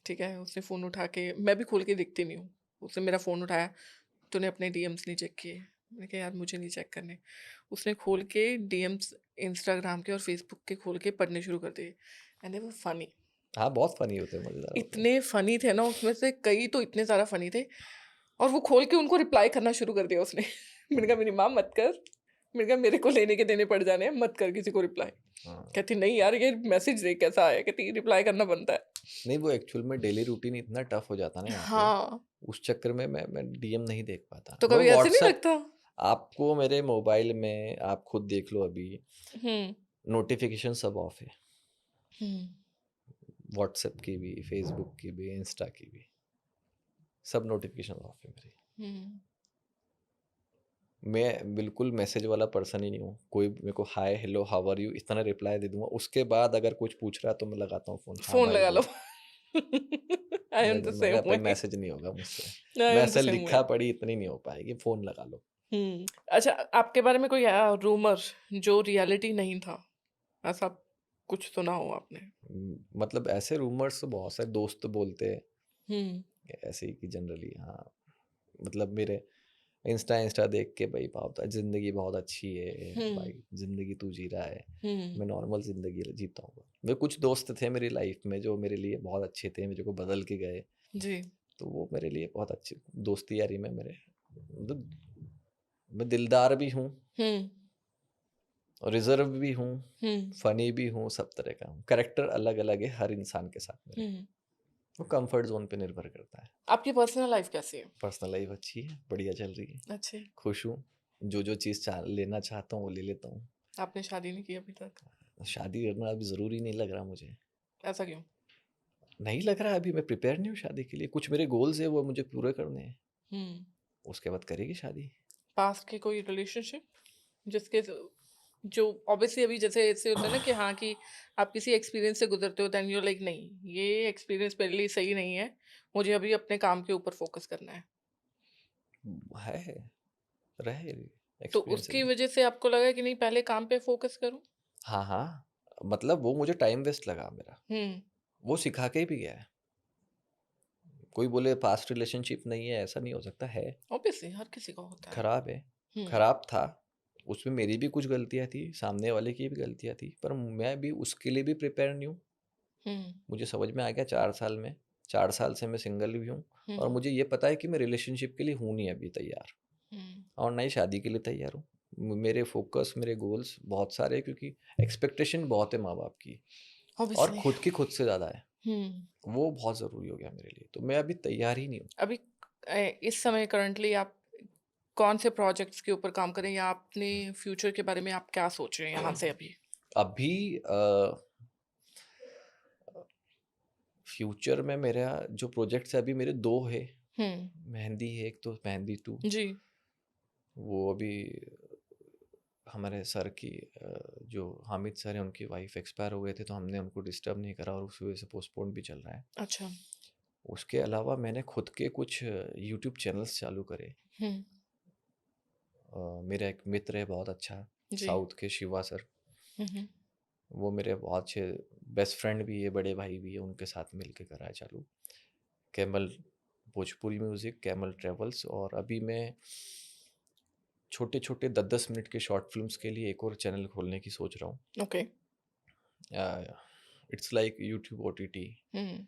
ठीक है? उसने फ़ोन उठा के मैं भी खोल के देखती नहीं हूँ। उसने मेरा फ़ोन उठाया, तूने अपने डीएम्स नहीं चेक किए? मैंने कहा यार मुझे नहीं चेक करने। उसने खोल के डीएम्स इंस्टाग्राम के और फ़ेसबुक के खोल के पढ़ने शुरू कर दिए एंड दे वर फनी। हाँ, बहुत फ़नी होते हैं, मज़ेदार होते हैं। इतने फनी थे ना उसमें से कई तो इतने ज़्यादा फनी थे और वो खोल के उनको रिप्लाई करना शुरू कर दिया उसने। मैंने कहा मेरी माँ मत कर। मैंने कहा मेरे को लेने के देने पड़ जाने हैं, मत कर किसी को रिप्लाई। हाँ। कहती नहीं यार ये मैसेज देख कैसा आया, कहती रिप्लाई करना बनता है। नहीं, वो एक्चुअल में डेली रूटीन इतना टफ हो जाता है ना यहाँ पे, हाँ, उस चक्कर में मैं डीएम नहीं देख पाता। तो वो कभी ऐसे नहीं व्हाट्सएप लगता? आपको मेरे मोबाइल में आप खुद देख लो अभी, हुँ, नोटिफ़िकेशन सब ऑफ है। हुँ, व्हाट्सएप की भी, फेसबुक की भी, इंस्टा की भी, सब नोटिफ़िकेशन ऑफ है मेरी। हुँ। मैं बिल्कुल मैसेज वाला पर्सन ही नहीं हूँ। कोई मेरे को हाय, हेलो, हाउ आर यू इतना रिप्लाई दे दूँगा। उसके बाद अगर कुछ पूछ रहा है तो मैं लगाता हूँ फ़ोन। हाँ फ़ोन भाई लगा लो। बोल। आई एम द मैं सेम कहा भाई वे। मैसेज नहीं होगा मुझसे। I am the message same way. लिखा पढ़ी इतनी नहीं हो पाएगी, फ़ोन लगा लो। हुँ। अच्छा आपके बारे में कोई रूमर जो रियलिटी नहीं था, ऐसा कुछ सुना हो आपने? मतलब ऐसे रूमर्स तो बहुत सारे दोस्त बोलते हैं हुँ, ऐसे ही कि जनरली हाँ, मतलब मेरे इंस्टा देख के भाई बहुत ज़िंदगी बहुत अच्छी है हुँ, भाई, ज़िंदगी तू जी रहा है। हुँ, मैं नॉर्मल ज़िंदगी जीता हूँ। मेरे कुछ दोस्त थे मेरी लाइफ में जो मेरे लिए बहुत अच्छे थे, मेरे को बदल के गए। जी। तो वो मेरे लिए बहुत अच्छी दोस्ती यारी में मेरे मतलब मैं दिलदार भी हूँ, हुँ, रिज़र्व भी हूँ, हुँ, फ़नी भी हूँ, सब तरह का हूँ। कैरेक्टर अलग-अलग है हर इंसान के साथ मेरे। हुँ। वो कम्फर्ट ज़ोन पे निर्भर करता है। आपकी पर्सनल लाइफ़ कैसी है? पर्सनल लाइफ़ अच्छी है, बढ़िया चल रही है, अच्छी। खुश हूँ। जो-जो चीज़ लेना चाहता हूँ वो ले लेता हूँ। आपने शादी नहीं की अभी तक? शादी करना अभी ज़रूरी नहीं लग रहा मुझे। ऐसा क्यों? नहीं लग रहा अभी मैं प्रिपेयर नहीं हूँ शादी के लिए। कुछ मेरे गोल्स हैं वो मुझे पूरे करने हैं। हुँ। उसके बाद करेगी शादी। पास्ट की कोई रिलेशनशिप जिसके जो ऑब्वियसली अभी जैसे ऐसे होता है ना कि हाँ कि आप किसी एक्सपीरियंस से गुजरते हो देन यू लाइक नहीं ये एक्सपीरियंस मेरे लिए सही नहीं है, मुझे अभी अपने काम के ऊपर फोकस करना है। है, रहे तो एक्सपीरियंस उसकी है। वजह से आपको लगा कि नहीं पहले काम पे फोकस करूं? हाँ, हाँ। मतलब वो मुझे टाइम वेस्ट लगा मेरा। हम्म। वो सिखा के भी गया है। कोई बोले पास्ट रिलेशनशिप नहीं है, ऐसा नहीं हो सकता है। ऑब्वियसली हर किसी का होता है। खराब है, हम्म। खराब था। उसमें मेरी भी कुछ गलतियाँ थी, सामने वाले की भी गलतियाँ थी, पर मैं भी उसके लिए भी प्रिपेयर नहीं हूँ। हम्म। मुझे समझ में आ गया 4 साल में, 4 साल से मैं सिंगल भी हूँ और हम्म। मुझे ये पता है कि मैं रिलेशनशिप के लिए हूँ नहीं अभी तैयार हम्म। और ना ही शादी के लिए तैयार हूँ। मेरे फोकस, मेरे गोल्स बहुत सारे हैं क्योंकि एक्सपेक्टेशन बहुत है माँ-बाप की और ऑब्वियसली। खुद की खुद से ज़्यादा है। हम्म। वो बहुत ज़रूरी हो गया मेरे लिए, तो मैं अभी तैयार ही नहीं हूँ। अभी इस समय करंटली आप कौन से प्रोजेक्ट्स के ऊपर काम करें या अपने फ्यूचर के बारे में आप क्या सोच रहे हैं यहाँ से अभी? अभी फ्यूचर में मेरा जो प्रोजेक्ट्स है अभी मेरे 2 है। हम्म। मेहंदी है एक तो मेहंदी 2 जी। वो अभी हमारे सर की जो हामिद सर हैं उनकी वाइफ एक्सपायर हो गए थे तो हमने उनको डिस्टर्ब नहीं करा और उस वजह से पोस्टपोन भी चल रहा है। अच्छा। उसके अलावा मैंने खुद के कुछ यूट्यूब चैनल्स चालू करे। हम्म। मेरा एक मित्र है बहुत अच्छा, जी। साउथ के शिवा सर। हम्म। वो मेरे बहुत अच्छे बेस्ट फ्रेंड भी है, बड़े भाई भी है, उनके साथ मिलके करा है चालू। Camel Bhojpuri music, camel travels और अभी मैं छोटे-छोटे 10-10 मिनट के शॉर्ट फ़िल्म्स के लिए एक और चैनल खोलने की सोच रहा हूँ। Okay. It's like YouTube OTT hmm.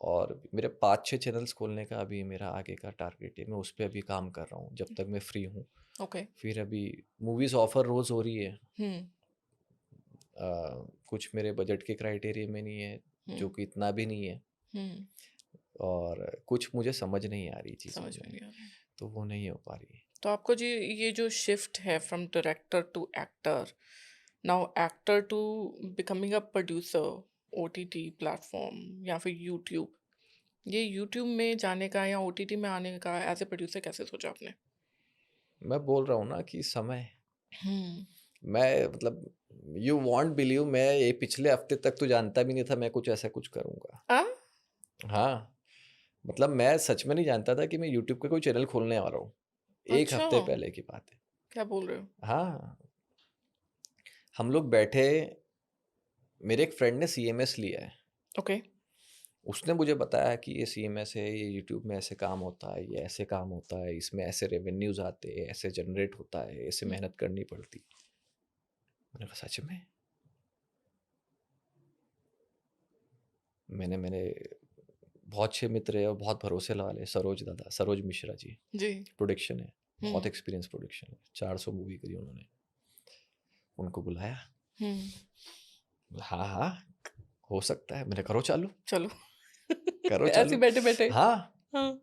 और मेरे 5-6 चैनल्स खोलने का अभी मेरा आगे का टारगेट है। मैं उस पे अभी काम कर रहा हूँ, जब तक मैं फ्री हूँ। ओके। फिर अभी मूवीज़ ऑफ़र रोज़ हो रही है। हम्म। कुछ मेरे बजट के क्राइटेरिया में नहीं है, जो हम्म। कि इतना भी नहीं है हम्म। और कुछ मुझे समझ नहीं आ रही चीज़ों समझ में में, नहीं आ रहा है। तो वो नहीं हो पा रही। तो आपको जी ये जो शिफ्ट है from director to actor, now actor to becoming a producer, OTT platform या फिर यूट्यूब, ये यूट्यूब में जाने का या ओटीटी में आने का एज ए प्रोड्यूसर कैसे सोचा आपने? मैं बोल रहा हूँ ना कि समय हम्म। मैं मतलब यू वॉन्ट बिलीव, मैं ये पिछले हफ्ते तक तो जानता भी नहीं था मैं कुछ ऐसा कुछ करूँगा। हाँ? हाँ, मतलब मैं सच में नहीं जानता था कि मैं यूट्यूब का कोई चैनल खोलने वाला हूँ। 1 अच्छा, हफ्ते पहले की बात है। क्या बोल रहे हो? हाँ, हम लोग बैठे, मेरे एक फ्रेंड ने सीएमएस लिया है। ओके। उसने मुझे बताया कि ये सीएमएस है, ये यूट्यूब में ऐसे काम होता है, ये ऐसे काम होता है, इसमें ऐसे रेवेन्यूज़ आते हैं, ऐसे जनरेट होता है, ऐसे हुँ, मेहनत करनी पड़ती है। मैंने कहा सच में? मेरे बहुत अच्छे मित्र है और बहुत भरोसे वाले सरोज दादा, सरोज मिश्रा जी, जी। प्रोडक्शन है, बहुत हुँ, एक्सपीरियंस प्रोडक्शन है, 400 मूवी करी उन्होंने। उनको बुलाया, हुँ, बोला, हाँ हाँ हो सकता है। मैंने करो चालू, चलो। करो ऐसे चालू। ही बैठे-बैठे। हाँ, हाँ।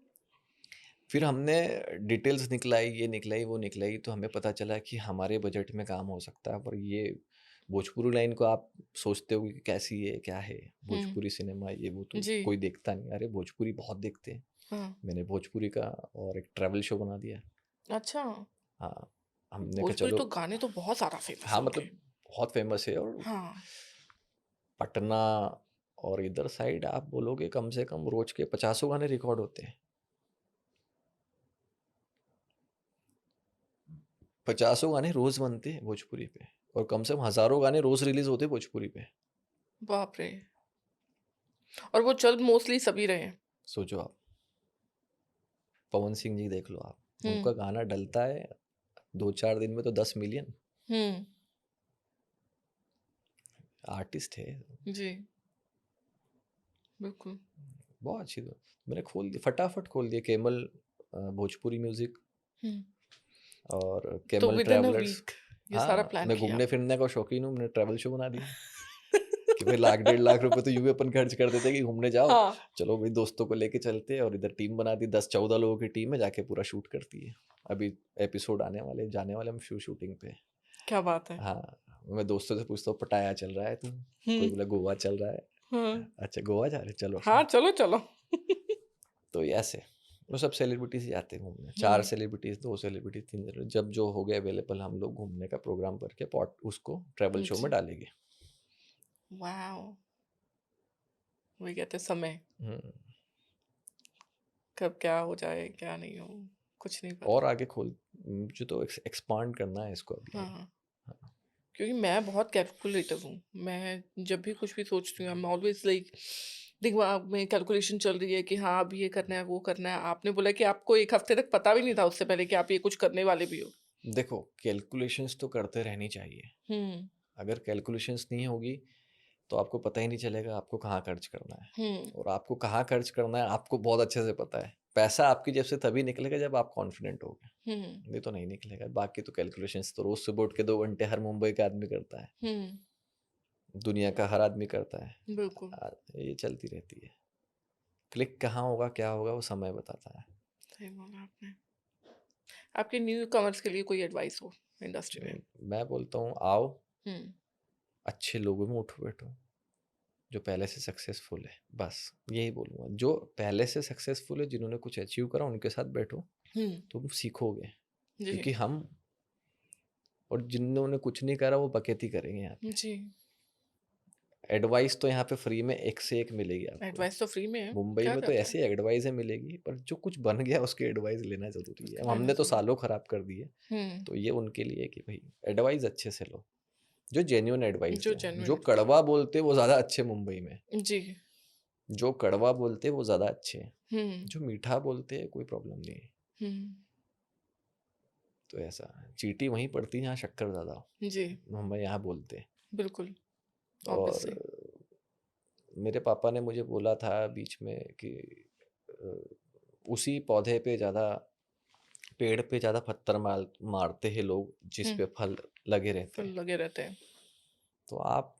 फिर हमने डिटेल्स निकलाई, ये निकलाई वो निकलाई, तो हमें पता चला कि हमारे बजट में काम हो सकता है। पर ये भोजपुरी लाइन को आप सोचते हो कि कैसी है, क्या है हुँ, भोजपुरी सिनेमा, ये वो तो जी। कोई देखता नहीं। अरे भोजपुरी बहुत देखते हैं। हाँ, मैंने भोजपुरी का और एक ट्रैवल शो बना दिया। अच्छा। हाँ, हमने कहा भोजपुरी चलो। तो गाने तो बहुत ज़्यादा फ़ेमस हाँ, हो गए। मतलब बहुत फेमस है। और हाँ, पटना और इधर साइड आप बोलोगे कम से कम रोज के 50 गाने रिकॉर्ड होते हैं। 50 गाने रोज बनते हैं भोजपुरी पे, और कम से कम हजारों गाने रोज रिलीज होते हैं भोजपुरी पे। बाप रे! और वो चल मोस्टली सभी रहे हैं। सोचो आप, पवन सिंह जी देख लो आप, हुँ, उनका गाना डलता है 2-4 दिन में तो 10 मिलियन। हुँ, आर्टिस्ट है। जी, बिल्कुल। बहुत अच्छी। तो मैंने खोल दिया, फटाफट खोल दिया केमल भोजपुरी म्यूजिक हुँ, और तो camel within a travellers. Week ये सारा हाँ, प्लान मैं किया। घूमने फिरने का शौकीन हूँ, मैंने ट्रैवल शो बना दिया कि भाई 1 लाख 1.5 लाख रुपए तो यूं ही अपन खर्च कर देते हैं कि घूमने जाओ। हाँ, चलो भाई दोस्तों को लेके चलते हैं, और इधर टीम बना दी, 10-14 लोगों की टीम है, जाके पूरा शूट करती है। अभी एपिसोड आने वाले, जाने वाले हम शूटिंग पे। क्या बात है। हाँ, मैं दोस्तों से पूछता हूँ पटाया चल रहा है तुम, कोई हुँ, बोला गोवा चल रहा है। हाँ। अच्छा गोवा जा रहे, चलो हाँ, अच्छा। चलो, चलो। तो ये ऐसे वो सब सेलिब्रिटीज जाते हैं घूमने, हुँ, 4 सेलिब्रिटीज, 2 सेलिब्रिटीज, 3 सेलिब्रिटीज, जब जो हो गया अवेलेबल हम लोग घूमने का प्रोग्राम करके पॉट उसको ट्रैवल शो में जी। डालेंगे। वॉव! वही कहते हैं समय, हम्म, कब क्या हो जाए, क्या नहीं हो, कुछ नहीं और पता। आगे खोल, मुझे तो एक्सपांड करना है इसको अभी हाँ, आगे। हाँ। हाँ, क्योंकि मैं बहुत कैलकुलेटिव हूँ। मैं जब भी कुछ भी सोचती हूँ, आई एम ऑलवेज़ लाइक दिमाग में कैलकुलेशन चल रही है कि हाँ, अब ये करना है, वो करना है। आपने बोला कि आपको 1 हफ्ते तक पता भी नहीं था उससे पहले कि आप ये कुछ करने वाले भी हो। देखो कैलकुलेशंस तो करते रहनी चाहिए। हुँ, अगर कैलकुलेशंस नहीं होगी तो आपको पता ही नहीं चलेगा आपको कहाँ खर्च करना है। हुँ, और आपको कहाँ खर्च करना है आपको बहुत अच्छे से पता है। पैसा आपकी जेब से तभी निकलेगा जब आप कॉन्फिडेंट होगे, हुँ, नहीं तो नहीं निकलेगा। बाकी तो कैलकुलेशंस तो रोज सुबह उठ के 2 घंटे हर मुंबई का आदमी करता है, हुँ, दुनिया का हर आदमी करता है। बिल्कुल, ये चलती रहती है। क्लिक कहाँ होगा क्या होगा वो समय बताता है। सही बोला आपने। आपके न्यू कमर्स के लिए कोई एडवाइस हो इंडस्ट्री में? मैं बोलता हूँ आओ, हुँ, अच्छे लोगों में उठो बैठो, जो पहले से सक्सेसफुल है, बस यही बोलूँगा। जो पहले से सक्सेसफुल है, जिन्होंने कुछ अचीव करा, उनके साथ बैठो, हुँ, तुम सीखोगे। जी, क्योंकि हम, और जिन्होंने कुछ नहीं करा वो बकैती करेंगे यहाँ पे। जी। एडवाइस तो यहाँ पे फ्री में एक से एक मिलेगी आपको। एडवाइस तो फ्री में है, मुंबई क्या में तो कहते हैं? ऐसी एडवाइस है मिलेगी, पर जो कुछ बन गया उसकी एडवाइस लेना ज़रूरी है। अब लेना हमने तो ज़रूरी। सालों खराब कर दिए, हुँ, तो ये उनके लिए कि भाई एडवाइस अच्छे से लो, जो जेन्युइन एडवाइस जो दे। जो जेन्युइन कड़वा बोलते हैं वो ज़्यादा अच्छे मुंबई में। जी, जो कड़वा बोलते हैं वो ज़्यादा अच्छे हैं। हुँ, जो मीठा बोलते हैं कोई प्रॉब्लम नहीं है। हुँ, तो ऐसा चींटी वहीं पड़ती है जहाँ शक्कर ज़्यादा जी, हो, हम यहाँ बोलते हैं। बिल्कुल, और ऑब्वियसली। मेरे पापा ने मुझे बोला था बीच में कि अ, उसी पौधे पे ज़्यादा, पेड़ पे ज़्यादा पत्थर मारते हैं लोग जिस हुँ, पे फल लगे रहते फिर हैं। लगे रहते हैं। तो आप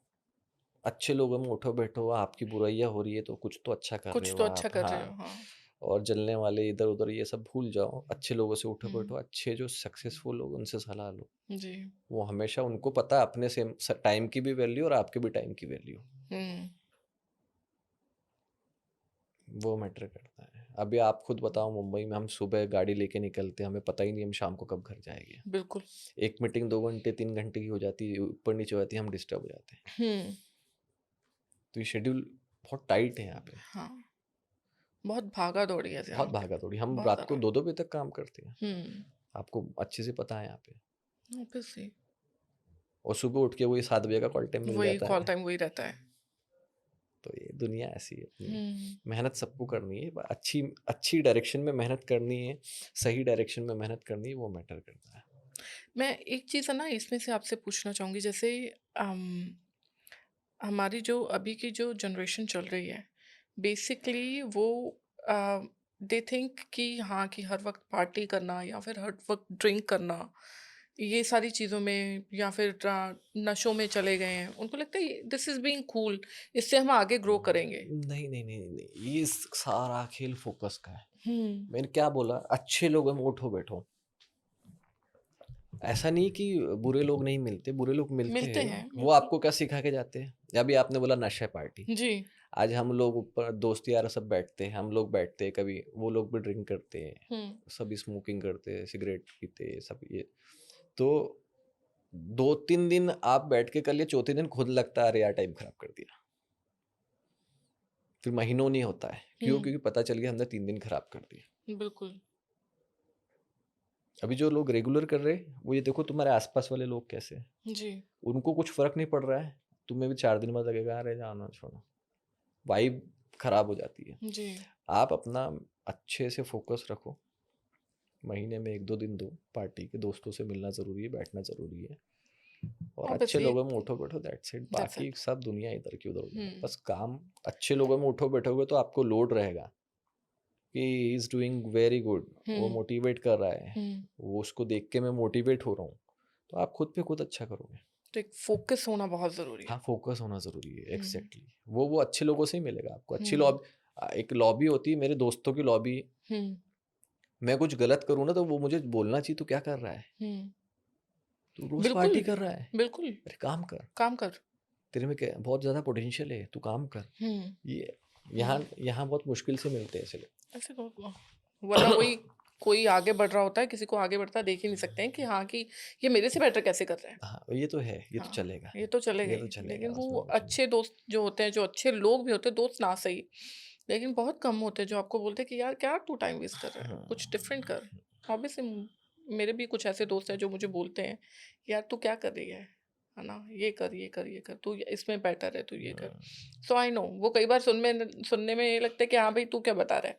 अच्छे लोगों में उठो बैठो, आपकी बुराइयां हो रही है तो कुछ तो अच्छा कर रहे कुछ हो तो अच्छा आप। कर रहे हो, हाँ, हाँ। और जलने वाले इधर उधर ये सब भूल जाओ, अच्छे लोगों से उठो हुँ, बैठो, अच्छे जो सक्सेसफुल लोग उनसे सलाह लो। जी, वो हमेशा, उनको पता है अपने से टाइम की भी वैल्यू और आपके भी टाइम की वैल्यू, हुँ, वो मैटर करता है। अभी आप खुद बताओ, मुंबई में हम सुबह गाड़ी लेके निकलते हैं, हमें पता ही नहीं हम शाम को कब घर जाएंगे। बिल्कुल। एक मीटिंग 2 घंटे 3 घंटे की हो जाती है, ऊपर नीचे हो जाती है, हम डिस्टर्ब हो जाते हैं। हुँ, तो ये शेड्यूल बहुत टाइट है यहाँ पे। हाँ, बहुत भागा-दौड़ी है बहुत यहाँ पे, भागा दौड़ी, हम बहुत रात को ज़्यादा। 2-2 बजे तक काम करते हैं। हुँ, आपको अच्छे से पता है यहाँ पे। ऑब्वियसली और सुबह उठ के वही 7 बजे का कॉल टाइम मिल वही जाता कॉल है। टाइम वही रहता है। तो ये दुनिया ऐसी है अपनी। हुँ, मेहनत सबको करनी है, अच्छी अच्छी डायरेक्शन में मेहनत करनी है, सही डायरेक्शन में मेहनत करनी है, वो मैटर करता है। मैं एक चीज़ है ना इसमें से आपसे पूछना चाहूँगी जैसे अम, हमारी जो अभी की जो जनरेशन चल रही है, बेसिकली वो अ, दे थिंक कि हाँ, कि हर वक़्त पार्टी करना या फिर हर वक़्त ड्रिंक करना, ये सारी चीज़ों में या फिर नशों में चले गए हैं। उनको लगता है दिस इज़ बीइंग कूल, इससे हम आगे ग्रो करेंगे। नहीं, नहीं, नहीं, नहीं, ये सारा खेल फोकस का है। हुँ, मैंने क्या बोला, अच्छे लोगों में उठो बैठो। ऐसा नहीं कि बुरे लोग नहीं मिलते, बुरे लोग मिलते मिलते हैं। हैं, वो बिल्कुल। आपको क्या सिखा के जाते हैं। अभी आपने बोला नशा पार्टी। जी। आज हम लोग ऊपर दोस्त यार सब बैठते हैं, हम लोग बैठते हैं, कभी वो लोग भी ड्रिंक करते हैं, हुँ, सब स्मोकिंग करते हैं, सिगरेट पीते हैं, सब ये। तो 2-3 दिन आप बैठ के कर लिए, चौथे दिन खुद लगता है अरे यार टाइम खराब कर दिया। फिर महीनों नहीं होता है। क्यों? हुँ, क्योंकि पता चल गया हमने 3 दिन खराब कर दिए। बिल्कुल। अभी जो लोग रेगुलर कर रहे हैं, वो ये देखो तुम्हारे आसपास वाले लोग कैसे हैं। जी, उनको कुछ फर्क नहीं पड़ रहा है, तुम्हें भी 4 दिन बाद लगेगा अरे जाना छोड़ो, वाइब खराब हो जाती है। जी। आप अपना अच्छे से फोकस रखो, महीने में 1-2 दिन दो पार्टी के, दोस्तों से मिलना ज़रूरी है, बैठना ज़रूरी है, और अच्छे ऑब्वियसली लोगों में उठो बैठो, दैट्स इट। दैट्स बाकी इट। सब दुनिया इधर की उधर हो हुँ, जाएगा, बस काम। अच्छे लोगों में उठो बैठोगे तो आपको लोड रहेगा कि he is doing very good, वो हुँ, मोटिवेट कर रहा है, हुँ। वो उसको देख के मैं मोटिवेट हो रहा हूँ, तो आप खुद पे खुद अच्छा करोगे। तो एक फ़ोकस होना बहुत ज़रूरी हाँ, है। फोकस होना ज़रूरी है, हुँ, एग्ज़ैक्टली। वो अच्छे लोगों से ही मिलेगा आपको। अच्छी हुँ, एक लॉबी होती है, मेरे दोस्तों की लॉबी। हुँ, मैं कुछ गलत करूँ ना तो वो मुझे बोलना चाहिए, "तू क्या कर रहा है? हुँ। तू रोज़ बिल्कुल, पार्टी कर रहा है। बिल्कुल, अरे काम कर, काम कर। तेरे में क्या बहुत ज़्यादा पोटेंशियल है, तू काम कर।" हुँ, ये हुँ। यहाँ यहाँ बहुत मुश्किल से मिलते हैं ऐसे ऐसे तो वरना वही लोग। कोई आगे बढ़ रहा होता है, किसी को आगे बढ़ता देख ही नहीं सकते हैं कि हाँ, कि ये मेरे से बेटर कैसे कर रहा है। हाँ, ये तो है, ये तो हाँ, चलेगा, ये तो चलेगा ये तो ही। चलेगा, लेकिन वो उसमें कुछ नहीं। अच्छे दोस्त जो होते हैं, जो अच्छे लोग भी होते हैं, दोस्त ना सही, लेकिन बहुत कम होते हैं जो आपको बोलते हैं कि यार क्या तू टाइम वेस्ट कर रहा है, कुछ डिफरेंट कर। हाँ, ऑब्वियसली मेरे भी कुछ ऐसे दोस्त हैं जो मुझे बोलते हैं, यार तू क्या कर रही है ना? ये कर, ये कर, ये कर, तू इसमें बेटर है, तू ये कर। सो आई नो वो कई बार सुनने में ये लगता है कि हाँ भाई तू क्या बता रहा है?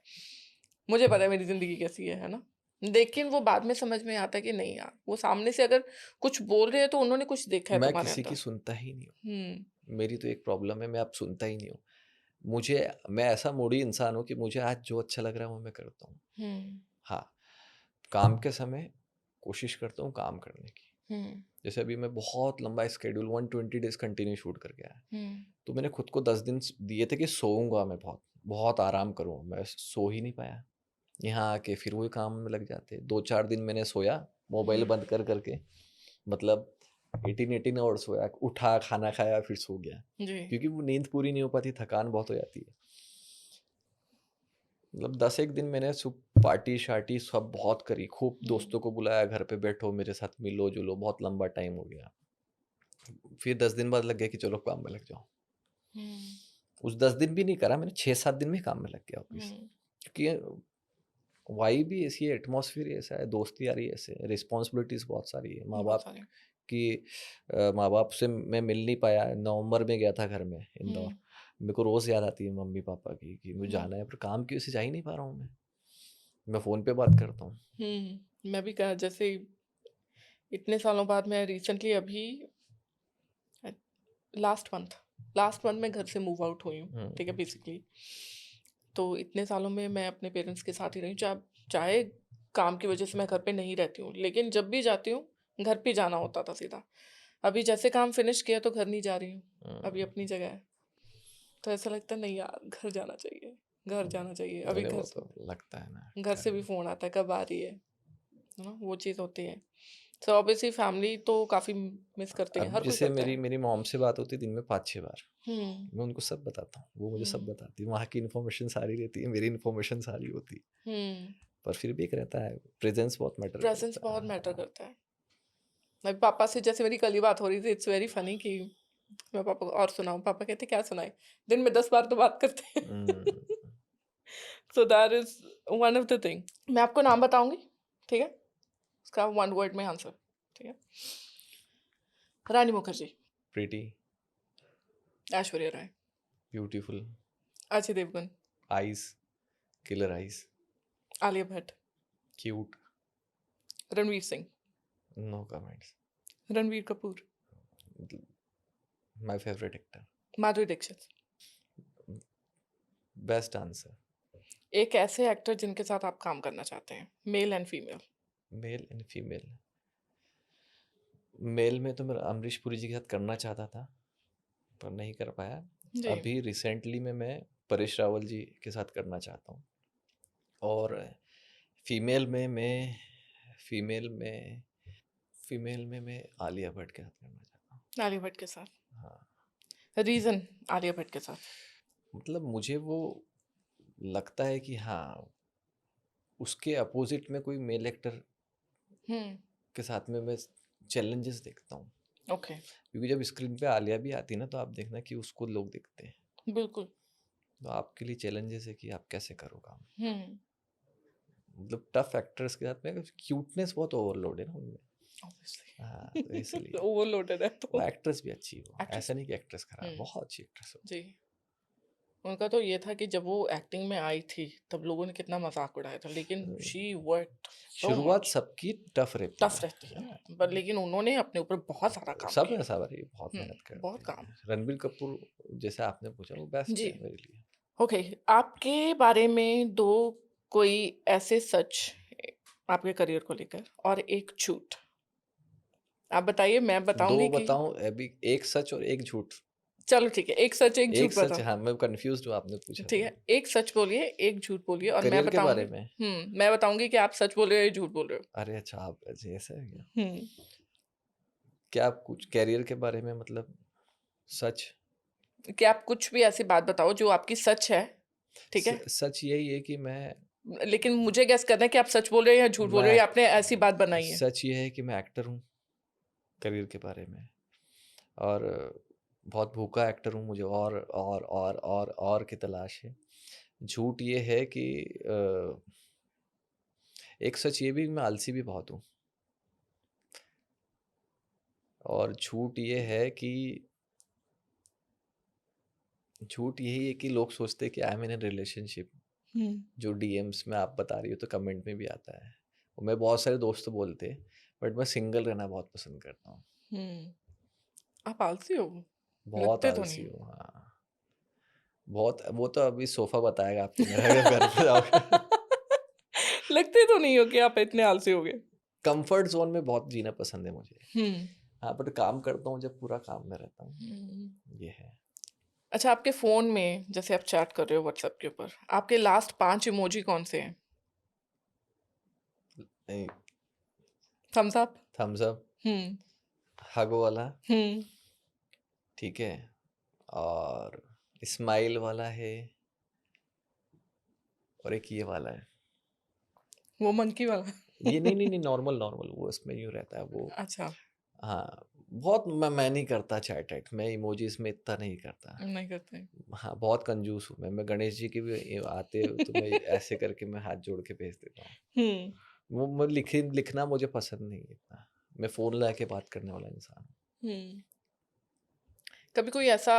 मुझे पता है मेरी ज़िंदगी कैसी है ना? लेकिन वो बाद में समझ में आता है कि नहीं यार, वो सामने से अगर कुछ बोल रहे हैं तो उन्होंने कुछ देखा है मैं तुम्हारे किसी की अंदर। सुनता ही नहीं हुँ, हूँ। मेरी तो एक प्रॉब्लम है, मैं अब सुनता ही नहीं हूँ। मैं ऐसा मूडी इंसान हूँ कि मुझे आज जो अच्छा लग रहा है वो मैं करता हूँ। हुँ, हाँ, काम के समय कोशिश करता हूँ काम करने की। हुँ, जैसे अभी मैं बहुत लंबा स्केड्यूल 120 डेज़ कंटिन्यू शूट करके आया। हुँ, तो मैंने खुद को 10 दिन दिए थे कि सोऊंगा मैं, बहुत बहुत आराम करूँगा। मैं सो ही नहीं पाया। यहाँ आके फिर वही काम में लग जाते। 2-4 दिन मैंने सोया मोबाइल हुँ, बंद कर करके, मतलब 18 आवर्स सोया, उठा खाना खाया फिर सो गया, जी, क्योंकि वो नींद पूरी नहीं हो पाती, थकान बहुत हो जाती है। मतलब 10 एक दिन मैंने पार्टी शार्टी सब बहुत करी, खूब हुँ, दोस्तों को बुलाया घर पे, बैठो मेरे साथ मिलो जुलो, बहुत लंबा टाइम हो गया। फिर 10 दिन बाद लग गया कि चलो काम में लग जाओ। हुँ, उस 10 दिन भी नहीं करा मैंने, 6-7 दिन में काम में लग गया ऑफिस। हुँ, क्योंकि वाइब भी ऐसी है, एटमॉस्फेयर ही ऐसा है, दोस्ती यारी ऐसे है, रिस्पॉन्सिबिलिटीज बहुत सारी है। माँ बहुत बाप सारे। की माँ बाप से मैं मिल नहीं पाया, नवंबर में गया था घर में हुँ, इंदौर। मेरे को रोज़ याद आती है मम्मी पापा की कि मुझे हुँ, जाना है, पर काम की वजह से जा ही नहीं पा रहा हूँ मैं फ़ोन पे बात करता हूँ। मैं भी कहा जैसे इतने सालों बाद मैं रिसेंटली अभी अ, लास्ट मंथ मैं घर से मूव आउट हुई हूँ, ठीक है हम्म, बेसिकली। तो इतने सालों में मैं अपने पेरेंट्स के साथ ही रही हूँ, चाहे काम की वजह से मैं घर पे नहीं रहती हूँ, लेकिन जब भी जाती हूँ, घर पे जाना होता था सीधा। अभी जैसे काम फिनिश किया तो घर नहीं जा रही हूँ, अभी अपनी जगह है। तो ऐसा लगता है नहीं यार घर जाना चाहिए, घर जाना चाहिए। अभी नहीं वो तो लगता है ना घर से भी घर। फ़ोन आता है कब आ रही है ना? वो चीज़ होती है। सो ऑब्वियसली फैमिली तो काफ़ी मिस करते हैं, अब हर कोई जैसे करता मेरी है। मेरी मॉम से बात होती है दिन में 5-6 बार, हुँ, मैं उनको सब बताता हूँ, वो मुझे सब हुँ, बताती है, वहाँ की इन्फॉर्मेशन सारी रहती है, मेरी इन्फॉर्मेशन सारी होती है, हुँ। पर फिर भी एक रहता है, प्रेज़ेंस बहुत मैटर प्रेज़ेंस करता है। बहुत मैटर हाँ। करता है। मैं पापा से जैसे मेरी कल ही बात हो रही थी, इट्स वेरी फनी कि मैं पापा को और सुनाऊँ, पापा कहते क्या सुनाएँ? दिन में 10 बार तो बात करते हैं। Hmm, so that is one of the thing. मैं आपको नाम बताऊँगी, ठीक है? उसका वन वर्ड में आंसर, ठीक है? Rani Mukherjee, pretty, Aishwarya Rai, beautiful, Ajay Devgan, eyes, killer eyes, Alia Bhatt, cute, Ranveer Singh, no comments, Ranveer Kapoor, my favourite actor, Madhuri Dixit. Best answer, एक ऐसे एक्टर जिनके साथ आप काम करना चाहते हैं, male and female. Male and female. Male में तो मैं अमरीश पुरी जी के साथ करना चाहता था, पर नहीं कर पाया। जी, अभी रिसेंटली में मैं परेश रावल जी के साथ करना चाहता हूँ, और फीमेल में मैं फीमेल में फीमेल में मैं आलिया भट्ट के साथ करना चाहता हूँ। आलिया भट्ट के साथ। हाँ, रीज़न आलिया भट्ट के साथ। मतलब मुझे वो लगता है कि हाँ, उसके अपोजिट में कोई मेल एक्टर हुँ, के साथ में मैं चैलेंजेस देखता हूँ, ओके, क्योंकि जब स्क्रीन पे आलिया भी आती है ना, तो आप देखना कि उसको लोग देखते हैं, बिल्कुल। तो आपके लिए चैलेंजेस है कि आप कैसे करो काम। हुँ, मतलब टफ एक्टर्स के साथ में क्यूटनेस बहुत ओवरलोड है ना उनमें। हाँ, तो ऑब्वियसली इसलिए ओवरलोडेड है वो तो एक्ट्रेस भी अच्छी हो, एक्ट्रेस ऐसा नहीं कि एक्ट्रेस खराब, हुँ, बहुत अच्छी एक्ट्रेस हो। जी। उनका तो ये था कि जब वो एक्टिंग में आई थी, तब लोगों ने कितना मज़ाक उड़ाया था, लेकिन हम्म, शी वर्क्ड सो शुरुआत मच। सबकी टफ रहती टफ रहती है ना। है, पर लेकिन उन्होंने अपने ऊपर बहुत सारा काम सब किया। ऐसा भाई बहुत हुँ, मेहनत बहुत करते काम। हैं। रणबीर कपूर जैसे आपने पूछा, वो बेस्ट जी, है मेरे लिए। ओके, आपके बारे में 2 कोई ऐसे सच आपके करियर को लेकर और एक झूठ। आप बताइए, मैं दो बताऊँगी कि बताऊं अभी, एक सच और एक झूठ। चलो ठीक है, एक सच, एक एक झूठ सच, बताओ। हाँ मैं कंफ्यूज हूँ, आपने पूछा ठीक तो। है, एक सच बोलिए, एक झूठ बोलिए और मैं करियर के बताऊँगी बारे में। मैं बताऊँगी कि आप सच बोल रहे हो या झूठ बोल रहे हो। अरे अच्छा, आप अच्छा ऐसा है क्या? हुँ, क्या आप कुछ कैरियर के बारे में, मतलब सच? कि आप कुछ भी ऐसी बात बताओ जो आपकी सच है, ठीक है? सच यही है कि मैं लेकिन मुझे गेस करना है कि आप सच बोल रहे हो या झूठ बोल रहे हो मैं या आपने ऐसी बात बनाई है? सच ये है कि मैं एक्टर हूँ, करियर के बारे में, और बहुत भूखा एक्टर हूँ, मुझे और की तलाश है। झूठ ये है कि एक सच ये भी, मैं आलसी भी बहुत हूँ, और झूठ यही है कि लोग सोचते हैं कि I am in a relationship, हुँ, जो डीएम्स में आप बता रही हो तो कमेंट में भी आता है। और मैं बहुत सारे दोस्त तो बोलते हैं, बट मैं सिंगल रहना बहुत पसंद करता हूँ। हुँ। आप आलसी हो? बहुत लगते तो आलसी नहीं हूँ, हो। हाँ। बहुत, वो तो अभी सोफा बताएगा आपको मेरा, अगर घर पे जाओगे। लगते तो नहीं हो कि आप इतने आलसी होगे। कंफर्ट जोन में बहुत जीना पसंद है मुझे। हुँ, हाँ, बट काम करता हूँ जब पूरा काम में रहता हूँ, हुँ। ये है। अच्छा, आपके फ़ोन में जैसे आप चैट कर रहे हो व्हाट्सएप के ऊपर, आपके लास्ट 5 इमोजी कौन-से हैं? Thumbs up? थम्स अप, हुँ, हग वाला, हुँ। ठीक है, और स्माइल वाला है, और एक ये वाला है। वो मंकी वाला? ये नहीं नहीं नहीं, नॉर्मल नॉर्मल, वो इसमें यूँ रहता है वो। अच्छा, हाँ, बहुत मैं नहीं करता चैट ऐट, मैं इमोजीज में इतना नहीं करता। नहीं करते। हाँ, बहुत कंजूस हूँ मैं गणेश जी के भी आते तो मैं ऐसे करके मैं हाथ जोड़ के भेज देता हूँ। हुँ, वो लिखना मुझे पसंद नहीं है इतना, मैं फ़ोन ला के बात करने वाला इंसान हूँ। हुँ। कभी कोई ऐसा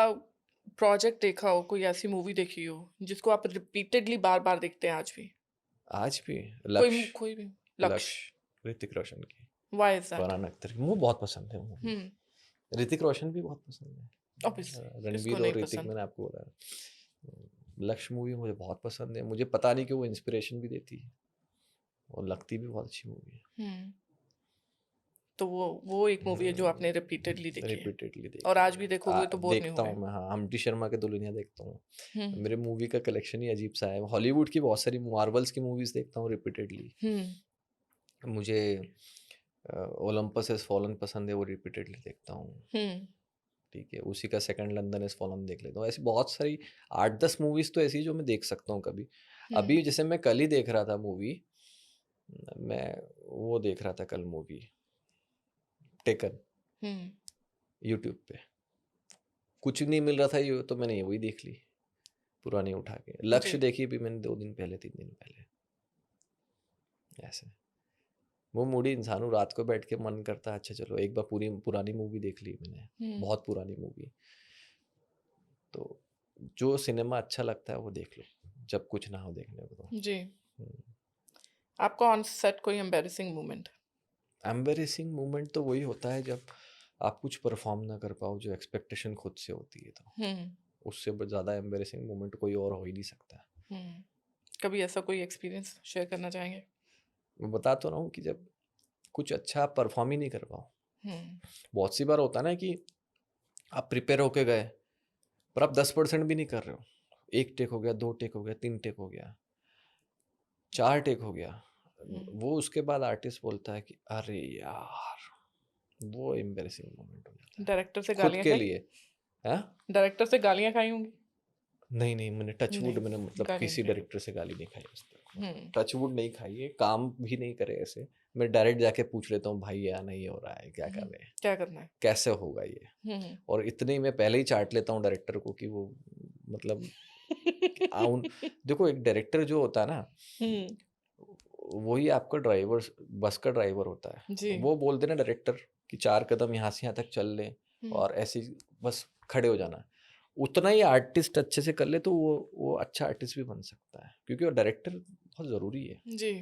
प्रोजेक्ट देखा हो, कोई ऐसी मूवी देखी हो, जिसको आप रिपीटेडली बार-बार देखते हैं आज भी? आज भी कोई भी लक्ष्य, लक्ष्य, ऋतिक रोशन की, why is that? Farhan Akhtar की, वो बहुत पसंद है वो मूवी। हुँ, ऋतिक रोशन भी बहुत पसंद है। ऑब्वियसली किसको रणवीर नहीं और ऋतिक, पसंद? मैंने आपको बोला। लक्ष्य मूवी मुझे बहुत पसंद है, मुझे पता नहीं क्यों वो इंस्पिरेशन भी देती है, और लगती भी बहुत अच्छी मूवी है। हुँ, तो वो एक मूवी है जो आपने रिपीटेडली देखी है रिपीटेडली और देखी आज है। भी देखोगे तो बोर नहीं देखता होगे। हूँ मैं, हाँ, हम्टी शर्मा के दुल्हनिया देखता हूँ। हुँ, मेरे मूवी का कलेक्शन ही अजीब सा है, हॉलीवुड की बहुत सारी मार्वल्स की मूवीज़ देखता हूँ रिपीटेडली। हुँ, मुझे ओलंपस हैज़ फॉलन पसंद है, वो रिपीटेडली देखता हूँ। हम्म ठीक है, उसी का सेकंड लंदन हैज़ फॉलन देख लेता हूँ। ऐसी बहुत सारी 8-10 मूवीज़ तो ऐसी है जो मैं देख सकता हूँ कभी। हम्म अभी जैसे मैं कल ही देख रहा था मूवी, मैं वो देख रहा था कल मूवी टेकन, हम्म यूट्यूब पे। कुछ नहीं मिल रहा था ये तो मैंने वही देख ली, पुरानी उठा के। जी लक्ष्य देखी भी मैंने 2 दिन पहले, 3 दिन पहले, ऐसे। वो मूडी इंसान हूँ, रात को बैठ के मन करता है अच्छा चलो एक बार पूरी पुरानी मूवी देख ली मैंने, हम्म बहुत पुरानी मूवी। तो जो सिनेमा अच्छा लगता है वो देख लो, जब कुछ ना हो देखने को तो। जी हम्म। आपका ऑन सेट कोई एम्बेरसिंग मोमेंट? एम्बेरेसिंग मोमेंट तो वही होता है जब आप कुछ परफॉर्म ना कर पाओ, जो एक्सपेक्टेशन खुद से होती है, तो हम्म उससे ज़्यादा एम्बेरेसिंग मोमेंट कोई और हो ही नहीं सकता। हम्म कभी ऐसा कोई एक्सपीरियंस शेयर करना चाहेंगे? मैं बता तो रहा हूँ कि जब कुछ अच्छा आप परफॉर्म ही नहीं कर पाओ। हम्म बहुत सी बार होता है ना कि आप प्रिपेयर होके गए पर आप 10% भी नहीं कर रहे हो। 1 टेक हो गया, 2 टेक हो गया, 3 टेक हो गया, 4 टेक हो गया। हम्म वो उसके बाद आर्टिस्ट बोलता है कि अरे यार! वो एम्बैरेसिंग मोमेंट हो जाता है, डायरेक्टर से खुद गालियां के खाई? लिए। हाँ? डायरेक्टर से गालियां खाई होंगी? नहीं, नहीं, मैंने टच वुड, नहीं, मैंने मतलब गालियां नहीं किसी खाई। डायरेक्टर से गाली नहीं खाई आज तक। हम्म टच वुड नहीं खाई है, काम भी नहीं करे ऐसे। मैं डायरेक्ट जाके पूछ लेता हूँ, भाई यार नहीं हो रहा है, क्या कर रहे हैं? क्या करना है? कैसे होगा ये? हम्म और इतने ही मैं पहले ही चाट लेता हूँ डायरेक्टर को कि वो मतलब आउन देखो एक डायरेक्टर जो होता है ना, हम्म वही आपका ड्राइवर, बस का ड्राइवर होता है। जी वो बोल देना डायरेक्टर कि 4 कदम यहाँ से यहाँ तक चल ले हम्म और ऐसे ही बस खड़े हो जाना। उतना ही आर्टिस्ट अच्छे से कर ले तो वो अच्छा आर्टिस्ट भी बन सकता है, क्योंकि वो डायरेक्टर बहुत ज़रूरी है। जी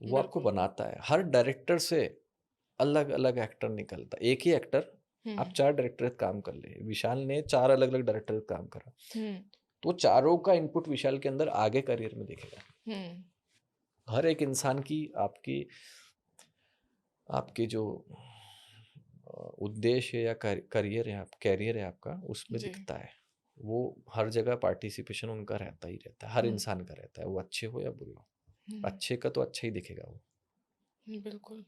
वो आपको बिल्कुल बनाता है। हर डायरेक्टर से अलग-अलग एक्टर निकलता है। एक ही एक्टर, आप हम्म 4 डायरेक्टर के साथ काम कर ले। विशाल ने 4 अलग-अलग डायरेक्टर के साथ काम करा। हम्म तो चारों का इनपुट विशाल के अंदर आगे करियर में दिखेगा। हम्म हर एक इंसान की आपकी आपकी जो उद्देश्य है या करियर है, आप कैरियर है आपका, उसमें जी दिखता है। वो हर जगह पार्टिसिपेशन उनका रहता ही रहता है, हर हम्म इंसान का रहता है, वो अच्छे हो या बुरे हो। हम्म अच्छे का तो अच्छा ही दिखेगा वो। बिल्कुल।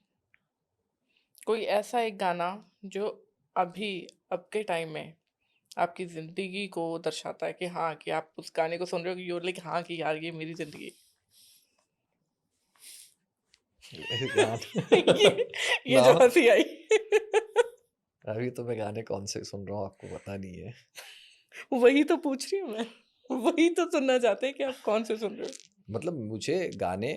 कोई ऐसा एक गाना जो अभी अब के टाइम में आपकी जिंदगी को दर्शाता है कि हाँ कि आप उस गाने को सुन रहे हो कि यूर लाइक हाँ कि यार ये मेरी जिंदगी गाने ये ना, जो हंसी आई अभी तो मैं गाने कौन से सुन रहा हूँ आपको पता नहीं है। वही तो पूछ रही हूँ मैं। वही तो सुनना चाहते हैं कि आप कौन से सुन रहे हो। मतलब मुझे गाने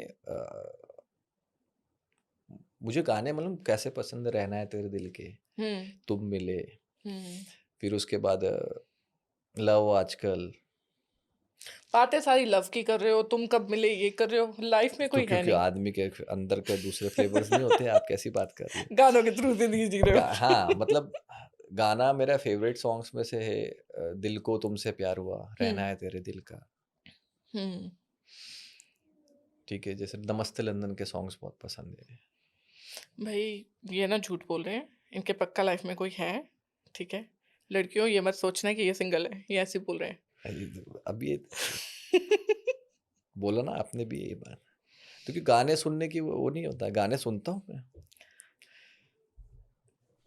मतलब कैसे पसंद है, रहना है तेरे दिल के, हम्म तुम मिले, हम्म फिर उसके बाद लव आजकल। बातें सारी लव की कर रहे हो, तुम कब मिले ये कर रहे हो, लाइफ में तो कोई है क्योंकि नहीं। आदमी के अंदर के दूसरे फ्लेवर्स नहीं होते, आप कैसी बात कर रही गानों के थ्रू जिंदगी जी रहे हो? हाँ, हो। मतलब गाना मेरा फेवरेट सॉन्ग्स में से है। दिल को तुमसे प्यार हुआ, रहना हम्म है तेरे दिल का। हम्म ठीक है, जैसे नमस्ते लंदन के सॉन्ग्स बहुत पसंद है। भाई ये ना झूठ बोल रहे हैं, इनके पक्का लाइफ में कोई है। ठीक है, लड़कियों ये मत सोचना कि ये सिंगल है, ये ऐसे ही बोल रहे अब ये हैं। बोला ना आपने भी ये बात, क्योंकि गाने सुनने की वो नहीं होता। गाने सुनता हूँ मैं,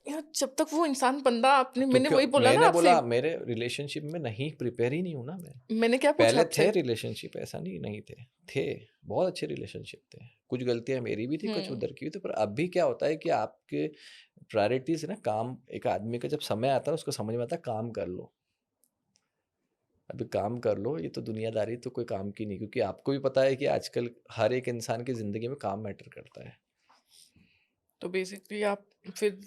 यार जब तक वो इंसान बंदा आपने, तो मैंने क्यों वही बोला ना मैंने आपसे। बोला मेरे रिलेशनशिप में नहीं, प्रिपेयर ही नहीं हूँ ना मैं। मैंने क्या पूछा पहले आपसे? थे रिलेशनशिप, ऐसा नहीं नहीं थे, थे बहुत अच्छे रिलेशनशिप थे। कुछ गलतियां मेरी भी थी, कुछ हम्म उधर की भी थी, पर अभी क्या होता है कि आपके प्रायोरिटीज है ना, काम। एक आदमी का जब समय आता है उसको समझ में आता है काम कर लो, अभी काम कर लो। ये तो दुनियादारी तो कोई काम की नहीं, क्योंकि आपको भी पता है कि आजकल हर एक इंसान की जिंदगी में काम मैटर करता है। तो बेसिकली आप फिर,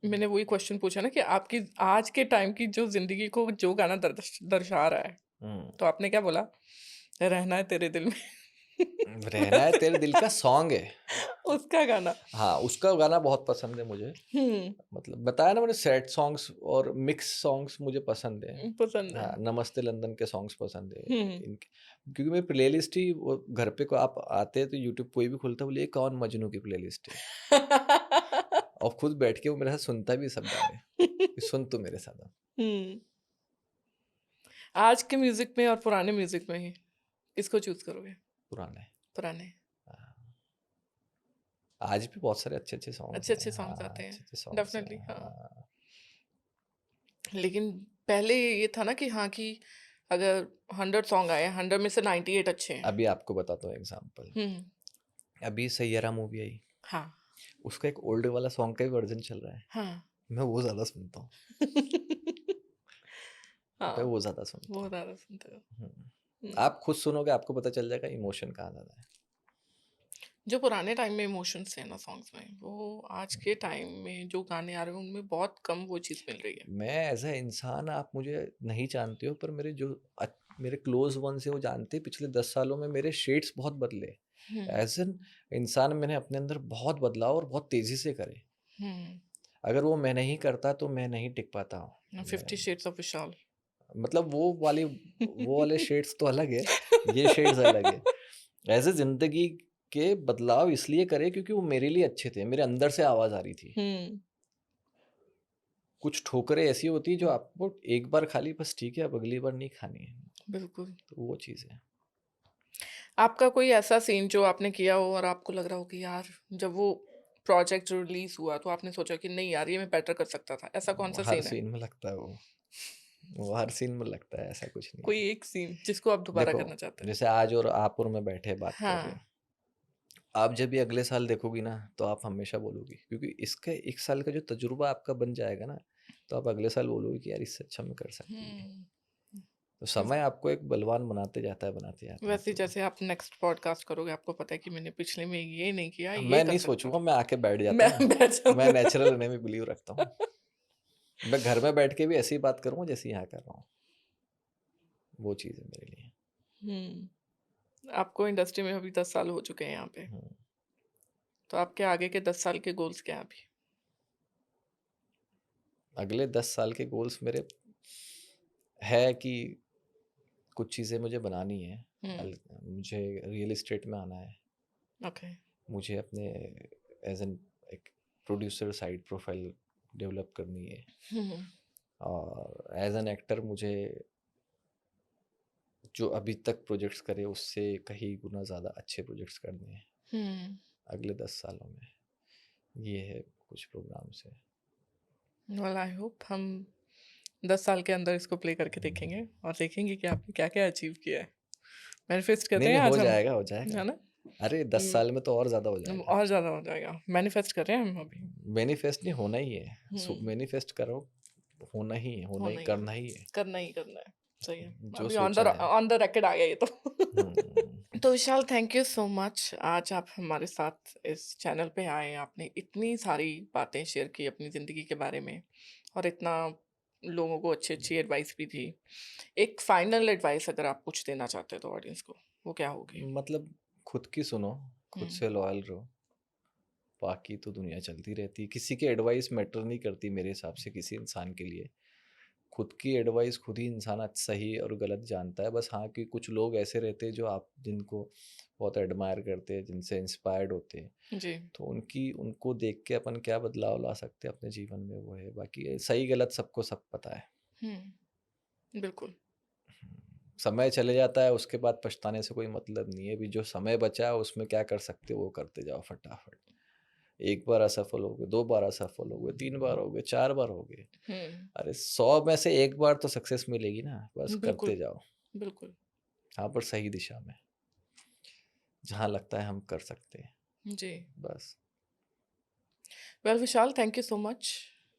मैंने वही क्वेश्चन पूछा ना कि आपकी आज के टाइम की जो जिंदगी को जो गाना दर्शा रहा है, हम्म। तो आपने क्या बोला? रहना है तेरे दिल में। रहना है तेरे दिल का सॉन्ग है। उसका गाना। हाँ, उसका गाना बहुत पसंद है मुझे। हम्म मतलब बताया ना मैंने, सैड सॉन्ग्स और मिक्स सॉन्ग्स मुझे पसंद है। पसंद है। हाँ, नमस्ते लंदन के सॉन्ग्स पसंद है हम्म इनके, क्योंकि मेरी प्लेलिस्ट ही वो घर पे को आप आते हैं तो यूट्यूब कोई भी खुलता है, बोले ये कौन मजनू की प्लेलिस्ट है, और खुद बैठ के वो मेरे साथ सुनता भी है सब गाने कि सुन तू मेरे साथ अब। हम्म आज के म्यूजिक में और पुराने म्यूजिक में ही किसको चूज करोगे? पुराने। पुराने। हाँ, आज भी बहुत सारे अच्छे-अच्छे सॉन्ग्स हैं। अच्छे-अच्छे सॉन्ग्स हाँ, आते हैं। अच्छे-अच्छे सॉन्ग्स हैं। डेफ़िनेटली हाँ। हाँ, लेकिन पहले ये था ना कि हाँ, कि अगर 100 सॉन्ग आए, 100 में से 98 अच्छे हैं। अभी आपको बताता हूँ एग्ज़ाम्पल। हुँ, अभी सैयारा मूवी आई, हाँ, उसका एक ओल्ड वाला सॉन्ग का ही वर्ज़न चल रहा है। हाँ। मैं वो ज़्यादा सुनता हूँ, मैं हाँ, वो ज़्यादा सुनता बहुत हूँ। ज़्यादा सुनते हो। हुँ, हुँ। आप खुद सुनोगे आपको पता चल जाएगा इमोशन कहाँ ज़्यादा है। जो पुराने टाइम में इमोशंस थे ना सॉन्ग्स में, वो आज हुँ, के टाइम में जो गाने आ रहे हैं, उनमें बहुत कम वो चीज़ मिल रही है। मैं एज़ अ इंसान आप मुझे नहीं जानते हो पर मेरे जो मेरे क्लोज़ वन्स हैं वो जानते हैं पिछले 10 सालों में मेरे शेड्स बहुत बदले। हुँ, एज़ एन इंसान मैंने अपने अंदर बहुत बदलाव और बहुत तेज़ी से करे। हुँ। अगर वो मैं नहीं करता तो मैं नहीं टिक पाता हूँ। मैं 50 शेड्स ऑफ विशाल। मतलब वो वाले शेड्स तो अलग है, ये शेड्स अलग है। ऐसे ज़िंदगी के बदलाव इसलिए करे क्योंकि वो मेरे लिए अच्छे थे, मेरे अंदर से आवाज़ आ रही थी। हुँ, कुछ ठोकरें ऐसी होती हैं जो आपको एक बार खा ली बस ठीक है, अब अगली बार नहीं खानी है, बिल्कुल। तो वो चीज़ है। आपका कोई ऐसा सीन जो आपने किया हो और आपको लग रहा हो कि यार जब वो प्रोजेक्ट रिलीज़ हुआ तो आपने सोचा कि नहीं यार ये मैं बेटर कर सकता था। ऐसा वो कौन-सा हर सीन है? सीन में लगता है वो हर सीन में लगता है, ऐसा कुछ नहीं कोई है। एक सीन जिसको आप दोबारा देखो, करना चाहते हैं? जैसे आज और आप और मैं बैठे बात कर रहे हाँ। हैं। आप जब भी अगले साल देखोगी ना, तो आप हमेशा बोलोगी क्योंकि इसका 1 साल का जो तजुर्बा आपका बन जाएगा ना, तो आप अगले साल बोलोगे कि यार इससे अच्छा मैं कर सकती थी। हुँ। तो वैस समय आपको एक बलवान बनाते जाता है वैसे तो जैसे आप नेक्स्ट पॉडकास्ट करोगे आपको पता है कि मैंने पिछले में ये नहीं किया, ये मैं कर नहीं सकता सोचूँगा, था। मैं आके बैठ जाता मैं हूँ। बैठ मैं जाऊँगा। नेचुरल रहने में बिलीव रखता हूँ। मैं घर में बैठ के भी ऐसी ही बात करूँगा जैसे यहाँ कर रहा हूँ। वो चीज़ है मेरे लिए। हुँ। आपको इंडस्ट्री में अभी 10 साल हो चुके हैं यहाँ पे। हुँ। तो आपके आगे के 10 साल के गोल्स क्या हैं अभी? अगले 10 साल के गोल्स मेरे है कि कुछ चीज़ें मुझे बनानी है। हुँ, मुझे रियल एस्टेट में आना है। ओके। मुझे अपने एज़ एन एक प्रोड्यूसर साइड प्रोफ़ाइल डेवलप करनी है हुँ, और एज़ एन एक्टर मुझे जो अभी तक प्रोजेक्ट्स करे उससे कहीं गुना ज़्यादा अच्छे प्रोजेक्ट्स करने हैं हुँ। अगले 10 सालों में। ये है कुछ प्रोग्राम्स हैं। वेल आई होप हम 10 साल के अंदर इसको प्ले करके देखेंगे और देखेंगे कि आपने क्या-क्या अचीव किया है। मैनिफेस्ट करते नहीं, हैं नहीं आज हम, हो जाएगा। है ना? अरे 10 उम, साल में तो और ज़्यादा हो जाएगा। और ज़्यादा हो जाएगा। मैनिफेस्ट कर रहे हैं हम अभी। मैनिफेस्ट नहीं होना ही है। हुँ, मैनिफेस्ट करो होना ही है, होना ही होना ही है। करना ही है। करना ही करना है। सही है। जो अभी सोचा है। ऑन द रिकॉर्ड आ गया ये तो। हुँ। तो विशाल थैंक यू सो मच। आज आप हमारे साथ इस चैनल पे आए। आपने इतनी सारी बातें शेयर की अपनी ज़िंदगी के बारे में और इतना लोगों को अच्छी-अच्छी एडवाइस भी दी। एक फाइनल एडवाइस अगर आप कुछ देना चाहते हैं तो ऑडियंस को, वो क्या होगी? मतलब खुद की सुनो, खुद हुँ, से लॉयल रहो, बाकी तो दुनिया चलती रहती है। किसी की एडवाइस मैटर नहीं करती मेरे हिसाब से किसी इंसान के लिए। खुद की एडवाइस खुद ही इंसान सही और गलत जानता है। बस हाँ, कि कुछ लोग ऐसे रहते हैं जो आप जिनको बहुत एडमायर करते हैं, जिनसे इंस्पायर्ड होते हैं। जी। तो उनको देख के अपन क्या बदलाव ला सकते हैं अपने जीवन में वो है। बाकी सही गलत सबको सब पता है। हुँ, बिल्कुल। समय चले जाता है उसके बाद पछताने से कोई मतलब नहीं है। अभी जो समय बचा है उसमें क्या कर सकते हो वो करते जाओ फटाफट। 1 बार असफल हो गए, 2 बार असफल हो गए, 3 बार हो गए, 4 बार हो गए। हुँ, अरे 100 में से 1 बार तो सक्सेस मिलेगी ना, बस बिल्कुल, करते जाओ। बिल्कुल। हाँ, पर सही दिशा में, जहाँ लगता है हम कर सकते हैं, जी। बस। Well Vishal thank you so much.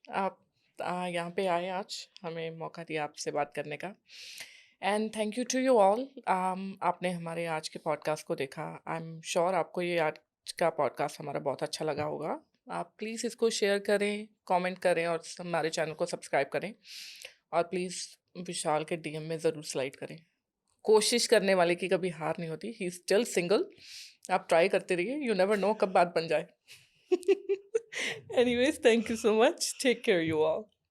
आप यहाँ पे आए आज, हमें मौका दिया आपसे बात करने का। And thank you to you all. आपने हमारे आज के पॉडकास्ट को देखा। आई एम श्योर आपको ये आज का पॉडकास्ट हमारा बहुत अच्छा लगा होगा। आप प्लीज़ इसको शेयर करें, कमेंट करें और हमारे चैनल को सब्सक्राइब करें। और प्लीज़ विशाल के डीएम में ज़रूर स्लाइड करें। कोशिश करने वाले की कभी हार नहीं होती। He is still single. आप ट्राई करते रहिए, यू नेवर नो कब बात बन जाए। Anyways, thank you so much. Take care, you all.